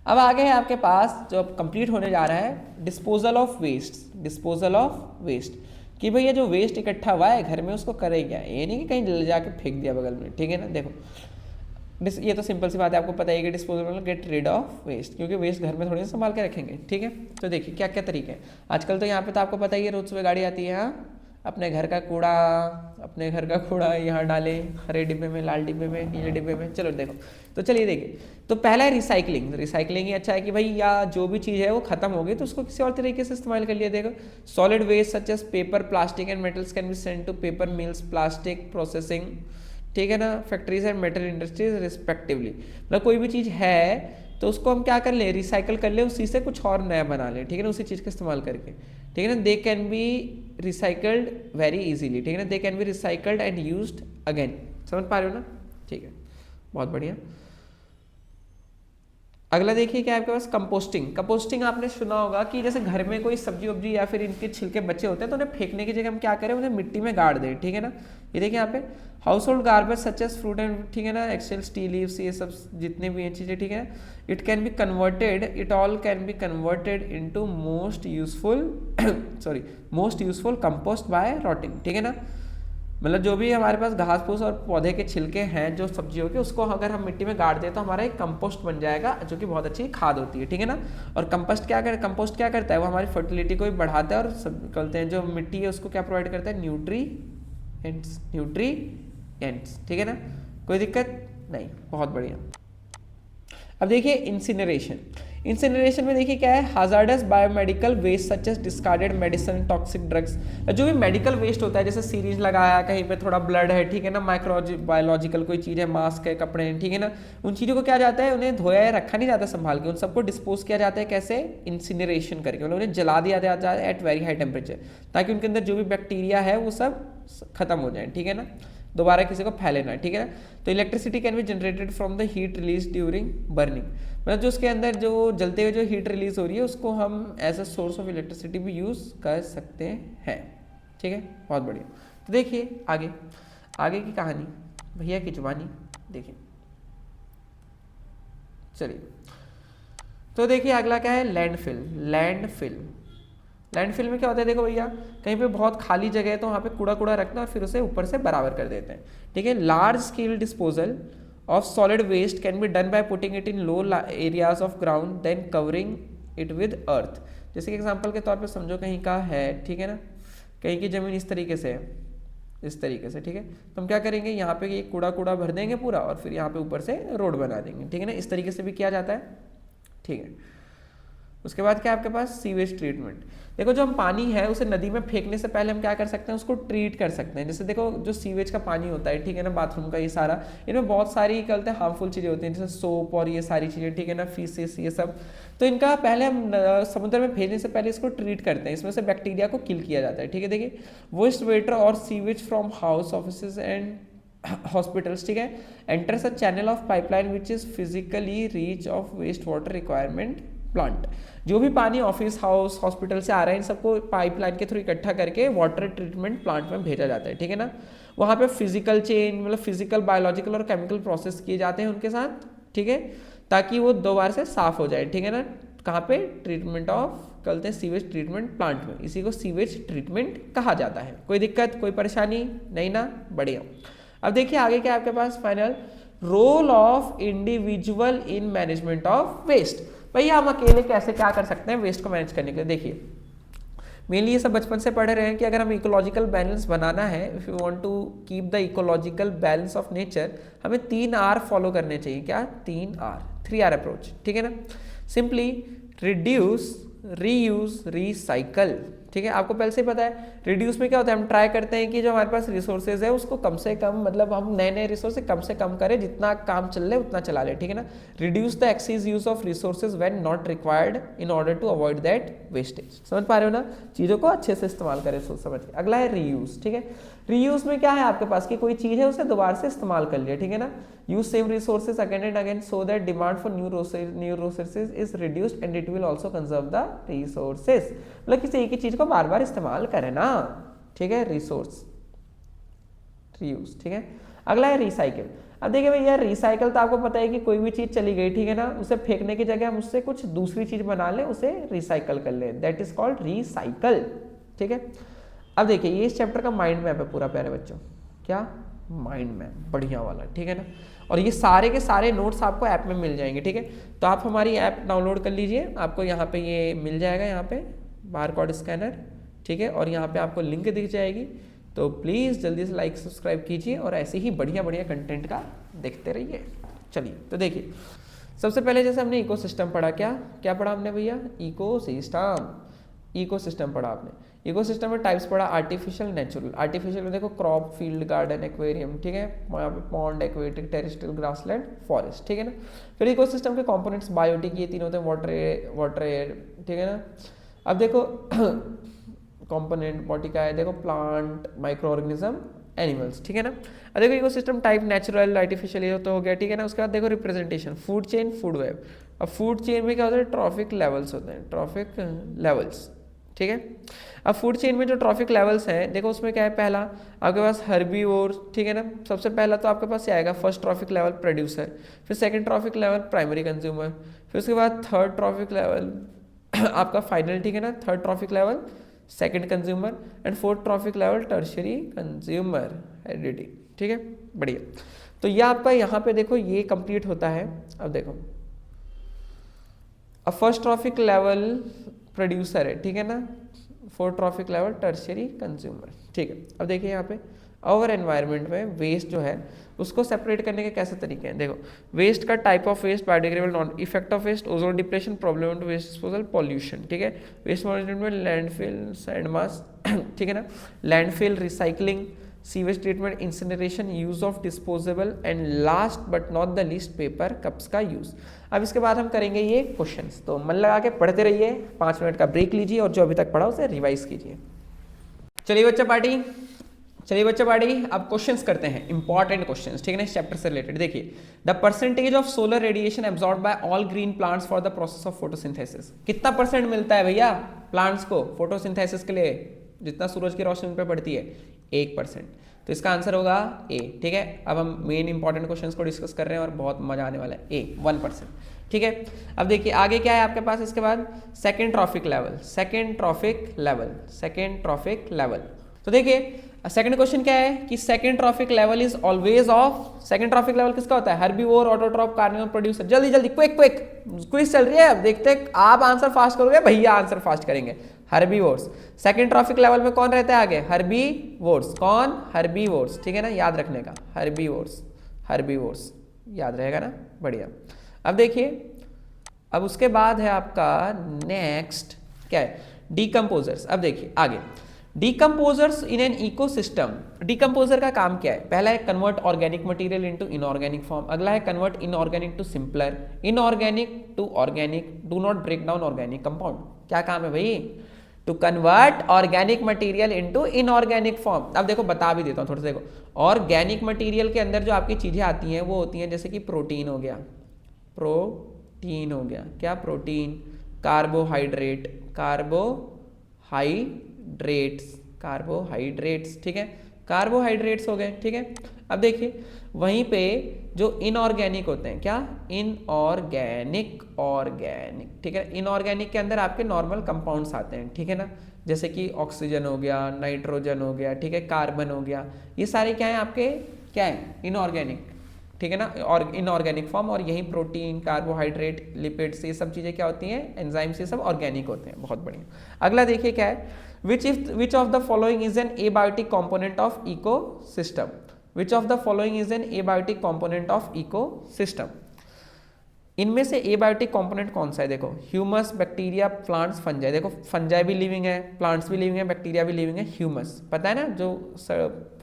अब आगे है आपके पास जो अब कंप्लीट होने जा रहा है disposal of waste, disposal of waste, कि भैया जो वेस्ट इकट्ठा हुआ है घर में उसको करे क्या, ये नहीं कि कहीं ले जाके फेंक दिया बगल में, ठीक है ना। देखो ये तो सिंपल सी बात है, आपको पता है कि डिस्पोजल मतलब गेट रिड ऑफ वेस्ट, क्योंकि वेस्ट घर में थोड़ी संभाल के रखेंगे, ठीक है। तो देखिए क्या क्या तरीके हैं आजकल, तो यहाँ पे तो आपको पता ही है, रोज सुबह गाड़ी आती है, हाँ, अपने घर का कूड़ा यहाँ डालें, हरे डिब्बे में, लाल डिब्बे में, नीले डिब्बे में। चलो देखो, तो चलिए देखिए, तो पहला है रिसाइकलिंग। रिसाइकलिंग ही अच्छा है कि भाई या जो भी चीज़ है वो खत्म हो गई तो उसको किसी और तरीके से इस्तेमाल कर लिया। देखो solid waste such as paper, plastic and metals can be sent to paper mills, plastic processing, ठीक है ना, factories and metal industries respectively. मतलब कोई भी चीज़ है तो उसको हम क्या कर ले, रिसाइकल कर ले, उसी से कुछ और नया बना ले, ठीक है ना, उसी चीज़ का इस्तेमाल करके, ठीक है ना। They can be recycled very easily, ठीक है ना, they can be recycled and used again, समझ पा रहे हो ना, ठीक है, बहुत बढ़िया। अगला देखिए क्या है आपके पास, कंपोस्टिंग। कंपोस्टिंग आपने सुना होगा कि जैसे घर में कोई सब्जी वब्जी या फिर इनके छिलके बचे होते हैं तो उन्हें फेंकने की जगह हम क्या करें, उन्हें मिट्टी में गाड़ दें, ठीक है ना। ये देखिए यहाँ पे household garbage such as fruit and, ठीक है ना, एक्सेल्स, टी लीव्स, ये सब जितने भी हैं चीज़ें, ठीक है, it can be converted, it all can be converted into most useful compost by rotting, ठीक है ना। मतलब जो भी हमारे पास घास फूस और पौधे के छिलके हैं जो सब्जियों के, उसको अगर हम मिट्टी में गाड़ दें तो हमारा एक कंपोस्ट बन जाएगा, जो कि बहुत अच्छी खाद होती है, ठीक है ना। और कंपोस्ट क्या करता है, वो हमारी फर्टिलिटी को भी बढ़ाता है और सब कहते हैं जो मिट्टी है उसको क्या प्रोवाइड करता है, न्यूट्रिएंट्स, ठीक है ना, कोई दिक्कत नहीं, बहुत बढ़िया। अब देखिए इंसिनरेशन में देखिए क्या है, hazardous biomedical waste such as discarded medicine, toxic drugs, जो भी मेडिकल वेस्ट होता है, जैसे सीरीज लगाया, कहीं पे थोड़ा ब्लड है, ठीक है ना, बायोलॉजिकल कोई चीज़ है, मास्क है, कपड़े हैं, ठीक है ना, उन चीज़ों को क्या जाता है, उन्हें धोया रखा नहीं जाता संभाल के, उन सबको डिस्पोज किया जाता है कैसे, इंसिनरेशन करके, मतलब उन्हें जला दिया जाता है एट वेरी हाई टेम्परेचर, ताकि उनके अंदर जो भी बैक्टीरिया है वो सब खत्म हो जाए, ठीक है ना, दोबारा किसी को फैले ना, ठीक है ना। तो electricity can be generated from the heat release during burning, मतलब जो उसके अंदर जो जलते हुए जो हीट रिलीज हो रही है उसको हम as a source of electricity भी यूज़ कर सकते हैं, ठीक है, बहुत बढ़िया। तो देखिए आगे की कहानी, भैया की जुबानी देखिए। चलिए तो देखिए अगला क्या है, लैंडफिल में क्या होता है, देखो भैया कहीं पे बहुत खाली जगह है तो वहाँ पे कूड़ा रखना और फिर उसे ऊपर से बराबर कर देते हैं, ठीक है। Large scale disposal of solid waste can be done by putting it in low areas of ground then covering it with earth. जैसे कि एग्जांपल के तौर पे समझो कहीं का है, ठीक है ना, कहीं की ज़मीन इस तरीके से है, इस तरीके से, ठीक है, तो हम क्या करेंगे, यहाँ पे ये कूड़ा भर देंगे पूरा और फिर यहाँ पे ऊपर से रोड बना देंगे, ठीक है ना, इस तरीके से भी किया जाता है, ठीक है। उसके बाद क्या आपके पास, सीवेज ट्रीटमेंट। देखो जो हम पानी है उसे नदी में फेंकने से पहले हम क्या कर सकते हैं, उसको ट्रीट कर सकते हैं। जैसे देखो जो सीवेज का पानी होता है, ठीक है ना, बाथरूम का, ये सारा, इनमें बहुत सारी क्या बोलते हैं हार्मफुल चीज़ें होती हैं, जैसे सोप और ये सारी चीज़ें, ठीक है ना, फीसेस, ये सब, तो इनका पहले हम समुद्र में भेजने से पहले इसको ट्रीट करते हैं, इसमें से बैक्टीरिया को किल किया जाता है, ठीक है। देखिए वेस्ट वाटर और sewage from house, office and hospitals, ठीक है, enters a channel of pipeline which is physically reach of waste water requirement plant. जो भी पानी ऑफिस, हाउस, हॉस्पिटल से आ रहा है इन सबको पाइपलाइन के थ्रू इकट्ठा करके वाटर ट्रीटमेंट प्लांट में भेजा जाता है, ठीक है ना। वहाँ पे फिजिकल चेंज मतलब फिजिकल, बायोलॉजिकल और केमिकल प्रोसेस किए जाते हैं उनके साथ, ठीक है, ताकि वो दोबारा से साफ हो जाए, ठीक है ना। कहाँ पे? ट्रीटमेंट ऑफ करते हैं सीवेज ट्रीटमेंट प्लांट में, इसी को सीवेज ट्रीटमेंट कहा जाता है। कोई दिक्कत, कोई परेशानी नहीं ना? बढ़िया। अब देखिए आगे क्या आपके पास final, role of individual in management of waste. भैया हम अकेले कैसे क्या कर सकते हैं वेस्ट को मैनेज करने के लिए? देखिए मेनली ये सब बचपन से पढ़े रहे हैं कि अगर हम इकोलॉजिकल बैलेंस बनाना है, if you want to keep the ecological balance of nature, हमें 3R फॉलो करने चाहिए। क्या? 3R, 3R अप्रोच, ठीक है ना। सिंपली रिड्यूस, रीयूज, रिसाइकल, ठीक है। आपको पहले से ही पता है रिड्यूस में क्या होता है, हम ट्राई करते हैं कि जो हमारे पास रिसोर्सेज है उसको कम से कम, मतलब हम नए नए रिसोर्स कम से कम करें, जितना काम चल रहा है उतना चला ले, ठीक है ना। Reduce the excess use of resources when not required in order to avoid that wastage. समझ पा रहे हो ना? चीज़ों को अच्छे से इस्तेमाल करें सोच समझ के। अगला है रीयूज, ठीक है। रीयूज में क्या है आपके पास कि कोई चीज़ है उसे दोबारा से इस्तेमाल कर लिया, ठीक है ना। Use same resources again and again so that demand for new resources is reduced and it will also conserve the resources. मतलब किसी एक ही चीज़ को बार बार इस्तेमाल करें ना, ठीक है। रिसोर्स रीयूज, ठीक है। अगला है रिसाइकिल। अब देखिए भैया रिसाइकिल तो आपको पता है कि कोई भी चीज़ चली गई, ठीक है ना, उसे फेंकने की जगह हम उससे कुछ दूसरी चीज़ बना लें, उसे रिसाइकल कर लें, दैट इज कॉल्ड रिसाइकल, ठीक है। अब देखिए ये इस चैप्टर का माइंड मैप है पूरा प्यारे बच्चों। क्या? माइंड मैप, बढ़िया वाला, ठीक है ना। और ये सारे के सारे नोट्स आपको ऐप में मिल जाएंगे, ठीक है। तो आप हमारी ऐप डाउनलोड कर लीजिए, आपको यहाँ पे ये मिल जाएगा, यहाँ पे बारकोड स्कैनर, ठीक है। और यहाँ पे आपको लिंक दिख जाएगी, तो प्लीज़ जल्दी से लाइक सब्सक्राइब कीजिए और ऐसे ही बढ़िया बढ़िया कंटेंट का देखते रहिए। चलिए तो देखिए सबसे पहले जैसे हमने इकोसिस्टम पढ़ा, क्या क्या पढ़ा हमने भैया? इकोसिस्टम पढ़ा आपने। इकोसिस्टम में टाइप्स पढ़ा, आर्टिफिशियल, नेचुरल। आर्टिफिशियल में देखो क्रॉप, फील्ड, गार्डन, एक्वेरियम, ठीक है। यहाँ पे pond, aquatic, terrestrial, grassland, forest, ठीक है ना। फिर इकोसिस्टम के कंपोनेंट्स बायोटिक, ये तीन होते हैं, वाटर एयर, ठीक है ना। अब देखो कंपोनेंट बॉडी का है, देखो प्लांट, माइक्रो ऑर्गेनिज्म, एनिमल्स, ठीक है ना। अब देखो इकोसिस्टम टाइप नेचुरल, आर्टिफिशियल, ये तो हो गया, ठीक है ना। उसके बाद देखो representation, food chain, food web. अब फूड चेन में क्या होता है? ट्रॉफिक लेवल्स होते हैं, ट्रॉफिक लेवल्स, ठीक है। अब फूड चेन में जो ट्रॉफिक लेवल्स हैं, देखो उसमें क्या है, पहला आपके पास हर्बीवोर, ठीक है ना। सबसे पहला तो आपके पास आएगा फर्स्ट ट्रॉफिक लेवल प्रोड्यूसर, फिर second trophic level primary consumer, फिर उसके बाद थर्ड ट्रॉफिक लेवल आपका फाइनल, ठीक है ना। Third trophic level second consumer and fourth trophic level tertiary consumer heredity, ठीक है। बढ़िया। तो ये आपका यहाँ पे देखो ये कंप्लीट होता है। अब देखो अब फर्स्ट ट्रॉफिक लेवल प्रोड्यूसर है, ठीक है ना। Fourth trophic level tertiary consumer, ठीक है। अब देखिए यहाँ पे और एनवायरनमेंट में वेस्ट जो है उसको सेपरेट करने के कैसे तरीके हैं, देखो वेस्ट का type of waste, biodegradable, non, effect of waste, ozone depletion, problem of waste disposal, pollution, ठीक है। वेस्ट मैनेजमेंट में लैंडफिल, सैंड मास, ठीक है ना, landfill, recycling, sewage treatment, incineration, use of disposable and last but not the least paper cups का यूज। अब इसके बाद हम करेंगे ये क्वेश्चंस, तो मन लगा के पढ़ते रहिए, 5 मिनट का ब्रेक लीजिए और जो अभी तक पढ़ा उसे रिवाइज कीजिए। चलिए बच्चा पार्टी, अब क्वेश्चंस करते हैं, इंपॉर्टेंट क्वेश्चंस, ठीक है ना, इस चैप्टर से रिलेटेड। देखिए the percentage of solar radiation absorb by all green plants for the process of photosynthesis. कितना परसेंट मिलता है भैया प्लांट्स को फोटोसिंथेसिस के लिए, जितना सूरज की रोशनी उन पर पड़ती है? 1%। तो इसका आंसर होगा ए, ठीक है। अब हम मेन इंपॉर्टेंट क्वेश्चंस को डिस्कस कर रहे हैं और बहुत मजा आने वाला है। ए 1%, ठीक है। अब देखिए आगे क्या है आपके पास, इसके बाद सेकेंड ट्रॉफिक लेवल। तो देखिए सेकंड क्वेश्चन क्या है कि second trophic level is always of, second trophic level किसका होता है? Herbivore, autotroph, carnivore, producer. जल्दी क्विक क्विज चल रही है, अब देखते हैं आप आंसर फास्ट करोगे, भैया आंसर फास्ट करेंगे। हर्बीवोर्स, सेकंड ट्रॉफिक लेवल में कौन रहता है आगे? हर्बीवोर्स। कौन? हर्बीवोर्स, ठीक है ना, याद रखने का, हर्बीवोर्स याद रहेगा ना, बढ़िया। अब देखिए अब उसके बाद है आपका नेक्स्ट क्या है? डीकम्पोजर्स। अब देखिए आगे decomposers in an ecosystem. Decomposer का काम क्या है? पहला है convert organic material into inorganic form, अगला है convert inorganic to simpler, inorganic to organic, do not break down organic compound. क्या काम है भाई? To convert organic material into inorganic form. अब देखो बता भी देता हूँ थोड़ा सा, देखो ऑर्गेनिक मटेरियल के अंदर जो आपकी चीजें आती हैं वो होती हैं जैसे कि प्रोटीन हो गया, क्या प्रोटीन, कार्बोहाइड्रेट, कार्बोहाइड्रेट्स, ठीक है, कार्बोहाइड्रेट्स हो गए, ठीक है। अब देखिए वहीं पे जो इनऑर्गेनिक होते हैं, क्या इनऑर्गेनिक, ठीक है, इनऑर्गेनिक के अंदर आपके नॉर्मल कंपाउंड्स आते हैं, ठीक है ना, जैसे कि ऑक्सीजन हो गया, नाइट्रोजन हो गया, ठीक है, कार्बन हो गया, ये सारे क्या हैं आपके, क्या है, इनऑर्गेनिक, ठीक है ना, और इनऑर्गेनिक फॉर्म, और यही प्रोटीन, कार्बोहाइड्रेट, लिपिड्स, ये सब चीज़ें क्या होती हैं, एंजाइम्स, ये सब ऑर्गेनिक होते हैं। बहुत बढ़िया। अगला देखिए क्या है, विच of the following is N abiotic component of ecosystem, which of the following is N abiotic component of ecosystem. इनमें से एबायोटिक कंपोनेंट कौन सा है, देखो ह्यूमस, बैक्टीरिया, प्लांट्स, फंजाई। देखो फंजाई भी लिविंग है, प्लांट्स भी लिविंग है, बैक्टीरिया भी लिविंग है। ह्यूमस पता है ना, जो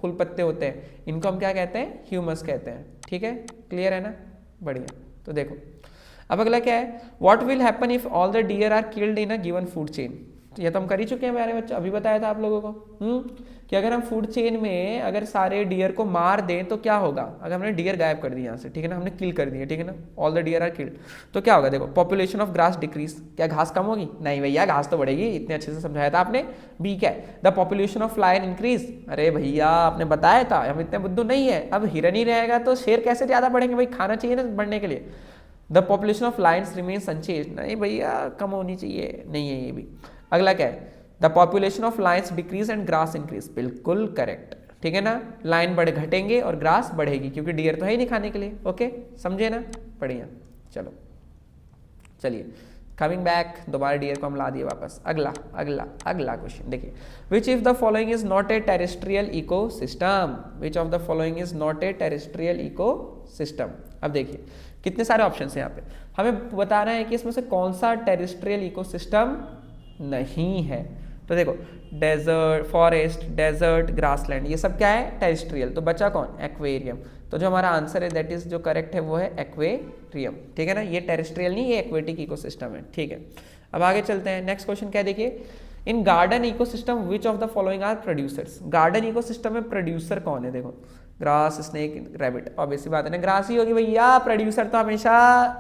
फूल पत्ते होते हैं इनको हम क्या कहते हैं, ह्यूमस कहते हैं, ठीक है, क्लियर है ना, बढ़िया। तो देखो अब अगला क्या है, what will happen if all the deer are killed in a given food chain. तो ये तो हम कर ही चुके हैं मेरे बच्चों, अभी बताया था आप लोगों को कि अगर हम फूड चेन में अगर सारे डियर को मार दें तो क्या होगा, अगर हमने डियर गायब कर दिया यहाँ से, ठीक है ना, हमने किल कर दिया, ठीक है ना, all the deer are killed, तो क्या होगा, देखो पॉपुलेशन ऑफ ग्रास डिक्रीज, क्या घास कम होगी, नहीं भैया घास तो बढ़ेगी, इतने अच्छे से समझाया था आपने। बी क्या है, the population of lion increase, अरे भैया आपने बताया था, हम इतने बुद्धू नहीं है, अब हिरन ही रहेगा तो शेर कैसे ज्यादा बढ़ेंगे, भाई खाना चाहिए ना बढ़ने के लिए। The population of Lions remains unchanged, नहीं भैया कम होनी चाहिए, नहीं है ये भी। अगला क्या है, the population of Lions decrease and grass increase, बिल्कुल करेक्ट, ठीक है ना, लाइन बढ़े घटेंगे और ग्रास बढ़ेगी, क्योंकि डियर तो है ही नहीं खाने के लिए, ओके समझे ना, बढ़िया। चलो चलिए कमिंग बैक, दोबारा डियर को हम ला दिए वापस। अगला अगला अगला क्वेश्चन देखिए, which if the following is not a terrestrial ecosystem, which of the following is not a terrestrial ecosystem. अब देखिए कितने सारे ऑप्शन हैं यहाँ पे, हमें बताना है कि इसमें से कौन सा टेरेस्ट्रियल इकोसिस्टम नहीं है। तो देखो डेजर्ट, फॉरेस्ट, डेजर्ट, ग्रासलैंड, ये सब क्या है, टेरेस्ट्रियल। तो बचा कौन, एक्वेरियम। तो जो हमारा आंसर है दैट इज जो करेक्ट है वो है एक्वेरियम, ठीक है ना, ये टेरेस्ट्रियल नहीं, ये एक्वेटिक इकोसिस्टम है, ठीक है। अब आगे चलते हैं, नेक्स्ट क्वेश्चन क्या देखिए, in garden ecosystem which of the following are producers. Garden ecosystem में प्रोड्यूसर कौन है, देखो ग्रास, स्नेक, रैबिट, ऑब्वियस सी बात है ना, ग्रास ही होगी भैया, प्रोड्यूसर तो हमेशा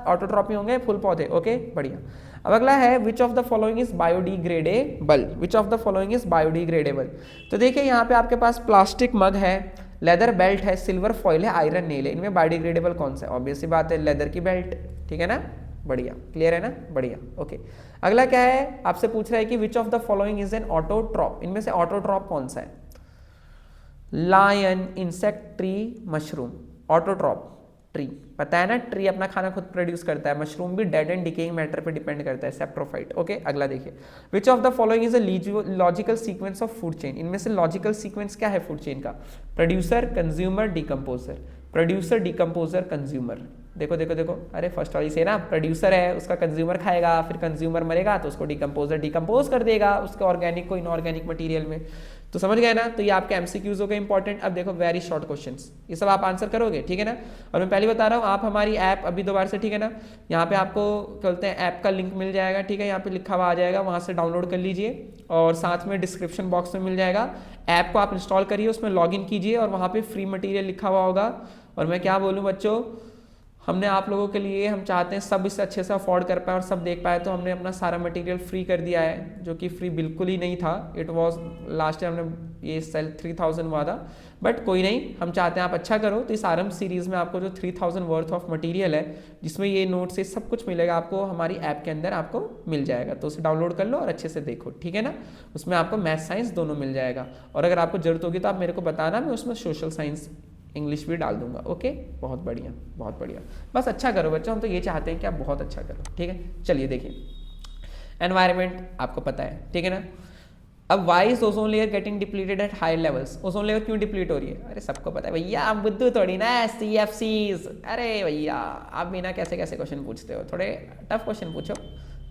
ऑटोट्रॉपी होंगे, फूल पौधे, ओके बढ़िया। अब अगला है विच of the following is biodegradable, which of the following is biodegradable. तो देखिए यहाँ पे आपके पास प्लास्टिक मग है, लेदर बेल्ट है, सिल्वर फॉइल है, आयरन नेल है, इनमें बायोडिग्रेडेबल कौन सा है, ऑब्वियस सी बात है लेदर की बेल्ट, ठीक है ना, बढ़िया, क्लियर है ना, बढ़िया, ओके। अगला क्या है, आपसे पूछ रहा है कि which of the following is an autotroph, इनमें से ऑटोट्रॉप कौन सा है, lion, insect, tree, mushroom. Autotroph tree, पता है ना, ट्री अपना खाना खुद प्रोड्यूस करता है, मशरूम भी डेड एंड डिकेइंग मैटर पे डिपेंड करता है, सेप्ट्रोफाइट, ओके। अगला देखिए, विच of the following is a logical sequence of food chain, इनमें से लॉजिकल सीक्वेंस क्या है फूड चेन का, producer, consumer, decomposer, producer, decomposer, consumer. देखो देखो देखो, अरे फर्स्ट वाली से ना, प्रोड्यूसर है उसका कंज्यूमर खाएगा, फिर कंज्यूमर मरेगा तो उसको डिकम्पोजर डिकम्पोज कर देगा उसके ऑर्गेनिक को इनऑर्गेनिक मटेरियल में, तो समझ गए ना। तो ये आपके एमसीक्यूज हो गए इंपॉर्टेंट। अब देखो वेरी शॉर्ट क्वेश्चंस, ये सब आप आंसर करोगे, ठीक है ना। और मैं पहले बता रहा हूँ, आप हमारी ऐप अभी दोबारा से, ठीक है ना, यहाँ पे आपको कहते हैं ऐप का लिंक मिल जाएगा, ठीक है, यहाँ पे लिखा हुआ आ जाएगा, वहाँ से डाउनलोड कर लीजिए, और साथ में डिस्क्रिप्शन बॉक्स में मिल जाएगा, ऐप को आप इंस्टॉल करिए, उसमें लॉग इन कीजिए, और वहाँ पे फ्री मटेरियल लिखा हुआ होगा। और मैं क्या बोलूँ बच्चों, हमने आप लोगों के लिए, हम चाहते हैं सब इससे अच्छे से अफोर्ड कर पाए और सब देख पाए, तो हमने अपना सारा मटेरियल फ्री कर दिया है, जो कि फ्री बिल्कुल ही नहीं था। इट वाज लास्ट ईयर हमने ये सेल 3000 हुआ था, बट कोई नहीं, हम चाहते हैं आप अच्छा करो। तो इस आरंभ सीरीज में आपको जो 3000 वर्थ ऑफ मटेरियल है, जिसमें ये नोट्स से सब कुछ मिलेगा आपको, हमारी ऐप के अंदर आपको मिल जाएगा, तो उसे डाउनलोड कर लो और अच्छे से देखो, ठीक है ना। उसमें आपको मैथ साइंस दोनों मिल जाएगा, और अगर आपको जरूरत होगी तो आप मेरे को बताना, मैं उसमें सोशल साइंस इंग्लिश भी डाल दूंगा, ओके। बहुत बढ़िया बहुत बढ़िया, बस अच्छा करो बच्चों, हम तो ये चाहते हैं कि आप बहुत अच्छा करो, ठीक है। चलिए देखिए, एनवायरनमेंट आपको पता है, ठीक है ना। अब why is ozone layer getting depleted at high levels, ozone layer क्यों डिप्लीट हो रही है, अरे सबको पता है भैया, आप बुद्धू थोड़ी ना, CFCs, अरे भैया आप बिना कैसे कैसे क्वेश्चन पूछते हो, थोड़े टफ क्वेश्चन पूछो,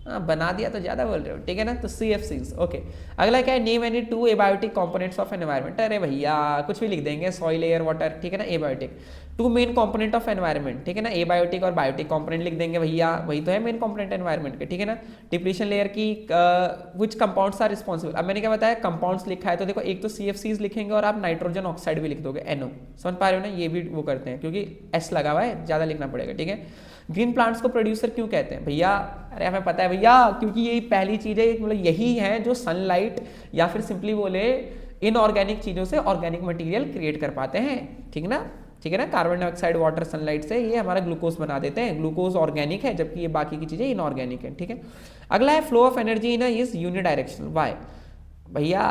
हाँ बना दिया तो ज़्यादा बोल रहे हो, ठीक है ना। तो CFCs, ओके। अगला क्या है, name any 2 abiotic components of environment, अरे भैया कुछ भी लिख देंगे, सॉइल, एयर, वाटर, ठीक है ना, abiotic. 2 main component of environment, ठीक है ना, एबायोटिक और बायोटिक कंपोनेंट लिख देंगे भैया, वही तो है मेन कंपोनेंट एनवायरनमेंट के, ठीक है ना। डिप्लीशन लेयर की व्हिच कंपाउंड्स आर रिस्पॉन्सिबल, अब मैंने क्या बताया, कंपाउंड्स लिखा है, तो देखो एक तो CFCs लिखेंगे और आप नाइट्रोजन ऑक्साइड भी लिख दोगे, NO, समझ पा रहे हो ना, ये भी वो करते हैं क्योंकि S लगा हुआ है, ज़्यादा लिखना पड़ेगा, ठीक है। ग्रीन प्लांट्स को प्रोड्यूसर क्यों कहते हैं भैया, अरे हमें पता है भैया, क्योंकि ये पहली चीज है, मतलब यही है जो सनलाइट या फिर सिंपली बोले इनऑर्गेनिक चीजों से ऑर्गेनिक मटेरियल क्रिएट कर पाते हैं। ठीक ना, ठीक है ना, कार्बन डाइऑक्साइड, वाटर, सनलाइट से ये हमारा ग्लूकोज बना देते हैं। ग्लूकोज ऑर्गेनिक है जबकि ये बाकी की चीजें इनऑर्गेनिक है। ठीक है, अगला है flow of energy in is unidirectional. Why भैया,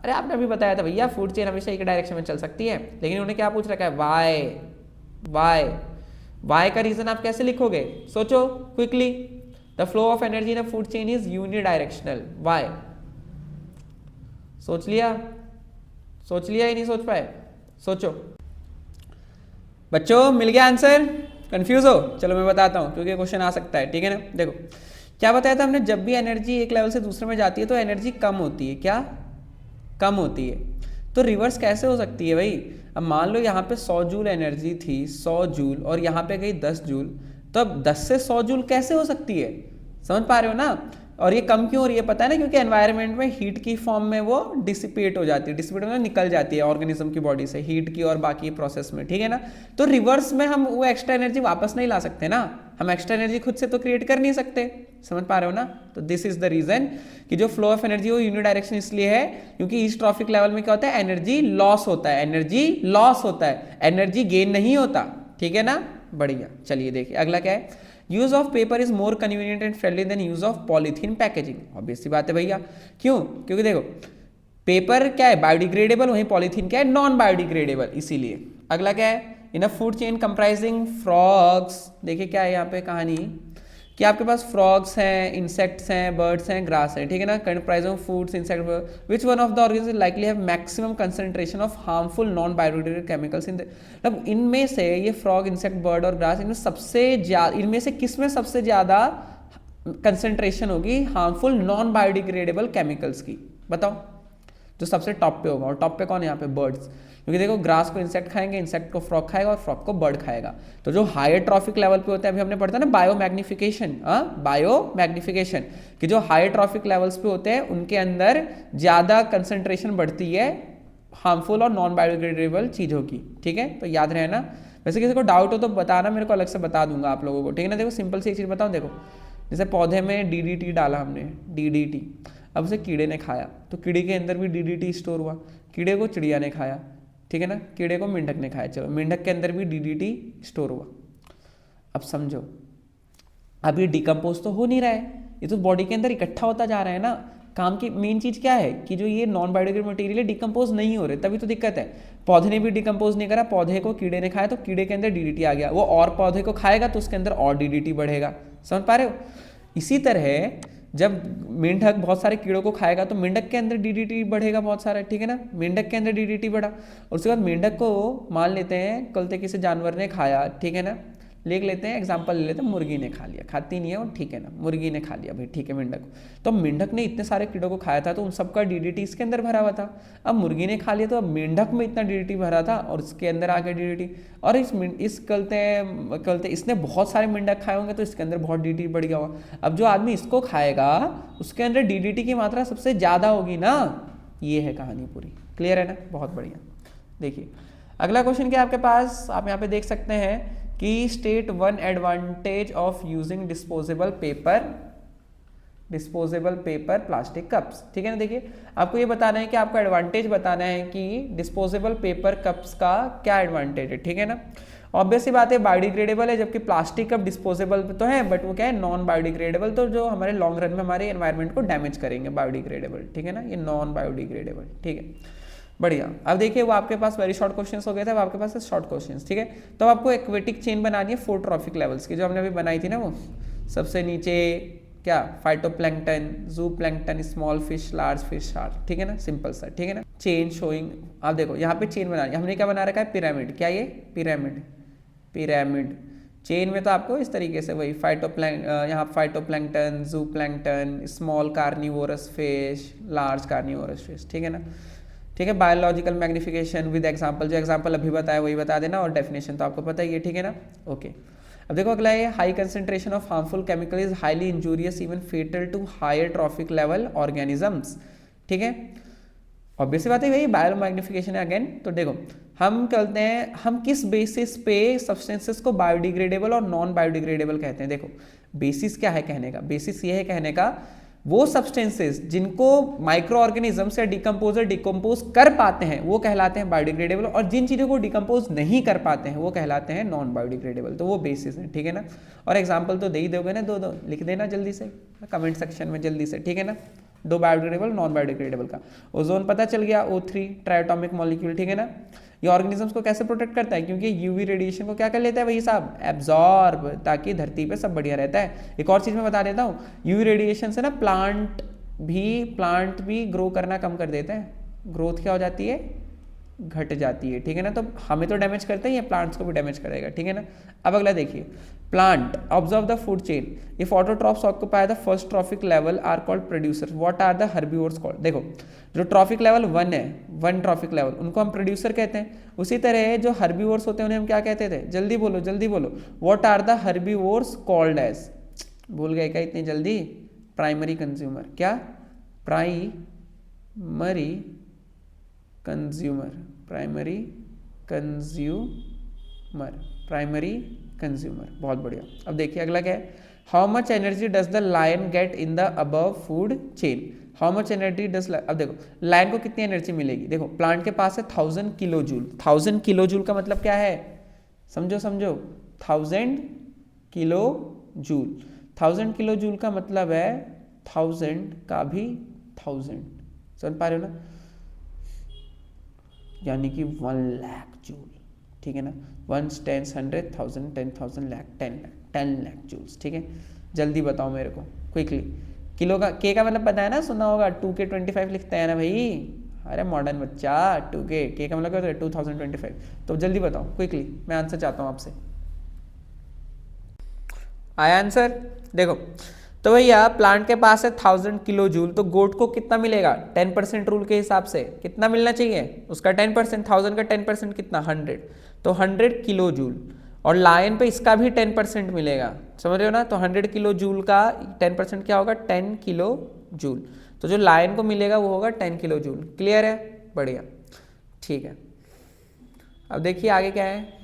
अरे आपने अभी बताया था भैया फूड चेन हमेशा एक डायरेक्शन में चल सकती है, लेकिन उन्होंने क्या पूछ रखा है, वाई। वाई, वाई का रीजन आप कैसे लिखोगे, सोचो quickly. The flow of energy in a food chain is unidirectional. Why, सोच लिया, सोच लिया या नहीं सोच पाए, सोचो बच्चों। मिल गया आंसर, कंफ्यूज हो, चलो मैं बताता हूं क्योंकि क्वेश्चन आ सकता है। ठीक है ना, देखो क्या बताया था हमने, जब भी एनर्जी एक लेवल से दूसरे में जाती है तो एनर्जी कम होती है। क्या कम होती है? तो रिवर्स कैसे हो सकती है भाई? अब मान लो यहाँ पे 100 जूल एनर्जी थी, 100 जूल, और यहाँ पे गई 10 जूल, तो अब 10 से 100 जूल कैसे हो सकती है? समझ पा रहे हो ना? और ये कम क्यों हो रही है पता है ना, क्योंकि एनवायरनमेंट में हीट की फॉर्म में वो डिसिपेट हो जाती है, डिसिपेट मतलब निकल जाती है ऑर्गेनिज्म की बॉडी से हीट की और बाकी प्रोसेस में। ठीक है ना, तो रिवर्स में हम वो एक्स्ट्रा एनर्जी वापस नहीं ला सकते ना, हम एक्स्ट्रा एनर्जी खुद से तो क्रिएट कर नहीं सकते। समझ पा रहे हो ना? तो दिस इज द रीजन कि जो फ्लो ऑफ एनर्जी वो यूनिडायरेक्शन इसलिए है क्योंकि इस ट्रॉफिक लेवल में क्या होता है, एनर्जी लॉस होता है, एनर्जी लॉस होता है, एनर्जी गेन नहीं होता। ठीक है ना, बढ़िया। चलिए देखिए अगला क्या है, use of paper is more convenient and friendly than use of polythene packaging. Obvious सी बात है भैया, क्यों? क्योंकि देखो पेपर क्या है, बायोडिग्रेडेबल, वहीं पॉलीथीन क्या है, नॉन बायोडिग्रेडेबल, इसीलिए। अगला क्या है, in a food chain comprising frogs. देखिए क्या है यहाँ पे कहानी कि आपके पास फ्रॉग्स हैं, इंसेक्ट्स हैं, बर्ड्स हैं, ग्रास हैं। ठीक है ना, comprising foods, insect, which one of the organism likely have maximum concentration of harmful non biodegradable chemicals in the, मतलब इनमें से ये फ्रॉग, इंसेक्ट, बर्ड और ग्रास, इनमें सबसे ज्यादा, इनमें से किस में सबसे ज्यादा कंसंट्रेशन होगी हार्मफुल नॉन बायोडिग्रेडेबल केमिकल्स की? बताओ, जो सबसे टॉप पे होगा। और टॉप पे कौन है यहाँ पे? बर्ड्स, क्योंकि देखो ग्रास को इंसेक्ट खाएंगे, इंसेक्ट को फ्रॉग खाएगा और फ्रॉग को बर्ड खाएगा। तो जो हायर ट्रॉफिक लेवल पे होते हैं, अभी हमने पढ़ा था ना बायो मैग्निफिकेशन, बायो मैग्निफिकेशन, कि जो हायर ट्रॉफिक लेवल्स पे होते हैं उनके अंदर ज्यादा कंसंट्रेशन बढ़ती है हार्मफुल और नॉन बायोडिग्रेडेबल चीजों की। ठीक है, तो याद रहे ना। वैसे किसी को डाउट हो तो बताना, मेरे को अलग से बता दूंगा आप लोगों को। ठीक है ना, देखो सिंपल सी एक चीज बताऊं, देखो जैसे पौधे में डीडीटी डाला हमने, डीडीटी, अब उसे कीड़े ने खाया तो कीड़े के अंदर भी डीडीटी स्टोर हुआ, कीड़े को चिड़िया ने खाया, ठीक है ना, कीड़े को मेंढक ने खाया, चलो मेंढक के अंदर भी डीडीटी स्टोर हुआ। अब समझो, अब ये डिकम्पोज तो हो नहीं रहा है, ये तो बॉडी के अंदर इकट्ठा होता जा रहा है ना। काम की मेन चीज क्या है कि जो ये नॉन बायोडिग्रेडेबल मटेरियल है डिकम्पोज नहीं हो रहे, तभी तो दिक्कत है। पौधे ने भी डिकम्पोज नहीं करा, पौधे को कीड़े ने खाया तो कीड़े के अंदर डीडीटी आ गया, वो और पौधे को खाएगा तो उसके अंदर और डीडीटी बढ़ेगा। समझ पा रहे हो? इसी तरह जब मेंढक बहुत सारे कीड़ों को खाएगा तो मेंढक के अंदर डीडीटी बढ़ेगा बहुत सारा। ठीक है ना, मेंढक के अंदर डीडीटी बढ़ा, और उसके बाद मेंढक को मान लेते हैं कल तक किसी जानवर ने खाया, ठीक है ना, ले लेते हैं एग्जांपल, ले लेते हैं मुर्गी ने खा लिया, खाती नहीं है वो, ठीक है ना, मुर्गी ने खा लिया भाई, ठीक है मेंढक को। तो मेंढक ने इतने सारे कीड़ों को खाया था तो उन सबका डीडीटी इसके अंदर भरा हुआ था। अब मुर्गी ने खा लिया तो अब मेंढक में इतना डीडीटी भरा था और इसके अंदर आ गया डीडीटी, और इस कलते इसने बहुत सारे मेंढक खाए होंगे तो इसके अंदर बहुत डीडीटी बढ़ गया होगा। अब जो आदमी इसको खाएगा उसके अंदर डीडीटी की मात्रा सबसे ज्यादा होगी ना। ये है कहानी पूरी, क्लियर है ना? बहुत बढ़िया। देखिए अगला क्वेश्चन क्या आपके पास, आप यहाँ पे देख सकते हैं कि state one advantage of using disposable paper plastic cups. ठीक है ना, देखिए आपको ये बताना है कि आपको एडवांटेज बताना है कि डिस्पोजेबल पेपर कप्स का क्या एडवांटेज है। ठीक है ना, ऑब्वियस सी बात है बायोडिग्रेडेबल है, जबकि प्लास्टिक कप डिस्पोजेबल तो है बट वो क्या है, नॉन बायोडिग्रेडेबल, तो जो हमारे लॉन्ग रन में हमारे एनवायरनमेंट को डैमेज करेंगे। बायोडिग्रेडेबल, ठीक है ना, ये नॉन बायोडिग्रेडेबल। ठीक है, बढ़िया। अब देखिए वो आपके पास वेरी शॉर्ट क्वेश्चंस हो गए थे, अब आपके पास शॉर्ट क्वेश्चंस। ठीक है, तो आपको एक्वेटिक चेन बनानी है 4 ट्रॉफिक लेवल्स की, जो हमने अभी बनाई थी ना, वो सबसे नीचे क्या, phytoplankton, जूप्लैंक्टन, small fish, large fish, shark. ठीक है ना, सिंपल सा। ठीक है ना, चेन शोइंग, आप देखो यहाँ पे चेन बनानी, हमने क्या बना रखा है, पिरामिड। क्या ये पिरामिड चेन में तो आपको इस तरीके से वही यहाँ phytoplankton, जूप्लैंक्टन, small carnivorous fish, large carnivorous fish. ठीक है ना, ठीक है। बायोलॉजिकल मैग्निफिकेशन विद एग्जांपल, जो एग्जांपल अभी बताया वही बता देना, और डेफिनेशन तो आपको पता ही है। ठीक है ना, ओके। अब देखो अगला है, high concentration of harmful chemical is highly injurious even fatal to higher trophic level organisms. ठीक है, ऑब्वियसली बात है वही बायो मैग्निफिकेशन है अगेन। तो देखो हम करते हैं, हम किस बेसिस पे सब्सटेंसेस को बायोडिग्रेडेबल और नॉन बायोडिग्रेडेबल कहते हैं। देखो बेसिस क्या है कहने का? बेसिस ये है कहने का वो सब्सटेंसेस जिनको माइक्रो ऑर्गेनिजम्स या डिकम्पोजर डिकम्पोज कर पाते हैं वो कहलाते हैं बायोडिग्रेडेबल, और जिन चीज़ों को डिकम्पोज नहीं कर पाते हैं वो कहलाते हैं नॉन बायोडिग्रेडेबल। तो वो बेसिस है, ठीक है ना। और एग्जाम्पल तो दे ही दोगे ना, दो दो लिख देना जल्दी से कमेंट सेक्शन में जल्दी से, ठीक है ना। दो बायोडिग्रेडेबल नॉन बायोडिग्रेडेबल का। ओजोन पता चल गया, O3 ट्राइएटॉमिक मॉलिक्यूल, ठीक है ना। ये ऑर्गेनिजम्स को कैसे प्रोटेक्ट करता है? क्योंकि यूवी रेडिएशन को क्या कर लेता है भाई साहब, एब्जॉर्ब, ताकि धरती पे सब बढ़िया रहता है। एक और चीज़ मैं बता देता हूँ, यूवी रेडिएशन से ना प्लांट भी ग्रो करना कम कर देते हैं, ग्रोथ क्या हो जाती है, घट जाती है, ठीक है ना। तो हमें तो डैमेज करते ही है, प्लांट्स को भी डैमेज करेगा, ठीक है ना। अब अगला देखिए, plant observe the food chain, if autotrophs occupy the first trophic level are called producer, what are the herbivores called. देखो जो ट्रॉफिक लेवल 1 है, 1 ट्रॉफिक लेवल, उनको हम प्रोड्यूसर कहते हैं। उसी तरह जो हर्बीवोर्स होते हैं उन्हें हम क्या कहते थे? जल्दी बोलो जल्दी बोलो, what are the herbivores called as? भूल गए क्या इतनी जल्दी? Primary consumer. क्या? Primary consumer, primary consumer, primary consumer, बहुत बढ़िया। अब देखिए अगला क्या है, how much energy does the lion get in the above food chain, how much energy does. अब देखो लायन को कितनी एनर्जी मिलेगी, देखो प्लांट के पास है 1000 किलो जूल। 1000 किलो जूल का मतलब क्या है, समझो समझो, 1000 किलो जूल, 1000 किलो जूल का मतलब है 1000 का भी 1000, समझ पा रहे हो ना, यानी कि 1 लाख जूल, ठीक है ना। 1 10 100 1000 10,000 लाख 10 लाख जूल्स, ठीक है। जल्दी बताओ मेरे को क्विकली, किलो का के का मतलब पता है ना, सुना होगा 2K 25 लिखते हैं ना भाई, अरे मॉडर्न बच्चा, 2K के का मतलब क्या होता है 2025। तो जल्दी बताओ क्विकली, मैं आंसर चाहता हूँ आपसे। आया आंसर? देखो तो भैया प्लांट के पास है 1000 किलो जूल, तो गोट को कितना मिलेगा 10% रूल के हिसाब से कितना मिलना चाहिए उसका 10%, 1000 का 10% कितना 100, तो 100 किलो जूल। और लायन पे इसका भी 10% मिलेगा, समझ रहे हो ना। तो 100 किलो जूल का 10% क्या होगा 10 किलो जूल, तो जो लायन को मिलेगा वो होगा 10 किलो जूल। क्लियर है? बढ़िया, ठीक है। अब देखिए आगे क्या है,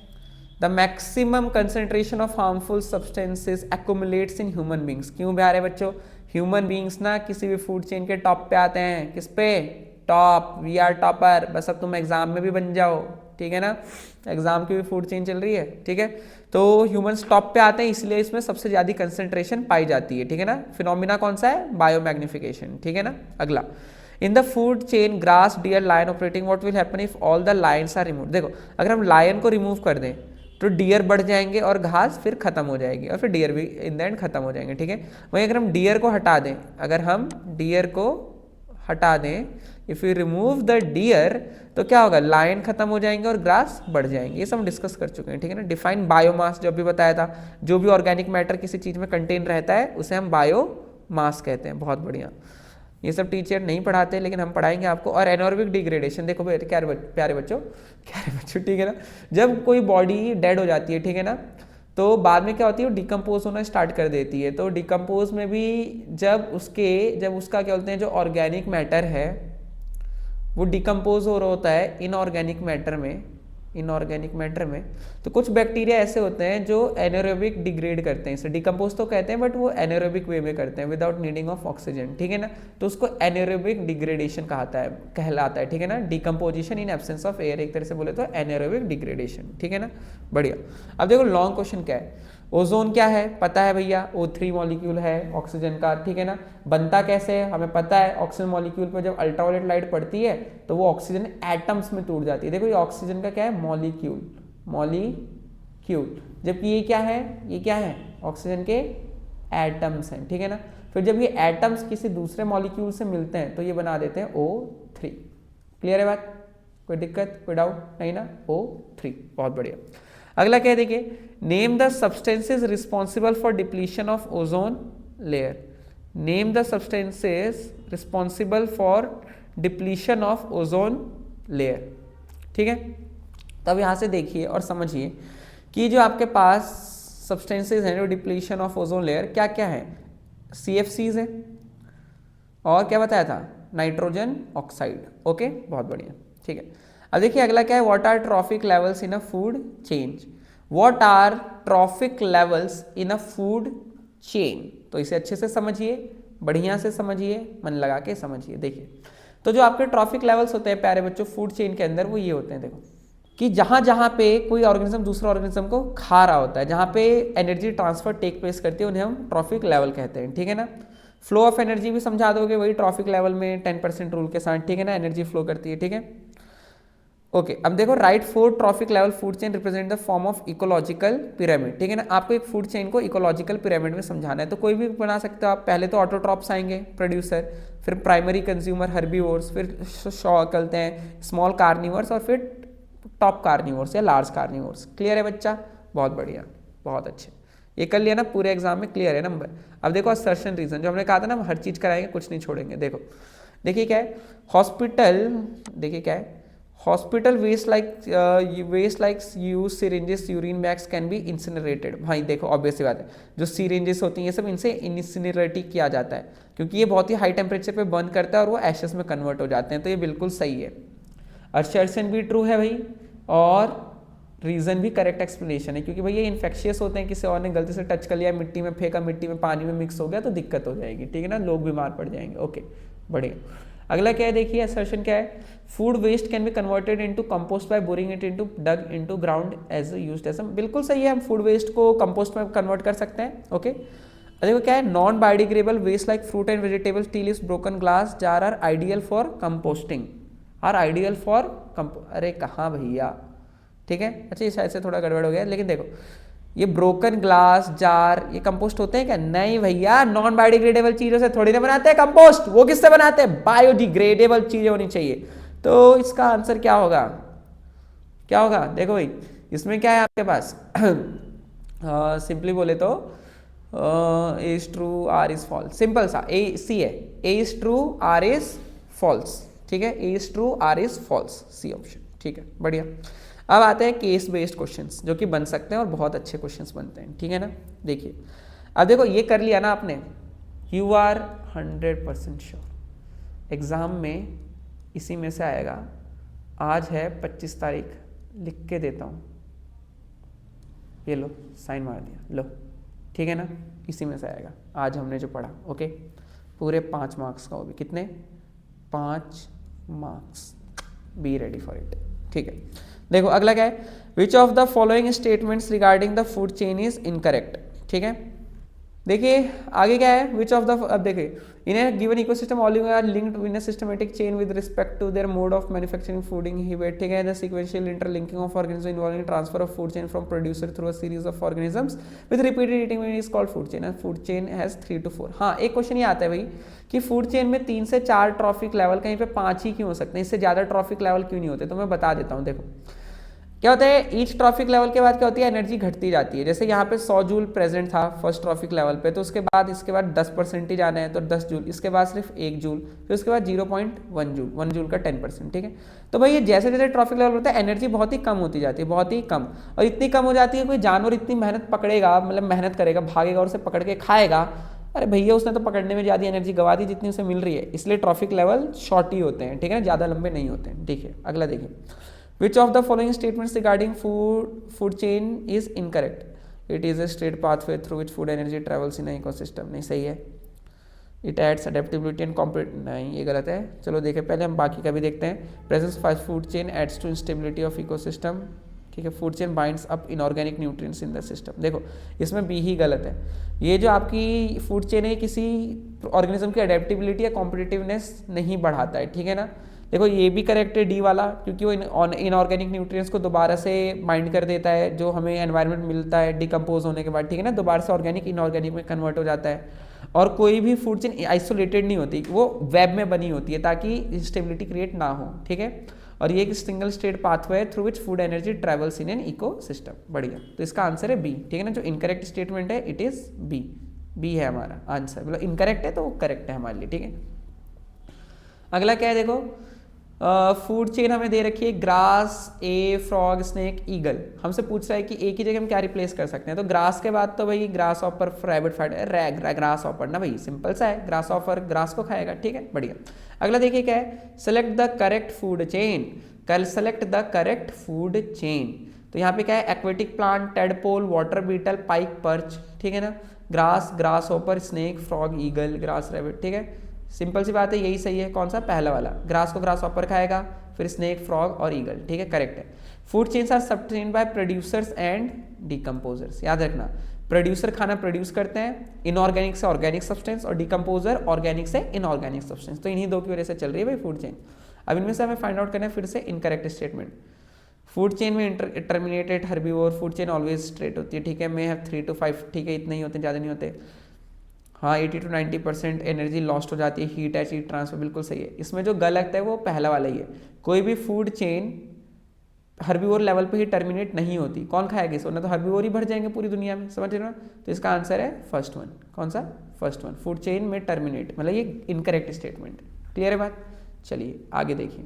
the maximum concentration of harmful substances accumulates in human beings. क्यों प्यारे बच्चों, ह्यूमन बींग्स ना किसी भी फूड चेन के टॉप पे आते हैं। किस पे? Top, we are topper. बस अब तुम एग्जाम में भी बन जाओ, ठीक है ना, एग्जाम की भी फूड चेन चल रही है, ठीक है। तो ह्यूमंस टॉप पे आते हैं, इसलिए इसमें सबसे ज्यादा कंसेंट्रेशन पाई जाती है, ठीक है ना। फिनोमिना कौन सा है? बायोमैग्निफिकेशन, ठीक है ना। अगला, in the food chain grass, deer, lion operating, what will happen if all the lions are remove. देखो अगर हम लायन को रिमूव कर दें तो डियर बढ़ जाएंगे और घास फिर खत्म हो जाएगी, और फिर डियर भी इन द एंड खत्म हो जाएंगे, ठीक है। वहीं अगर हम डियर को हटा दें, अगर हम डियर को हटा दें, if you remove the deer, तो क्या होगा, लायन खत्म हो जाएंगे और ग्रास बढ़ जाएंगे। ये सब हम डिस्कस कर चुके हैं, ठीक है ना। डिफाइन बायोमास, जो अभी बताया था, जो भी ऑर्गेनिक मैटर किसी चीज में कंटेन रहता है उसे हम बायोमास कहते हैं। बहुत बढ़िया, ये सब टीचर नहीं पढ़ाते लेकिन हम पढ़ाएंगे आपको। और एनॉर्बिक डिग्रेडेशन, देखो प्यारे बच्चों, ठीक है ना, जब कोई बॉडी डेड हो जाती है, ठीक है ना, तो बाद में क्या होती है, वो डिकम्पोज होना स्टार्ट कर देती है। तो डिकम्पोज में भी जब उसका क्या बोलते हैं, जो ऑर्गेनिक मैटर है वो डिकम्पोज हो रहा होता है इनऑर्गेनिक मैटर में, तो कुछ बैक्टीरिया ऐसे होते हैं जो एनारोबिक डिग्रेड करते हैं, इसे डिकम्पोज तो कहते हैं बट वो एनारोबिक वे में करते हैं विदाउट नीडिंग ऑफ ऑक्सीजन, ठीक है ना। तो उसको एनारोबिक डिग्रेडेशन कहलाता है, ठीक है ना। Decomposition in absence of air, एक तरह से बोले तो एनारोबिक डिग्रेडेशन, ठीक है ना। बढ़िया। अब देखो लॉन्ग क्वेश्चन क्या है, ओजोन क्या है पता है भैया, O3 मॉलिक्यूल है ऑक्सीजन का, ठीक है ना। बनता कैसे है हमें पता है, ऑक्सीजन मॉलिक्यूल पर जब अल्ट्रावायलेट लाइट पड़ती है तो वो ऑक्सीजन एटम्स में टूट जाती है। देखो ये ऑक्सीजन का क्या है, मॉलिक्यूल, जबकि ये क्या है ऑक्सीजन के एटम्स हैं, ठीक है ना। फिर जब ये एटम्स किसी दूसरे मॉलिक्यूल से मिलते हैं तो ये बना देते हैं O3। क्लियर है बात, कोई दिक्कत कोई डाउट नहीं ना, O3। बहुत बढ़िया। अगला क्या देखिए, name the substances responsible for depletion of ozone layer. Name the substances responsible for depletion of ozone layer, ठीक है। तब यहां से देखिए और समझिए कि जो आपके पास सब्सटेंसेस हैं जो डिप्लीशन ऑफ ओजोन लेयर, क्या क्या है, CFCs है और क्या बताया था, नाइट्रोजन ऑक्साइड। ओके, बहुत बढ़िया, ठीक है। अब देखिए अगला क्या है, what are trophic levels in a food chain. What are trophic levels in a food chain. तो इसे अच्छे से समझिए, बढ़िया से समझिए, मन लगा के समझिए। देखिए, तो जो आपके ट्रॉफिक लेवल्स होते हैं प्यारे बच्चों फूड चेन के अंदर, वो ये होते हैं। देखो कि जहाँ जहाँ पे कोई ऑर्गेनिज्म दूसरा ऑर्गेनिज्म को खा रहा होता है, जहाँ पे एनर्जी ट्रांसफर टेक प्लेस करती है, उन्हें हम ट्रॉफिक लेवल कहते हैं। ठीक है ना। फ्लो ऑफ एनर्जी भी समझा दोगे वही ट्रॉफिक लेवल में 10% रूल के साथ। ठीक है ना, एनर्जी फ्लो करती है। ठीक है, ओके। अब देखो, right 4 trophic level food chain represent the form of ecological pyramid. ठीक है ना, आपको एक फूड चेन को इकोलॉजिकल पिरामिड में समझाना है, तो कोई भी बना सकते हो आप। पहले तो ऑटोट्रॉप्स आएंगे, प्रोड्यूसर, फिर प्राइमरी कंज्यूमर हर्बीवोर्स, फिर कहते हैं स्मॉल कार्निवर्स, और फिर टॉप कार्निवर्स या लार्ज कार्निवर्स। क्लियर है बच्चा? बहुत बढ़िया, बहुत अच्छे। ये कर लिया ना, पूरे एग्जाम में क्लियर है नंबर। अब देखो असर्शन रीजन, जो हमने कहा था ना, हम हर चीज कराएंगे, कुछ नहीं छोड़ेंगे। देखो, देखिए क्या है हॉस्पिटल, देखिए क्या है hospital waste like use syringes urine bags can be incinerated. भाई देखो, ऑब्वियस सी बात है, जो सिरिंजेस होती हैं ये सब, इनसे इंसिनरेट किया जाता है, क्योंकि ये बहुत ही हाई टेम्परेचर पे बर्न करता है और वो एशेस में कन्वर्ट हो जाते हैं। तो ये बिल्कुल सही है, असर्शन भी ट्रू है भाई, और रीजन भी करेक्ट एक्सप्लेनेशन है, क्योंकि भाई ये इन्फेक्शियस होते हैं, किसी और ने गलती से टच कर लिया, मिट्टी में फेंका, मिट्टी में पानी में मिक्स हो गया तो दिक्कत हो जाएगी। ठीक है ना, लोग बीमार पड़ जाएंगे। ओके, बढ़िया। अगला क्या है, देखिए असर्शन क्या है, food waste can be converted into compost by boring it into dug into ground as used as. बिल्कुल सही है, हम फूड वेस्ट को कंपोस्ट में कन्वर्ट कर सकते हैं। ओके, देखो क्या है, non biodegradable waste like fruit and vegetable, steel is broken glass jar are ideal for composting, are ideal for अरे कहाँ भैया, ठीक है। अच्छा, ये शायद से थोड़ा गड़बड़ हो गया, लेकिन देखो ये ब्रोकन ग्लास जार ये कंपोस्ट होते हैं क्या? नहीं भैया, नॉन बायोडिग्रेडेबल चीजों से थोड़ी ना बनाते हैं कंपोस्ट। वो किससे बनाते हैं? बायोडिग्रेडेबल चीजें होनी चाहिए। तो इसका आंसर क्या होगा? क्या होगा? देखो भाई, इसमें क्या है आपके पास सिंपली बोले तो A is true or is false, simple सा ए सी है, A is true or is false. ठीक है, A is true or is false, C option. ठीक है, बढ़िया। अब आते हैं केस बेस्ड क्वेश्चंस, जो कि बन सकते हैं और बहुत अच्छे क्वेश्चंस बनते हैं। ठीक है ना, देखिए अब देखो, ये कर लिया ना आपने, यू आर 100% श्योर एग्जाम में इसी में से आएगा। आज है 25 तारीख, लिख के देता हूँ, ये लो साइन मार दिया, लो। ठीक है ना, इसी में से आएगा आज हमने जो पढ़ा। ओके, पूरे 5 मार्क्स का, वो भी कितने? 5 marks. Be ready for it. ठीक है, देखो अगला क्या है, विच of the following statements regarding the food chain is incorrect. ठीक है, देखिए आगे क्या है, विच ऑफ द, अब देखिए, in a given ecosystem all are linked in a systematic chain with respect to their mode of manufacturing feeding habit. ठीक है, the sequential interlinking of organism involving transfer of food chain from producer through a series of organisms with repeated eating is called food chain and food chain has 3 to 4। हाँ, एक क्वेश्चन ये आता है भाई कि फूड चेन में 3 से 4 ट्रॉफिक लेवल, कहीं पे 5 ही क्यों हो सकते हैं, इससे ज्यादा ट्रॉफिक लेवल क्यों नहीं होते? तो मैं बता देता हूँ। देखो क्या होता है, ईच ट्रॉफिक लेवल के बाद क्या होती है, एनर्जी घटती जाती है। जैसे यहाँ पे 100 जूल प्रेजेंट था फर्स्ट ट्रॉफिक लेवल पे, तो उसके बाद इसके बाद 10% आना है, तो 10 जूल, इसके बाद सिर्फ 1 जूल, फिर उसके बाद 0.1 जूल, 1 जूल का 10%। ठीक है, तो भाई ये जैसे जैसे ट्रॉफिक लेवल होता है एनर्जी बहुत ही कम होती जाती है, बहुत ही कम, और इतनी कम हो जाती है कोई जानवर इतनी मेहनत पकड़ेगा, मतलब मेहनत करेगा, भागेगा और उसे पकड़ के खाएगा, अरे भैया उसने तो पकड़ने में ज़्यादा एनर्जी गवा दी जितनी उसे मिल रही है, इसलिए ट्रॉफिक लेवल शॉर्ट ही होते हैं। ठीक है ना, ज़्यादा लंबे नहीं होते हैं। ठीक है, अगला देखिए, which of the following statements regarding food chain is incorrect? It is a straight pathway through which food energy travels in an ecosystem। नहीं सही है। It adds adaptability and नहीं, ये गलत है। चलो देखें, पहले हम बाकी का भी देखते हैं। Presence of food chain adds to instability of ecosystem। ठीक है, food chain binds up inorganic nutrients in the system. देखो इसमें बी ही गलत है। ये जो आपकी फूड चेन है किसी ऑर्गेनिज्म की अडेप्टिबिलिटी या कॉम्पिटिटिवनेस नहीं बढ़ाता है। ठीक है ना, देखो ये भी करेक्ट है डी वाला, क्योंकि वो इनऑर्गेनिक न्यूट्रिएंट्स को दोबारा से बाइंड कर देता है, जो हमें एनवायरनमेंट मिलता है डिकम्पोज होने के बाद। ठीक है ना, दोबारा से ऑर्गेनिक इनऑर्गेनिक में कन्वर्ट हो जाता है। और कोई भी फूड चेन आइसोलेटेड नहीं होती, वो वेब में बनी होती है ताकि स्टेबिलिटी क्रिएट ना हो। ठीक है, और ये एक सिंगल स्टेट पाथवे है through which food energy travels in an ecosystem. बढ़िया, तो इसका आंसर है बी। ठीक है ना, जो इनकरेक्ट स्टेटमेंट है इट इज बी। बी है हमारा आंसर, मतलब इनकरेक्ट है तो वो करेक्ट है हमारे लिए। ठीक है, अगला क्या है, देखो फूड चेन हमें दे रखी है ग्रास, ए, फ्रॉग, स्नेक, ईगल। हमसे पूछ रहा है कि ए की जगह हम क्या रिप्लेस कर सकते हैं। तो ग्रास के बाद तो भाई ग्रास ऑपर, रैबिट फाइट, ग्रास ऑपर ना भाई, सिंपल सा है, ग्रास ऑपर ग्रास को खाएगा। ठीक है, बढ़िया। अगला देखिए क्या है, select the correct food chain. कल select the correct food chain, तो यहाँ पे क्या है, aquatic plant, tadpole, water beetle, pike perch. ठीक है ना, grass, grasshopper, snake, frog, eagle, grass rabbit, ठीक है, सिंपल सी बात है, यही सही है। कौन सा? पहला वाला। ग्रास को ग्रास हॉपर खाएगा, फिर स्नेक, फ्रॉग और ईगल, ठीक है, करेक्ट है। Food chains are sustained by producers and decomposers, याद रखना, प्रोड्यूसर खाना प्रोड्यूस करते हैं, इनऑर्गेनिक से ऑर्गेनिक सब्सटेंस, और डिकम्पोजर ऑर्गेनिक से इनऑर्गेनिक सब्सटेंस। तो इन्हीं दो की वजह से चल रही है भाई फूड चेन। अब इनमें से हमें फाइंड आउट करना है फिर से इनकरेक्ट स्टेटमेंट। फूड चेन में terminated herbivore, food chain always straight होती है, ठीक है, मैं हैव 3 to 5, ठीक है, इतने ही होते, ज़्यादा नहीं होते। हाँ 80 to 90% एनर्जी लॉस्ट हो जाती है, हीट है, हीट ट्रांसफर, बिल्कुल सही है। इसमें जो गलत है वो पहला वाला ही है, कोई भी फूड चेन हर्बीवोर लेवल पे ही टर्मिनेट नहीं होती। कौन खाएगा इसको? ना तो हर्बीवोर ही बढ़ जाएंगे पूरी दुनिया में, समझ रहे हो ना? तो इसका आंसर है फर्स्ट वन। कौन सा? फर्स्ट वन, फूड चेन में टर्मिनेट, मतलब ये इनकरेक्ट स्टेटमेंट। क्लियर है बात? चलिए आगे देखिए,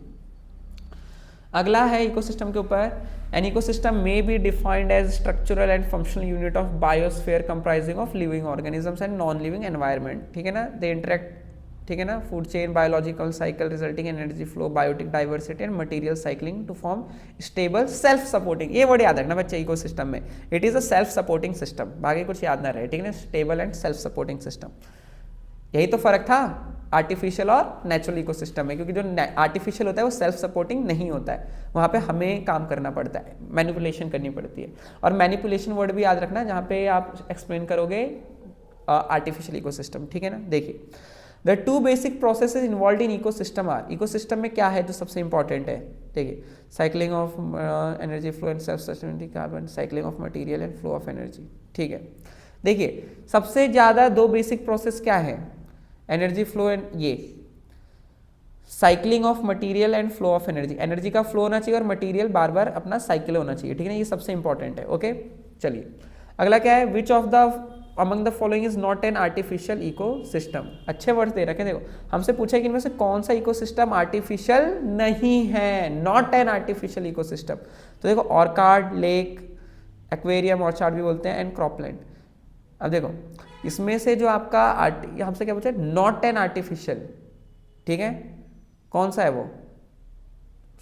अगला है इकोसिस्टम के ऊपर। An ecosystem may be defined as structural and functional unit of biosphere comprising of living organisms and non living environment, ठीक है ना, दे इंटरेक्ट, ठीक है ना, food chain, biological cycle resulting energy flow, biotic diversity and material cycling to form stable self supporting, ये वर्ड याद रखना बच्चे, इकोसिस्टम में it is a self supporting system, बाकी कुछ याद ना रहे, ठीक है ना, stable and self supporting system. यही तो फर्क था आर्टिफिशियल और नेचुरल इकोसिस्टम में, क्योंकि जो आर्टिफिशियल होता है वो सेल्फ सपोर्टिंग नहीं होता है, वहाँ पे हमें काम करना पड़ता है, मैनिपुलेशन करनी पड़ती है। और मैनिपुलेशन वर्ड भी याद रखना जहाँ पे आप एक्सप्लेन करोगे आर्टिफिशियल इकोसिस्टम, ठीक है ना। देखिए, the two basic processes involve in ecosystem are, ecosystem में क्या है जो सबसे इंपॉर्टेंट है? देखिए, cycling of energy flow and self sustainability carbon, cycling of material and flow of energy, ठीक है। देखिए, सबसे ज़्यादा दो बेसिक प्रोसेस क्या है? एनर्जी फ्लो एंड ये cycling of material and flow of energy, energy का फ्लो होना चाहिए और मटेरियल बार बार अपना साइकिल होना चाहिए, ठीक है ना, ये सबसे इंपॉर्टेंट है। ओके, चलिए अगला क्या है? विच of the among the following is not an artificial ecosystem. अच्छे वर्ड दे रखे, देखो हमसे पूछा कि इनमें से कौन सा इकोसिस्टम आर्टिफिशियल नहीं है, नॉट एन आर्टिफिशियल इकोसिस्टम। तो देखो, ऑर्कार्ड, लेक, एक्वेरियम, ऑर्चार्ड भी बोलते हैं, एंड क्रॉपलैंड। अब देखो, इसमें से जो आपका हमसे क्या पूछा? नॉट एन आर्टिफिशियल, ठीक है, कौन सा है वो?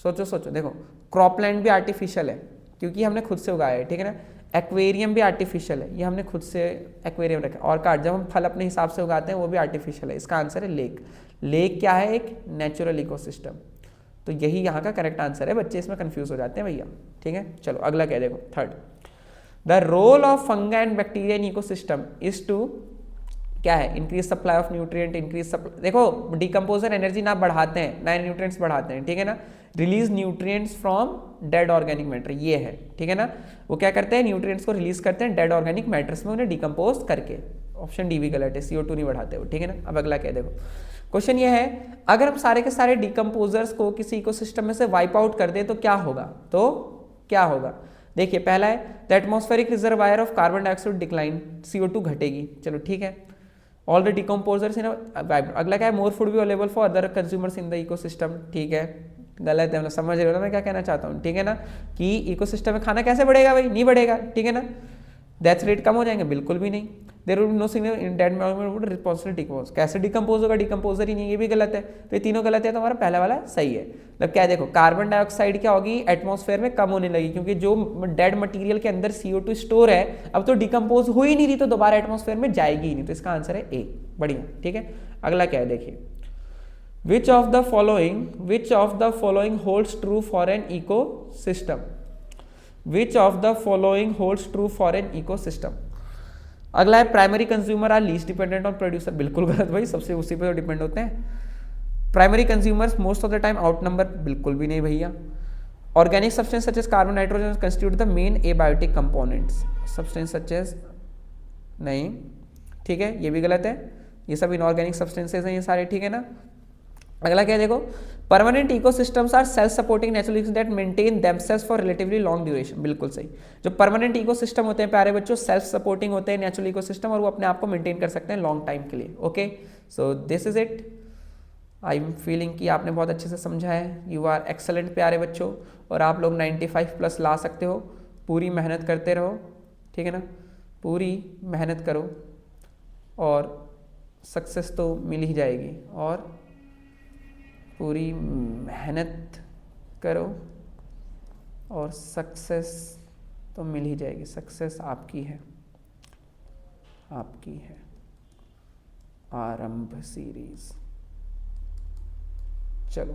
सोचो सोचो, देखो क्रॉपलैंड भी आर्टिफिशियल है क्योंकि हमने खुद से उगाया है, ठीक है ना, एक्वेरियम भी आर्टिफिशियल है, ये हमने खुद से एक्वेरियम रखा है, और कार्ड जब हम फल अपने हिसाब से उगाते हैं वो भी आर्टिफिशियल है। इसका आंसर है लेक। लेक क्या है? एक नेचुरल इकोसिस्टम। तो यही यहाँ का करेक्ट आंसर है, बच्चे इसमें कंफ्यूज हो जाते हैं भैया, ठीक है। चलो अगला क्या, देखो third, the role of fungi and bacteria in ecosystem is to, क्या है? Increase supply of nutrient, increase supply, देखो डिकम्पोजर एनर्जी ना बढ़ाते हैं ना न्यूट्रिएंट्स बढ़ाते हैं, ठीक है ना, release nutrients from dead organic matter, ये है, ठीक है ना, वो क्या करते हैं? न्यूट्रिएंट्स को रिलीज करते हैं डेड ऑर्गेनिक मैटर्स में, उन्हें डिकम्पोज करके। ऑप्शन डी भी गलत है, CO2 नहीं बढ़ाते वो, ठीक है ना। अब अगला क्या, देखो क्वेश्चन ये है, अगर हम सारे के सारे डिकम्पोजर्स को किसी इकोसिस्टम में से वाइप आउट कर दें तो क्या होगा? तो क्या होगा? देखिए, पहला है the atmospheric reservoir of carbon dioxide decline, CO2 घटेगी, चलो ठीक है, ऑल द डिकम्पोजर्स इन। अगला क्या है? मोर फूड भी available for other consumers in the ecosystem, ठीक है, गलत है, मतलब समझ रहे हो ना मैं क्या कहना चाहता हूँ, ठीक है ना, कि इकोसिस्टम में खाना कैसे बढ़ेगा भाई? नहीं बढ़ेगा, ठीक है ना, डेथ रेट कम हो जाएंगे, बिल्कुल भी नहीं, there will be no signal in dead environment would responsibly decompose, कैसे डिकम्पोज होगा? डिकम्पोजर ही नहीं, ये भी गलत है, तो ये तीनों गलत है, तो हमारा पहला वाला सही है। मतलब क्या है? देखो, कार्बन डाइऑक्साइड क्या होगी? एटमॉस्फेयर में कम होने लगी, क्योंकि जो डेड मटीरियल के अंदर CO2 स्टोर है अब तो डिकम्पोज हो ही नहीं रही, तो दोबारा एटमॉस्फेयर में जाएगी ही नहीं, तो इसका आंसर है ए। बढ़िया, ठीक है। अगला क्या है, देखिए, Which of the following holds true for an ecosystem? Which of the following holds true for an ecosystem? अगला है primary consumer are least dependent on producer, बिल्कुल गलत भाई, सबसे उसी पे तो डिपेंड होते हैं। Primary consumers most of the time outnumber, बिल्कुल भी नहीं भैया। Organic substance such as carbon nitrogen constitute the main abiotic components, substance such as, नहीं, ठीक है, ये भी गलत है, ये सब इनऑर्गेनिक सब्सटेंसेज हैं ये सारे, ठीक है ना। अगला क्या है, देखो, permanent ecosystems are self supporting natural ecosystem that maintain themselves for relatively long duration, बिल्कुल सही। जो परमानेंट इकोसिस्टम होते हैं प्यारे बच्चों, सेल्फ सपोर्टिंग होते हैं नेचुरल इकोसिस्टम, और वो अपने आप को मेंटेन कर सकते हैं लॉन्ग टाइम के लिए। Okay, so this is it. I am feeling कि आपने बहुत अच्छे से समझा है। यू आर एक्सेलेंट प्यारे बच्चों, और आप लोग 95+ ला सकते हो। पूरी मेहनत करते रहो, ठीक है ना, पूरी मेहनत करो और सक्सेस तो मिल ही जाएगी, और पूरी मेहनत करो और सक्सेस तो मिल ही जाएगी, सक्सेस आपकी है। आपकी है आरंभ सीरीज। चलो,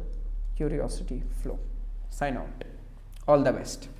curiosity flow, sign out, all the best.